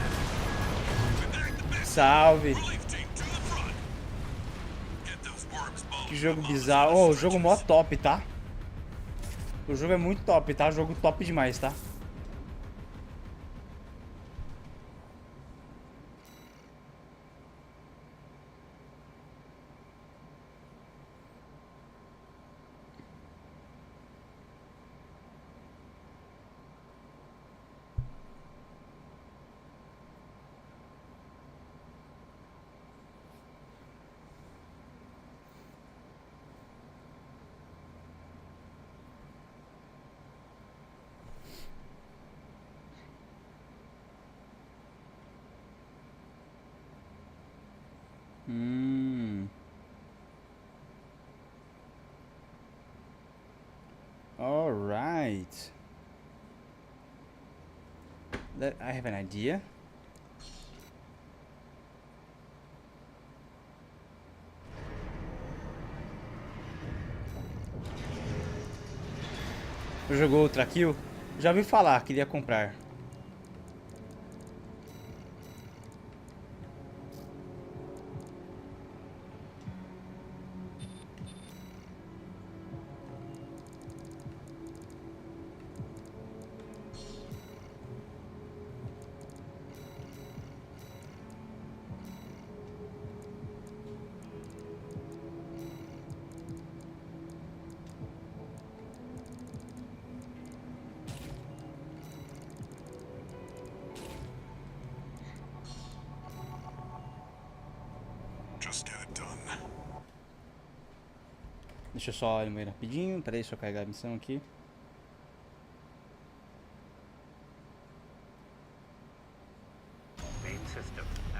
at Salve. Relief team to the front. Get those worms balls. Que jogo bizarro. Oh, o jogo mó top, tá? O jogo é muito top, tá? Jogo top demais, tá? All right. I have an idea. Jogou outra kill? Já ouvi falar, queria comprar. Just get it done. Deixa eu só ir no meio rapidinho. Peraí, deixa eu carregar a missão aqui.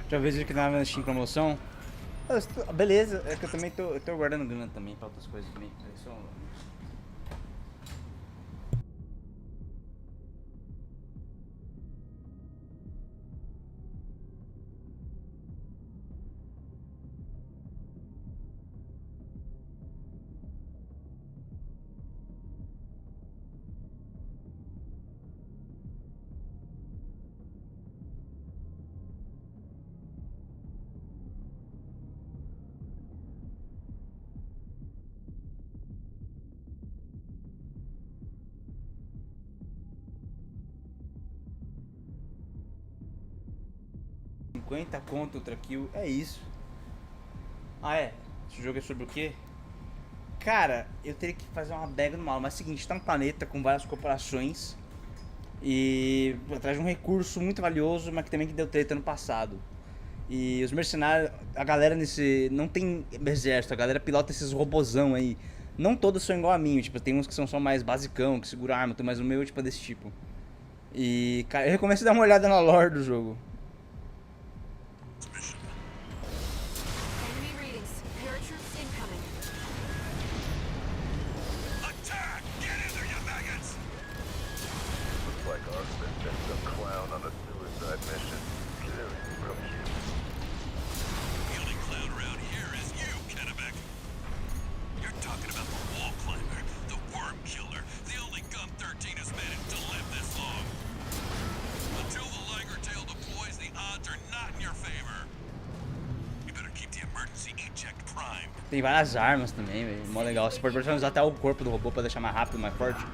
Já vejo que tava na Steam promoção. Beleza, é que eu também tô guardando grana também pra outras coisas também. Peraí, só 50 conto outra kill. É isso. Ah, é? Esse jogo é sobre o quê? Cara, eu teria que fazer uma bag no mal. Mas é o seguinte, tá um planeta com várias corporações. E atrás de um recurso muito valioso, mas que também que deu treta no passado. E os mercenários, a galera nesse... Não tem exército, a galera pilota esses robozão aí. Não todos são igual a mim, tipo, tem uns que são só mais basicão, que segura arma, mas o meu tipo, é desse tipo. E, cara, eu recomendo você dar uma olhada na lore do jogo. Enemy readings. Paratroops incoming. Attack! Get in there, you maggots! Looks like Arthur's been some clown on a suicide mission. Clearly real cute. The only clown around here is you, Kennebec. You're talking about the wall climber, the worm killer, the only gun 13 has managed to live this long. Until the Liger Tail deploys, the odds are not in your favor. You better keep the emergency eject primed. Tem várias armas também, velho. Mó legal. Você pode personalizar até o corpo do robô pra deixar mais rápido, mais forte.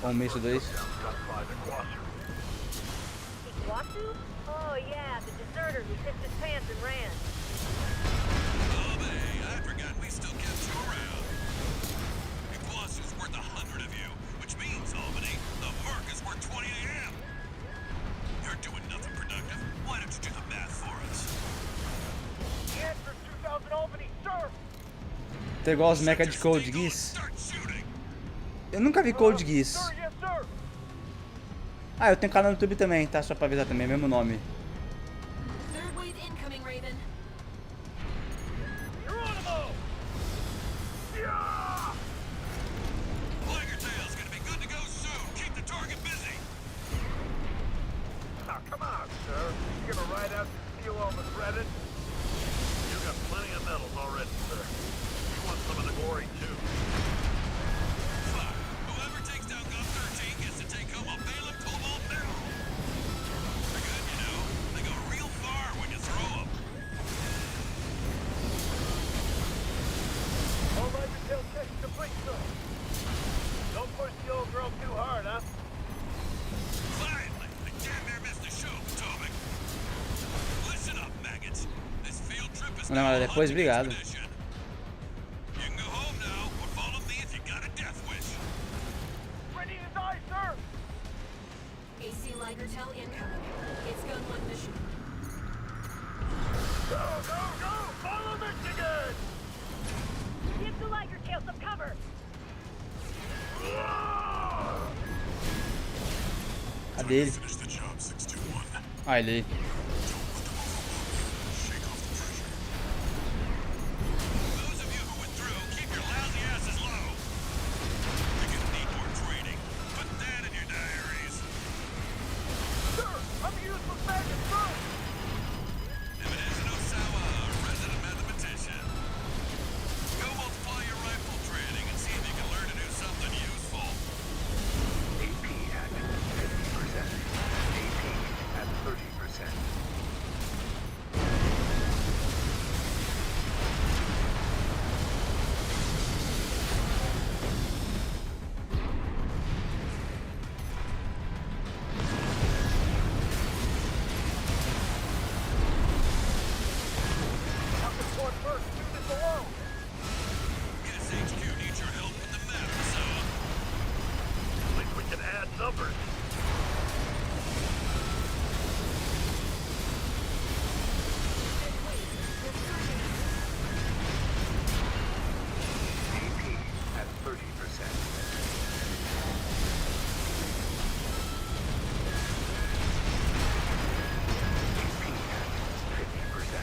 Ou um mês ou dois. Iguazu? Oh yeah, the deserter who pissed his pants and ran. Oh, hey, I forgot we still get you around. Iguazu's worth 100 of you, which means, Albany, the Merc is worth 20 to him. You're doing nothing productive. Why don't you do the math for us? The answer's 2000 Albany, sir! Tem igual os mecha de Code Geass. Start shooting! Eu nunca vi Code Geass. Sir, yes, sir! Ah, eu tenho canal no YouTube também, tá? Só pra avisar também, mesmo nome. Third wave incoming, Raven. Geronimo! Yeah! Liger Tail's gonna be good to go soon. Keep the target busy. Ah, come on, sir. You gonna ride out to steal all the credit? You got plenty of medals already, sir. You want some of the glory, too. Fine. Whoever takes down gun 13 gets to take home a Balaam Cobalt medal. They're good, you know. They go real far when you throw them. All right, your tail checks complete, sir. Don't push the old girl too hard, huh? Finally! I damn near missed the show, Potomac. Listen up, maggots. This field trip is Não, mas now a depois, hunting obrigado. expedition. You can go home now, or follow me if you got a death wish. Ready to die, sir! AC Liger Tail incoming. It's gun one mission. Go, go, go! Follow Michigan! Give the Liger Tail some cover. Cadê ele? Finish the job, 621. Ah, ele aí. Shake off the pressure. Those of you who went through, keep your lousy asses low. You're gonna need more training. Put that in your diaries. Sir, I'm a useless magnet, sir! Eminence Osawa, a resident mathematician. Go multiply your rifle training and see if you can learn to do something useful. AP at 50%. AP at 30%. How can one first do this alone? SHQ needs your help with the map, Osawa. At least we can add numbers. AP at 30%. AP at 50%.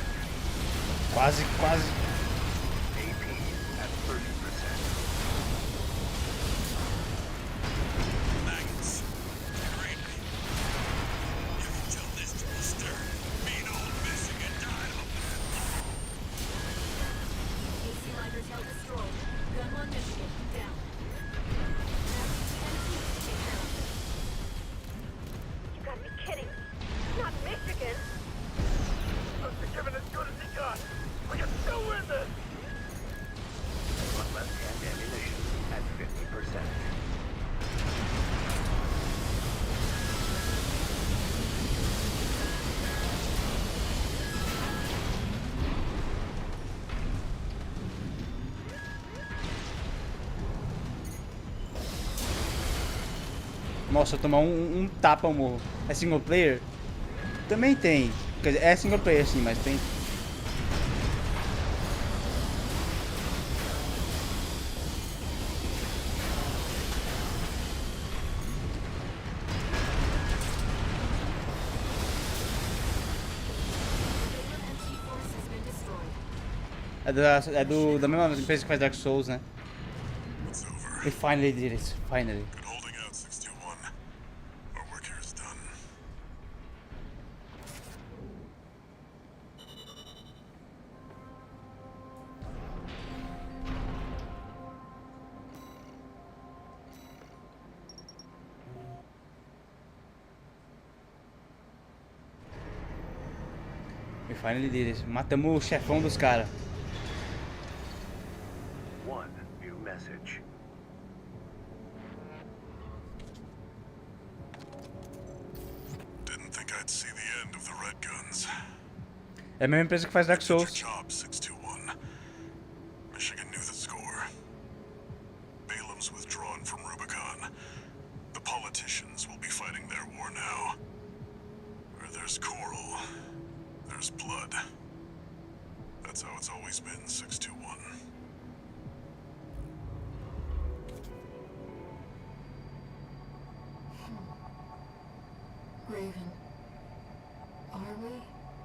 Quase, quase. AP at 30%. Maggots. Read me. You can tell this to a stir. Mean old Michigan died of AC Liger Tail destroyed. Gun one Michigan down. You gotta be kidding me. Not Michigan. Must have given as good as he got. We can still win this! Nossa, tomar um tapa eu morro. É single player? Também tem. Quer dizer, é single player sim, mas tem. Da mesma empresa que faz Dark Souls, né? It's over. We finally did it. Finally. Good holding out, 621. Our work here is done. We finally did it. Matamos o chefão dos caras. One new message. Didn't think I'd see the end of the Red Guns. É a mesma empresa que faz Dark Did your Souls. job, 621. Michigan knew the score. Balaam's withdrawn from Rubicon. The politicians will be fighting their war now. Where there's coral, there's blood. That's how it's always been, 621. Raven, are we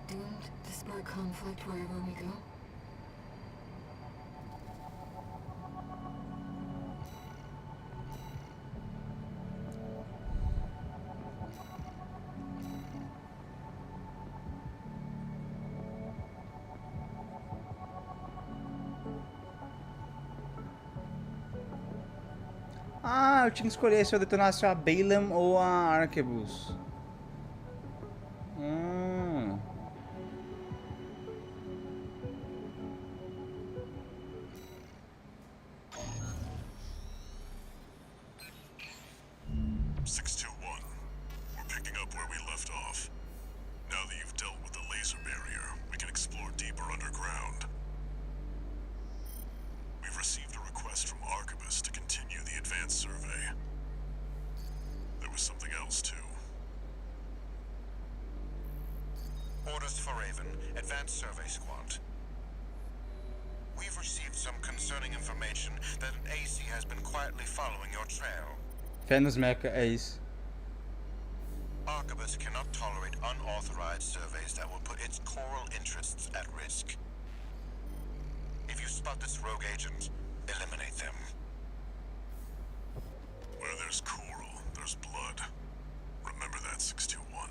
doomed to spark conflict wherever we go? Ah, eu tinha que escolher se eu detonasse a Balaam ou a Arquebus. Hum. We're picking up where we left off. Now that you've dealt with the laser barrier, we can explore deeper underground. We've received a request from Arquebus to continue the advanced survey. There was something else, too. Orders for Raven, Advanced Survey Squad. We've received some concerning information that an AC has been quietly following your trail. Fé nos mecha, é isso. Arquebus cannot tolerate unauthorized surveys that will put its coral interests at risk. If you spot this rogue agent, eliminate them. Where there's coral, there's blood. Remember that, 621.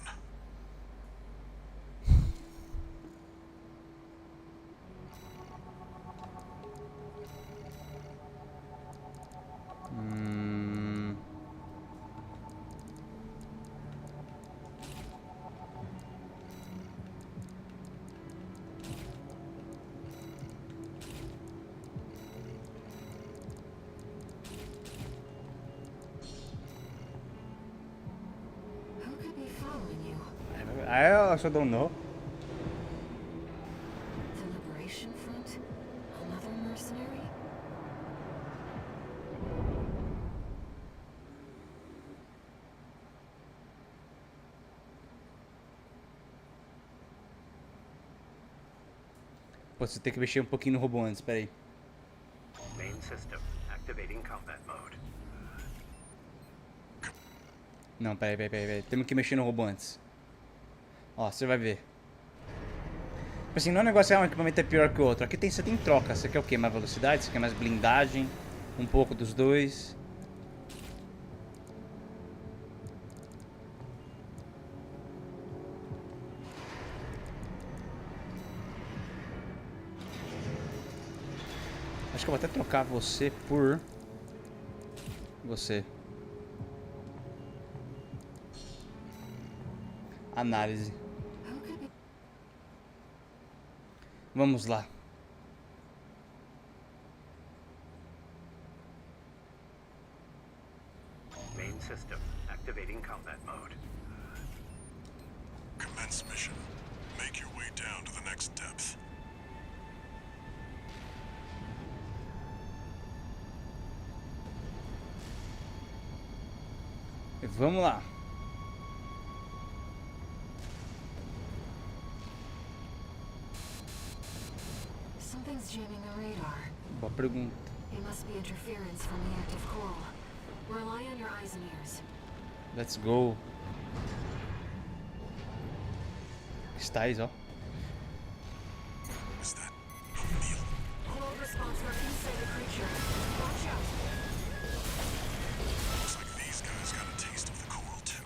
Who could be following you? I also don't know. The Liberation Front? Another mercenary? Pô, você tem que mexer um pouquinho no robô antes, peraí. Main system activating combat mode. Não, peraí. Temos que mexer no robô antes. Ó, você vai ver. Tipo assim, não é um negócio que um equipamento é pior que o outro. Aqui você tem troca. Você quer o quê? Mais velocidade? Você quer mais blindagem? Um pouco dos dois. Acho que eu vou até trocar você por... você. Análise. Vamos lá. Main system activating combat mode. Commence mission. Make your way down to the next depth. Vamos lá. Something's jamming the radar. Boa pergunta. It must be interference from the active coral. Rely on your eyes and ears. Let's go. Cristais, ó. Is that a meal? Coral response from inside the creature. Watch out. Looks like these guys got a taste of the coral too.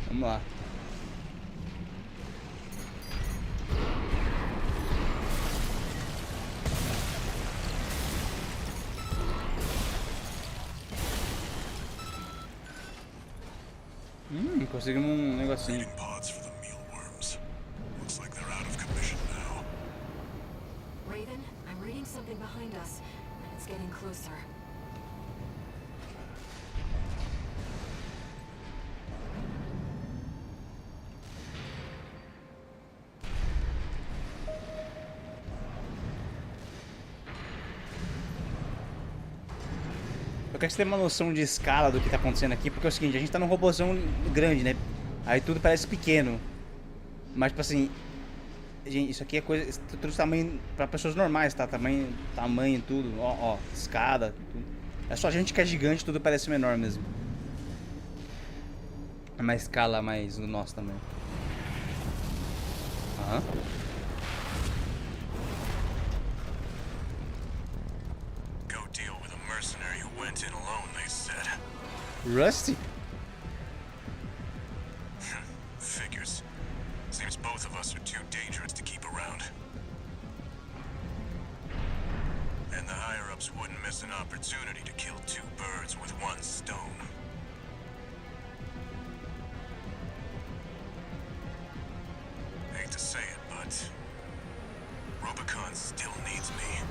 Vamos lá. Conseguimos um negocinho. Breeding pods for the mealworms. Looks like they're out of commission now. Raven, I'm reading something behind us, and it's getting closer. Eu quero que você tenha uma noção de escala do que tá acontecendo aqui, porque é o seguinte, a gente tá num robôzão grande, né? Aí tudo parece pequeno. Mas, tipo assim, gente, isso aqui é coisa, tudo de tamanho pra pessoas normais, tá? Tamanho, tudo, ó, escada, tudo. É só a gente que é gigante, tudo parece menor mesmo. É uma escala mais do nosso também. Aham. Go deal with a mercenary who went in alone, they said. Rusty? Figures. Seems both of us are too dangerous to keep around. And the higher-ups wouldn't miss an opportunity to kill two birds with one stone. Hate to say it, but Rubicon still needs me.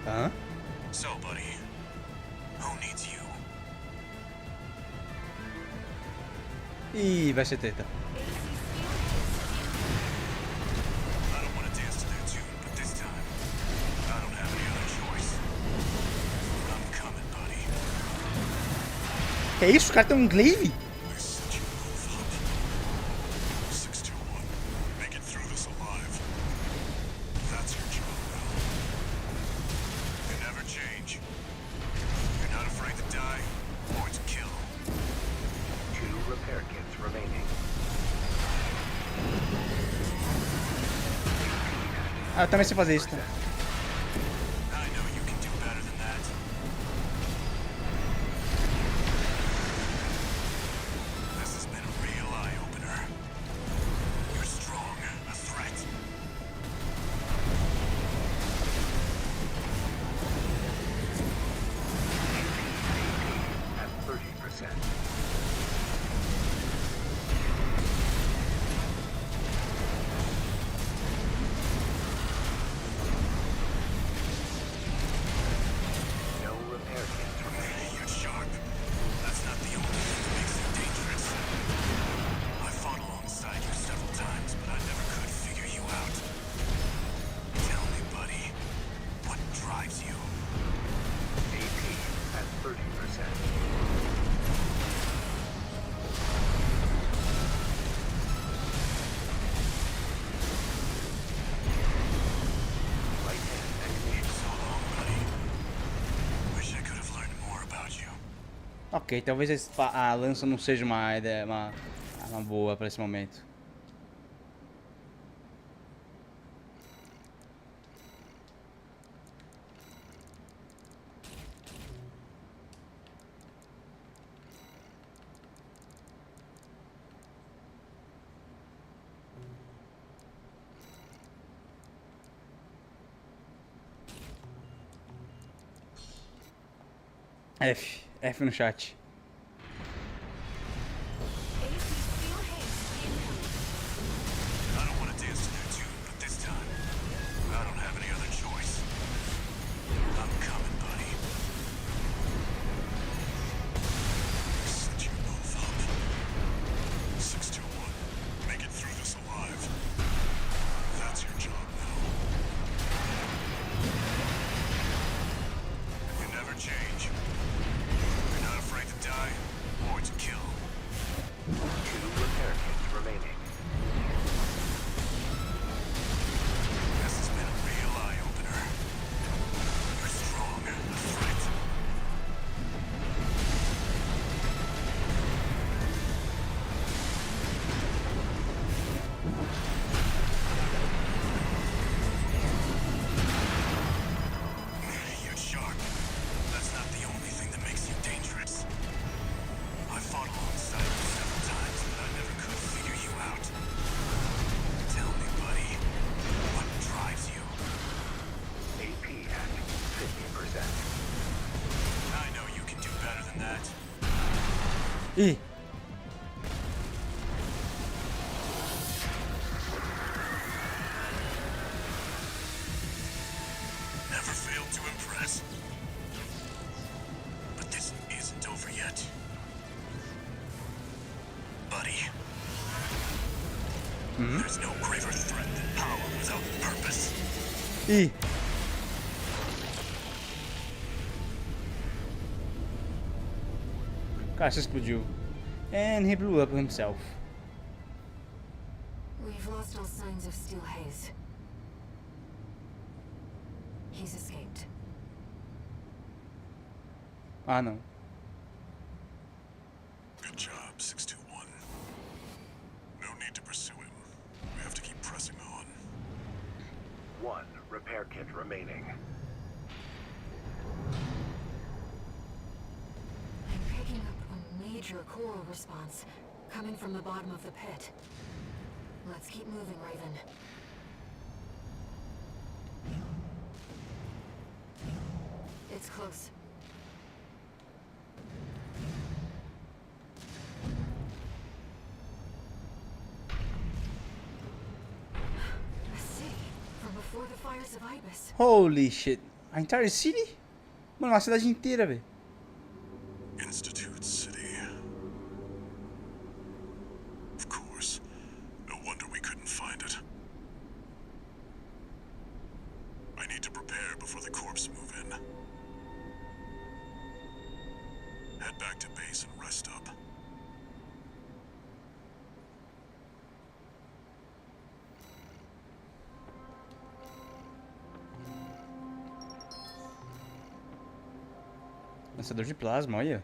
Aham. So, buddy, who needs you? Ih, vai ser treta. I don't want to dance to their tune, but this time, I don't have any other choice. I'm coming, buddy. Que é isso? O cara tem um glaive? We're such a move up. 621. Make it through this alive. That's your job now. You never change. You're not afraid to die or to kill. 2 repair kits remaining. Ah, eu também sei fazer isso, tá? I know you can do better than that. This has been a real eye-opener. You're strong, a threat. At 30%. No repair kits remaining. You're sharp. That's not the only thing that makes you dangerous. I fought alongside you several times, but I never could figure you out. Tell me, buddy, what drives you? AP at 30%. Right hand ignition. So long, buddy. Wish I could have learned more about you. Ok, talvez a lança não seja uma ideia, uma boa pra esse momento. F no chat. I don't want to dance to their tune, but this time, I don't have any other choice. I'm coming, buddy. Set you both up. 621, make it through this alive. That's your job now. You never change. You're not afraid to die or to kill. 2 repair kits remaining. This has been a real eye-opener. You're strong, a threat. You're sharp. That's not the only thing that makes you dangerous. I fought alongside you several times, but I never could figure you out. Tell me, buddy, what drives you? AP at 50%. I know you can do better than that. Ih, Never failed to impress. But this isn't over yet. Buddy. There's no greater threat than power without purpose. ih. Caixa explodiu. And he blew up himself. We've lost all signs of Steel Haze. He's escaped. Ah, não. Good job, 621. No need to pursue him. We have to keep pressing on. 1 repair kit remaining. I'm picking up a major coral response coming from the bottom of the pit. Let's keep moving, Raven. It's close. A city from before the fires of Ibis. Holy shit. A entire city? Mano, a cidade inteira, velho. Institute City. Of course. No wonder we couldn't find it. I need to prepare before the corps move in. Head back to base and rest up. Lançador de plasma, olha.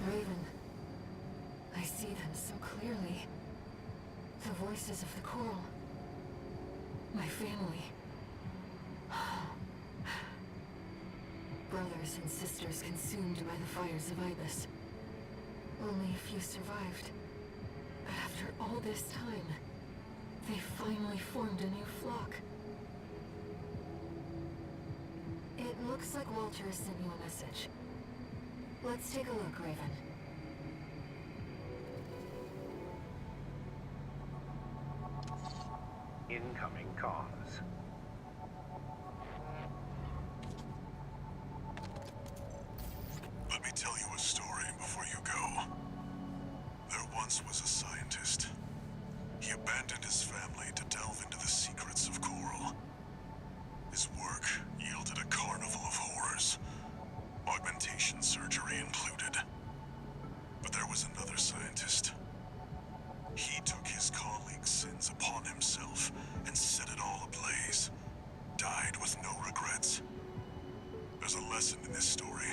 Raven, I see them so clearly. The voices of the coral. My family. Brothers and sisters consumed by the fires of Ibis. Only a few survived. But after all this time, they finally formed a new flock. It looks like Walter has sent you a message. Let's take a look, Raven. Incoming comms. Let me tell you a story before you go. There once was a scientist. He abandoned his family to delve into the secrets of coral. His work yielded a carnival of horrors, augmentation surgery included. But there was another scientist. He took his colleagues' sins upon himself and set it all ablaze. Died with no regrets. There's a lesson in this story.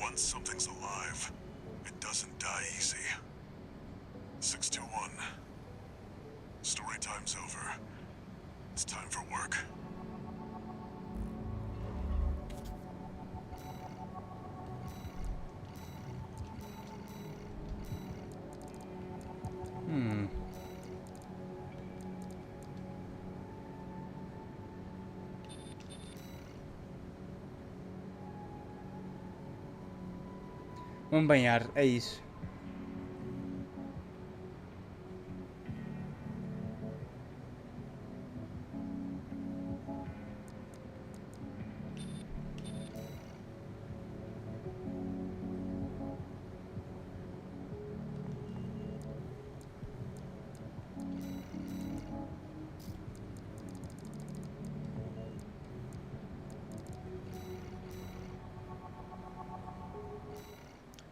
Once something's alive, it doesn't die easy. 621. Story time's over. It's time for work. Vamos banhar, é isso.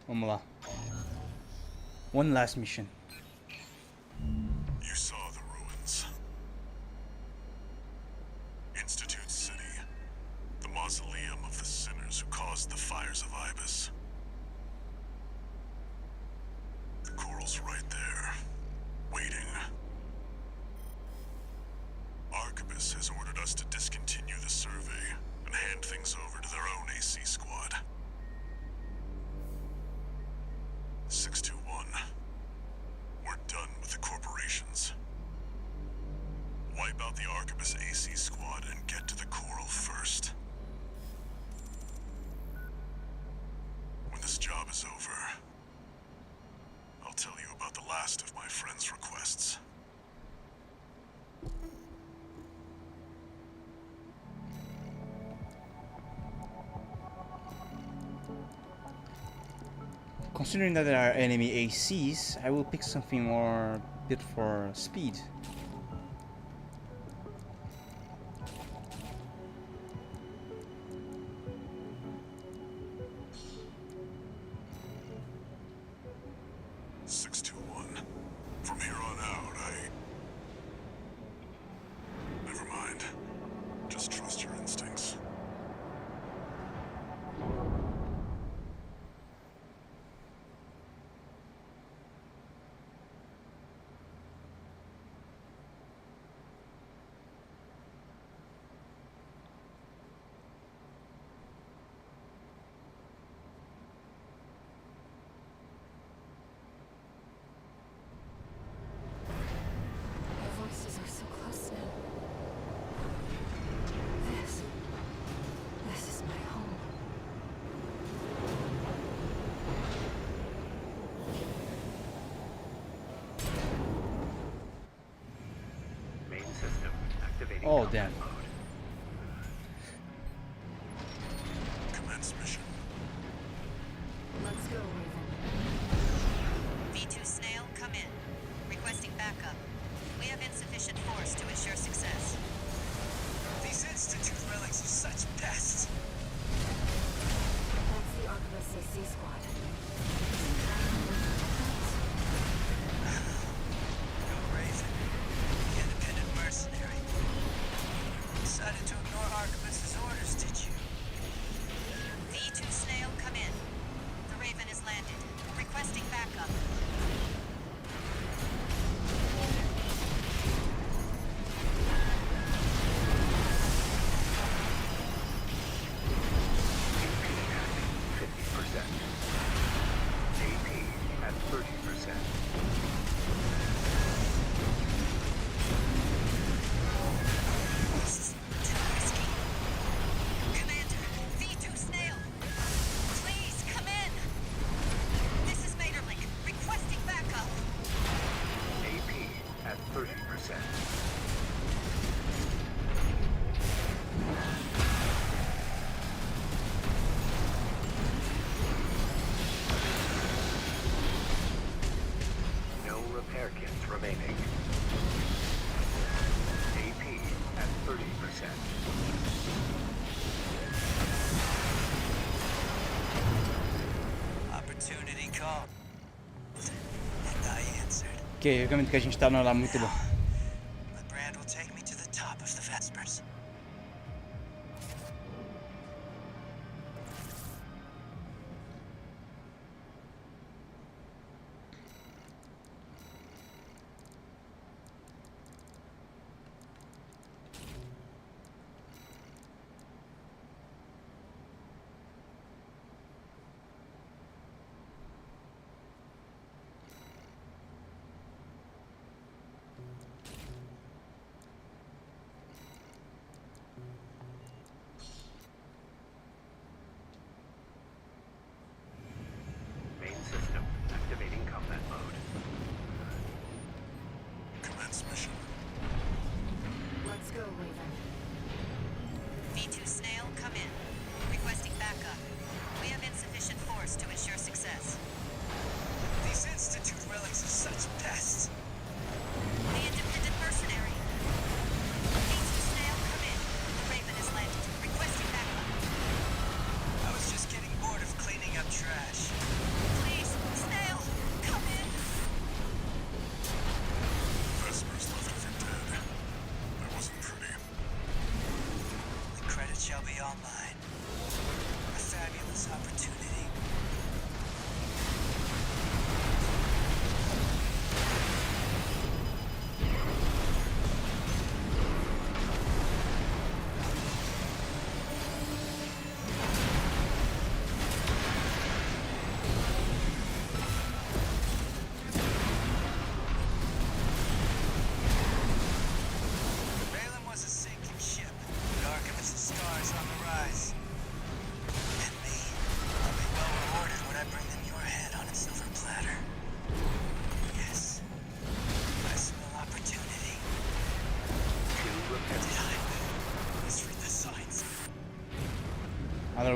Vamos lá. One last mission. You saw the ruins. Institute City. The mausoleum of the sinners who caused the fires of Ibis. The coral's right there, waiting. Arquebus has ordered us to discontinue the survey and hand things over to their own AC squad. 621. We're done with the corporations. Wipe out the Arquebus AC squad and get to the coral first. When this job is over, I'll tell you about the last of my friend's requests. Considering that there are enemy ACs, I will pick something more bit for speed. From here on out, never mind. Just trust your instincts. Their voices are so close now. This is my home. Main system activating. Oh, damn. Commence mission. Let's go, Raven. V2 Snail, come in. Requesting backup. We have insufficient force to ensure success. These Institute relics are such pests. That's the Arquebus AC squad. Go Raven. The independent mercenary. Decided to ignore Arquebus's orders, did you? V2 Snail, come in. The Raven has landed. Requesting backup. AP at 30%. This is too risky. Commander, V2 Snail. Please, come in. This is Materlink. Requesting backup. AP at 30%. No repair kits remaining. AP at 30%. Opportunity called. And I answered. Ok, o caminho que a gente tá não é lá muito bom. The brand will take me to the top of the Vespers.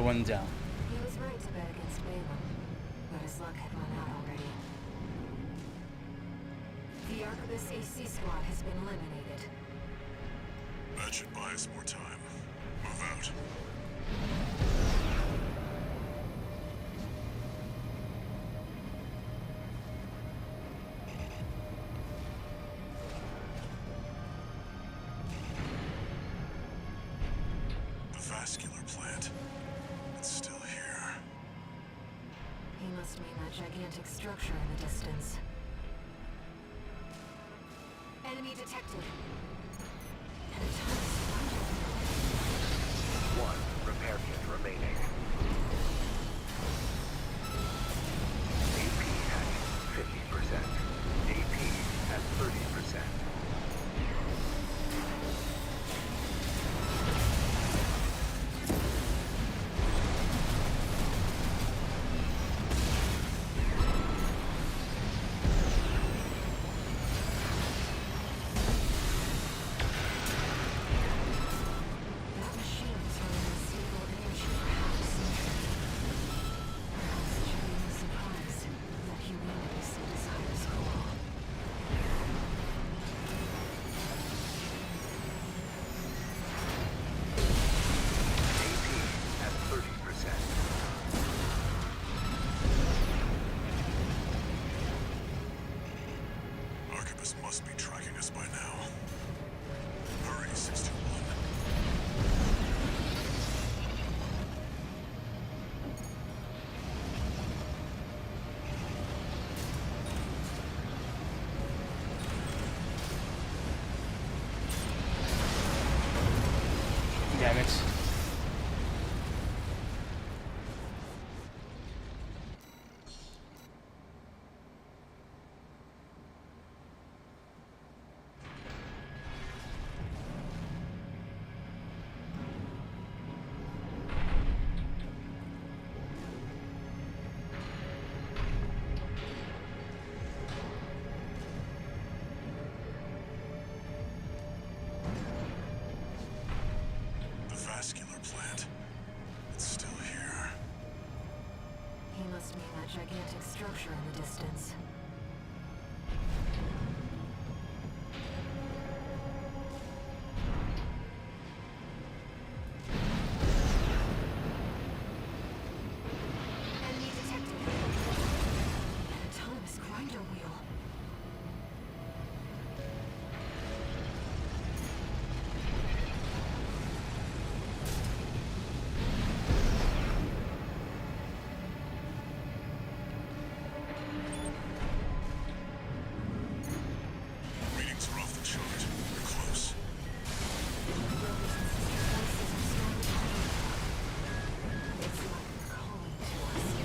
one down. He was right to bet against Balaam, but his luck had run out already. The Arquebus AC squad has been eliminated. That should buy us more time. Move out. The vascular plant. It's still here. He must mean that gigantic structure in the distance. Enemy detected. And a ton of One repair kit remaining. AP at 50%. AP at 30%. That machine is running on stable energy for half a century. Perhaps it should be no surprise that humanity so desires coal. AP at 30%. Arquebus must be tracking us by now. Hurry, 621. Damn it. The vascular plant. It's still here. He must mean that gigantic structure in the distance. Enemy detected. An autonomous grinder wheel. Readings are off the chart. We're close. It's like they're calling to us.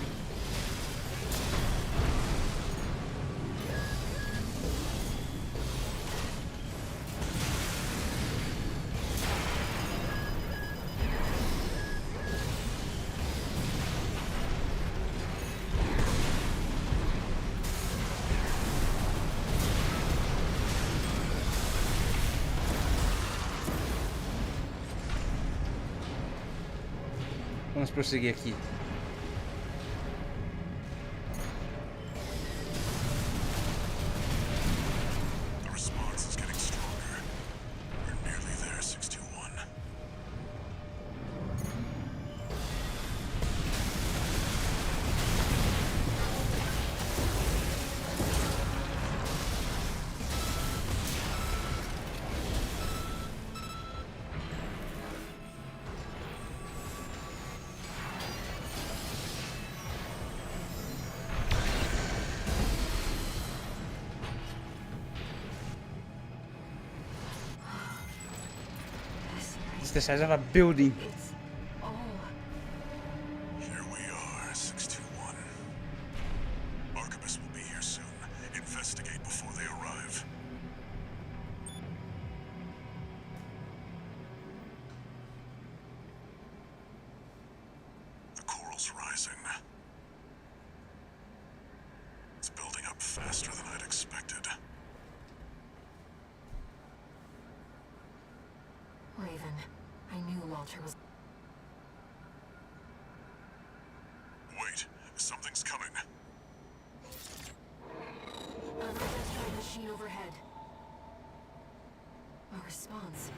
Vamos prosseguir aqui. The response is getting stronger. We're nearly there, 621. It's the size of a building. It's all. Here we are, 621. Arquebus will be here soon. Investigate before they arrive. The coral's rising. It's building up faster than I'd expected. Raven, I knew Walter was... Something's coming. Unidentified machine overhead. A response.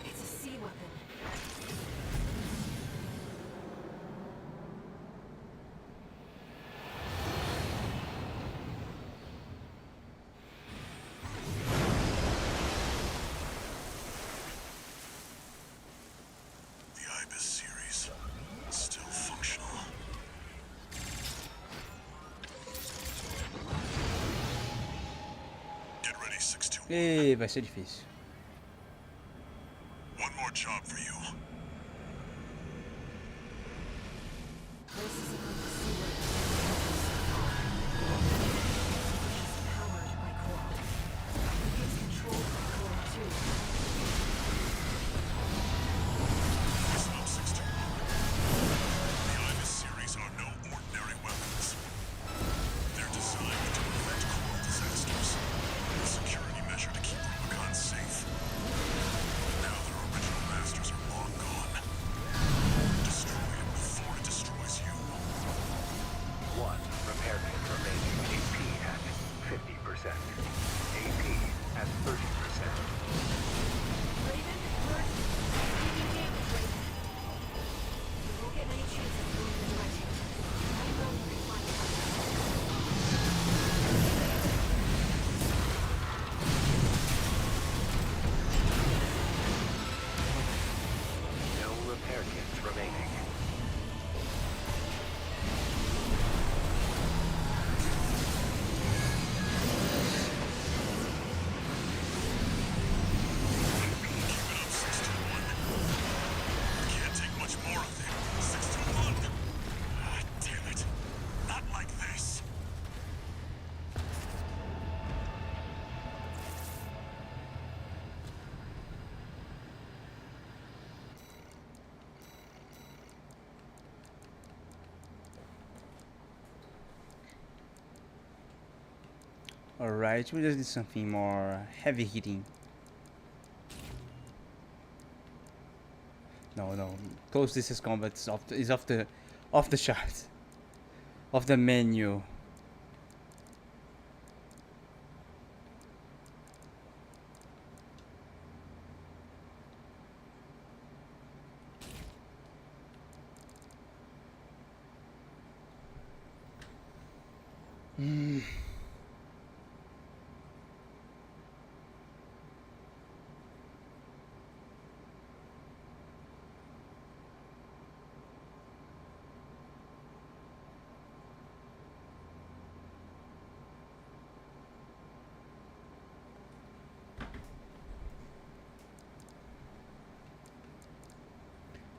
It's a sea weapon. The Ibis series. Still functional. Get ready, 621. E vai ser difícil. One more job for you. This is another sea weapon. It's powered by core. It's controlled by core too. Listen up, 621. The Ibis series are no ordinary weapons. They're designed to prevent coral disasters. A security measure to keep Rubicon safe. Now their original masters are long gone. Destroy it before it destroys you. One repair kit remaining. AP at 50%. AP at 30%. Raven, alert. Taking damage, Raven. You won't get many chances moving the direction. I know you can find it. No repair kits remaining. Keep it up, 621. Can't take much more of it. 621! Ah, damn it. Not like this. Alright, we just need something more heavy hitting. No, close distance combat is off the chart. Off the menu.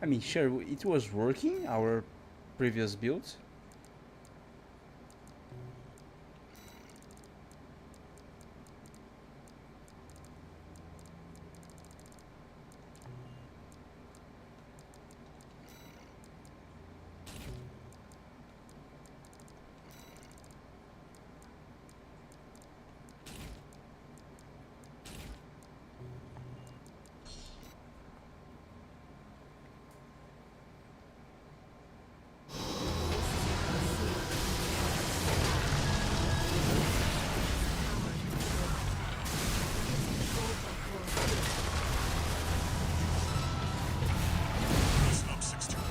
I mean, sure, it was working, our previous build. Listen up, 621.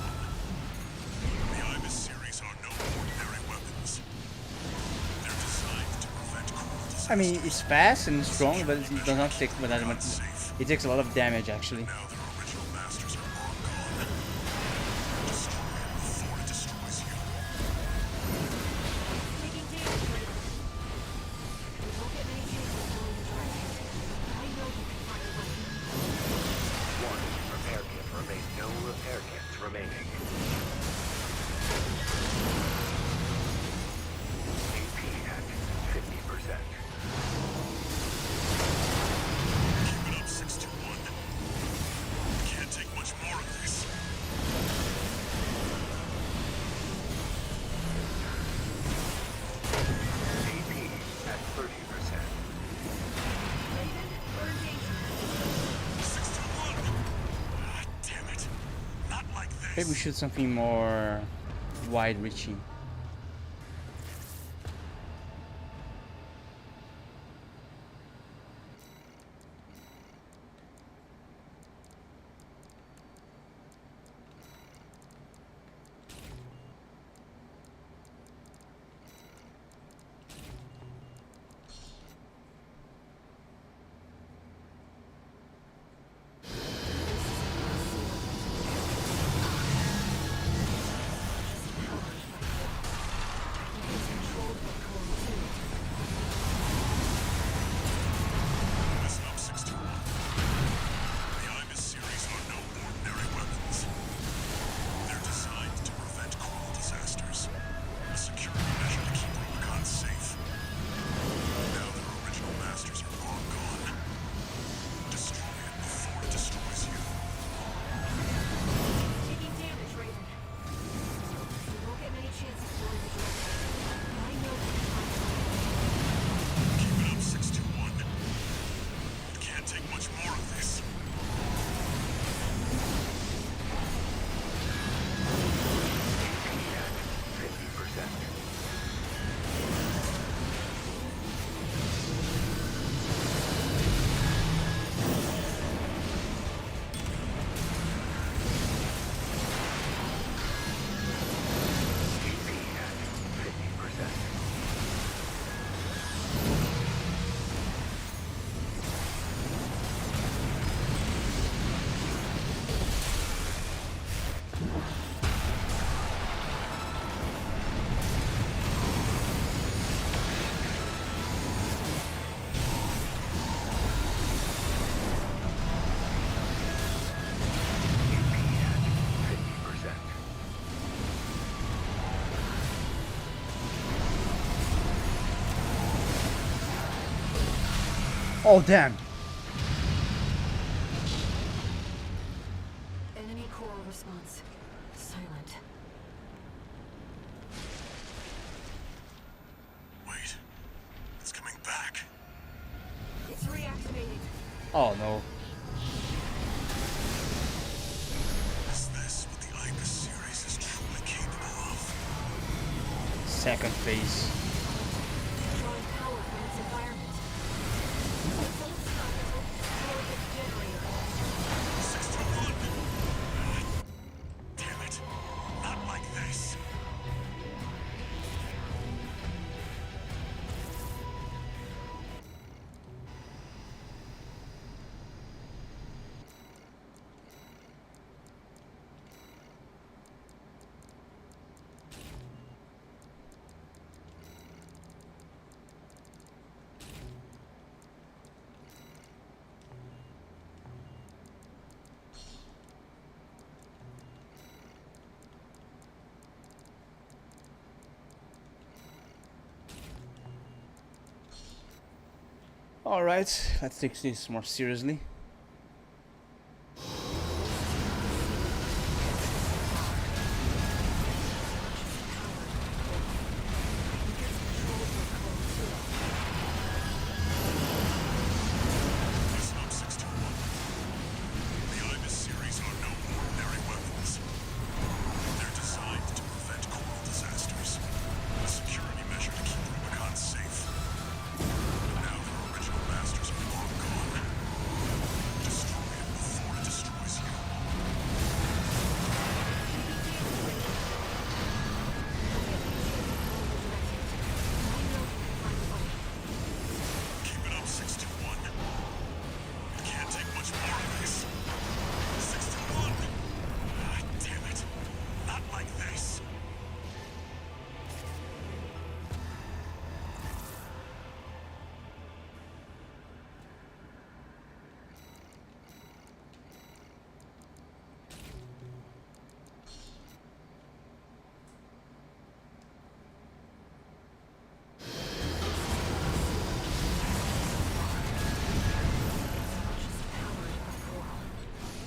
The Ibis series are no ordinary weapons. They're designed to prevent coral disasters. I mean, it's fast and strong, but it does not take that much. It takes a lot of damage, actually. Now their original masters are long gone. Destroy it before it destroys you. Taking damage, Raven. You won't get many chances moving the direction. I know you can find a way. One repair kit remains. No repair kits remaining. AP at 50%. Keep it up, 621. Can't take much more of this. AP at 30%. Raven, we're in danger. 621! Ah, damn it. Not like this. Maybe we should something more wide-reaching. Oh, damn. Enemy core response. Silent. Wait. It's coming back. It's reactivating. Oh, no. Is this what the Ibis series is truly capable of? Second phase. Drawing power from its environment. It won't stop until it destroys its generator. 621! Damn it. Not like this. Alright, let's take this more seriously. Listen up, 621. The Ibis series are no ordinary weapons. They're designed to prevent coral disasters. A security measure to keep Rubicon safe. But now their original masters are long gone. Destroy it before it destroys you. Keep it up, 621. It can't take much more of this. 621! Ah, damn it. Not like this.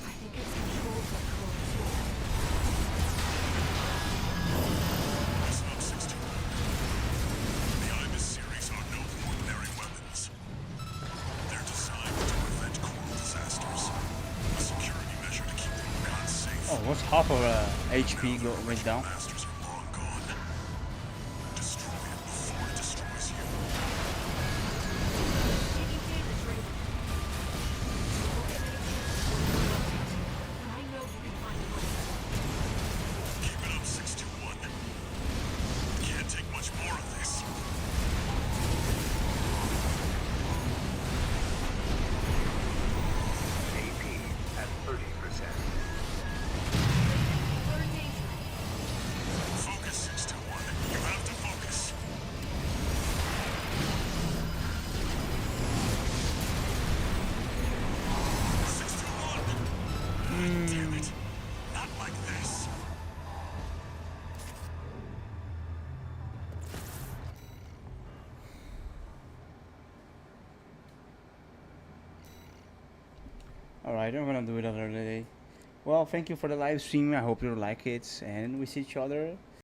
I think it's controlled by Core 2. Listen up, 621. The Ibis series are no ordinary weapons. They're designed to prevent coral disasters. A security measure to keep Rubicon safe. Oh, what's half of HP went down? Masters are long gone. Destroy it before it destroys you. I know you can find a way. Keep it up, 621. Can't take much more of this. AP at 30%. Focus, 621. You have to focus. Damn it. Not like this. Alright, I'm gonna do it another day. Well, thank you for the live stream. I hope you like it, and we see each other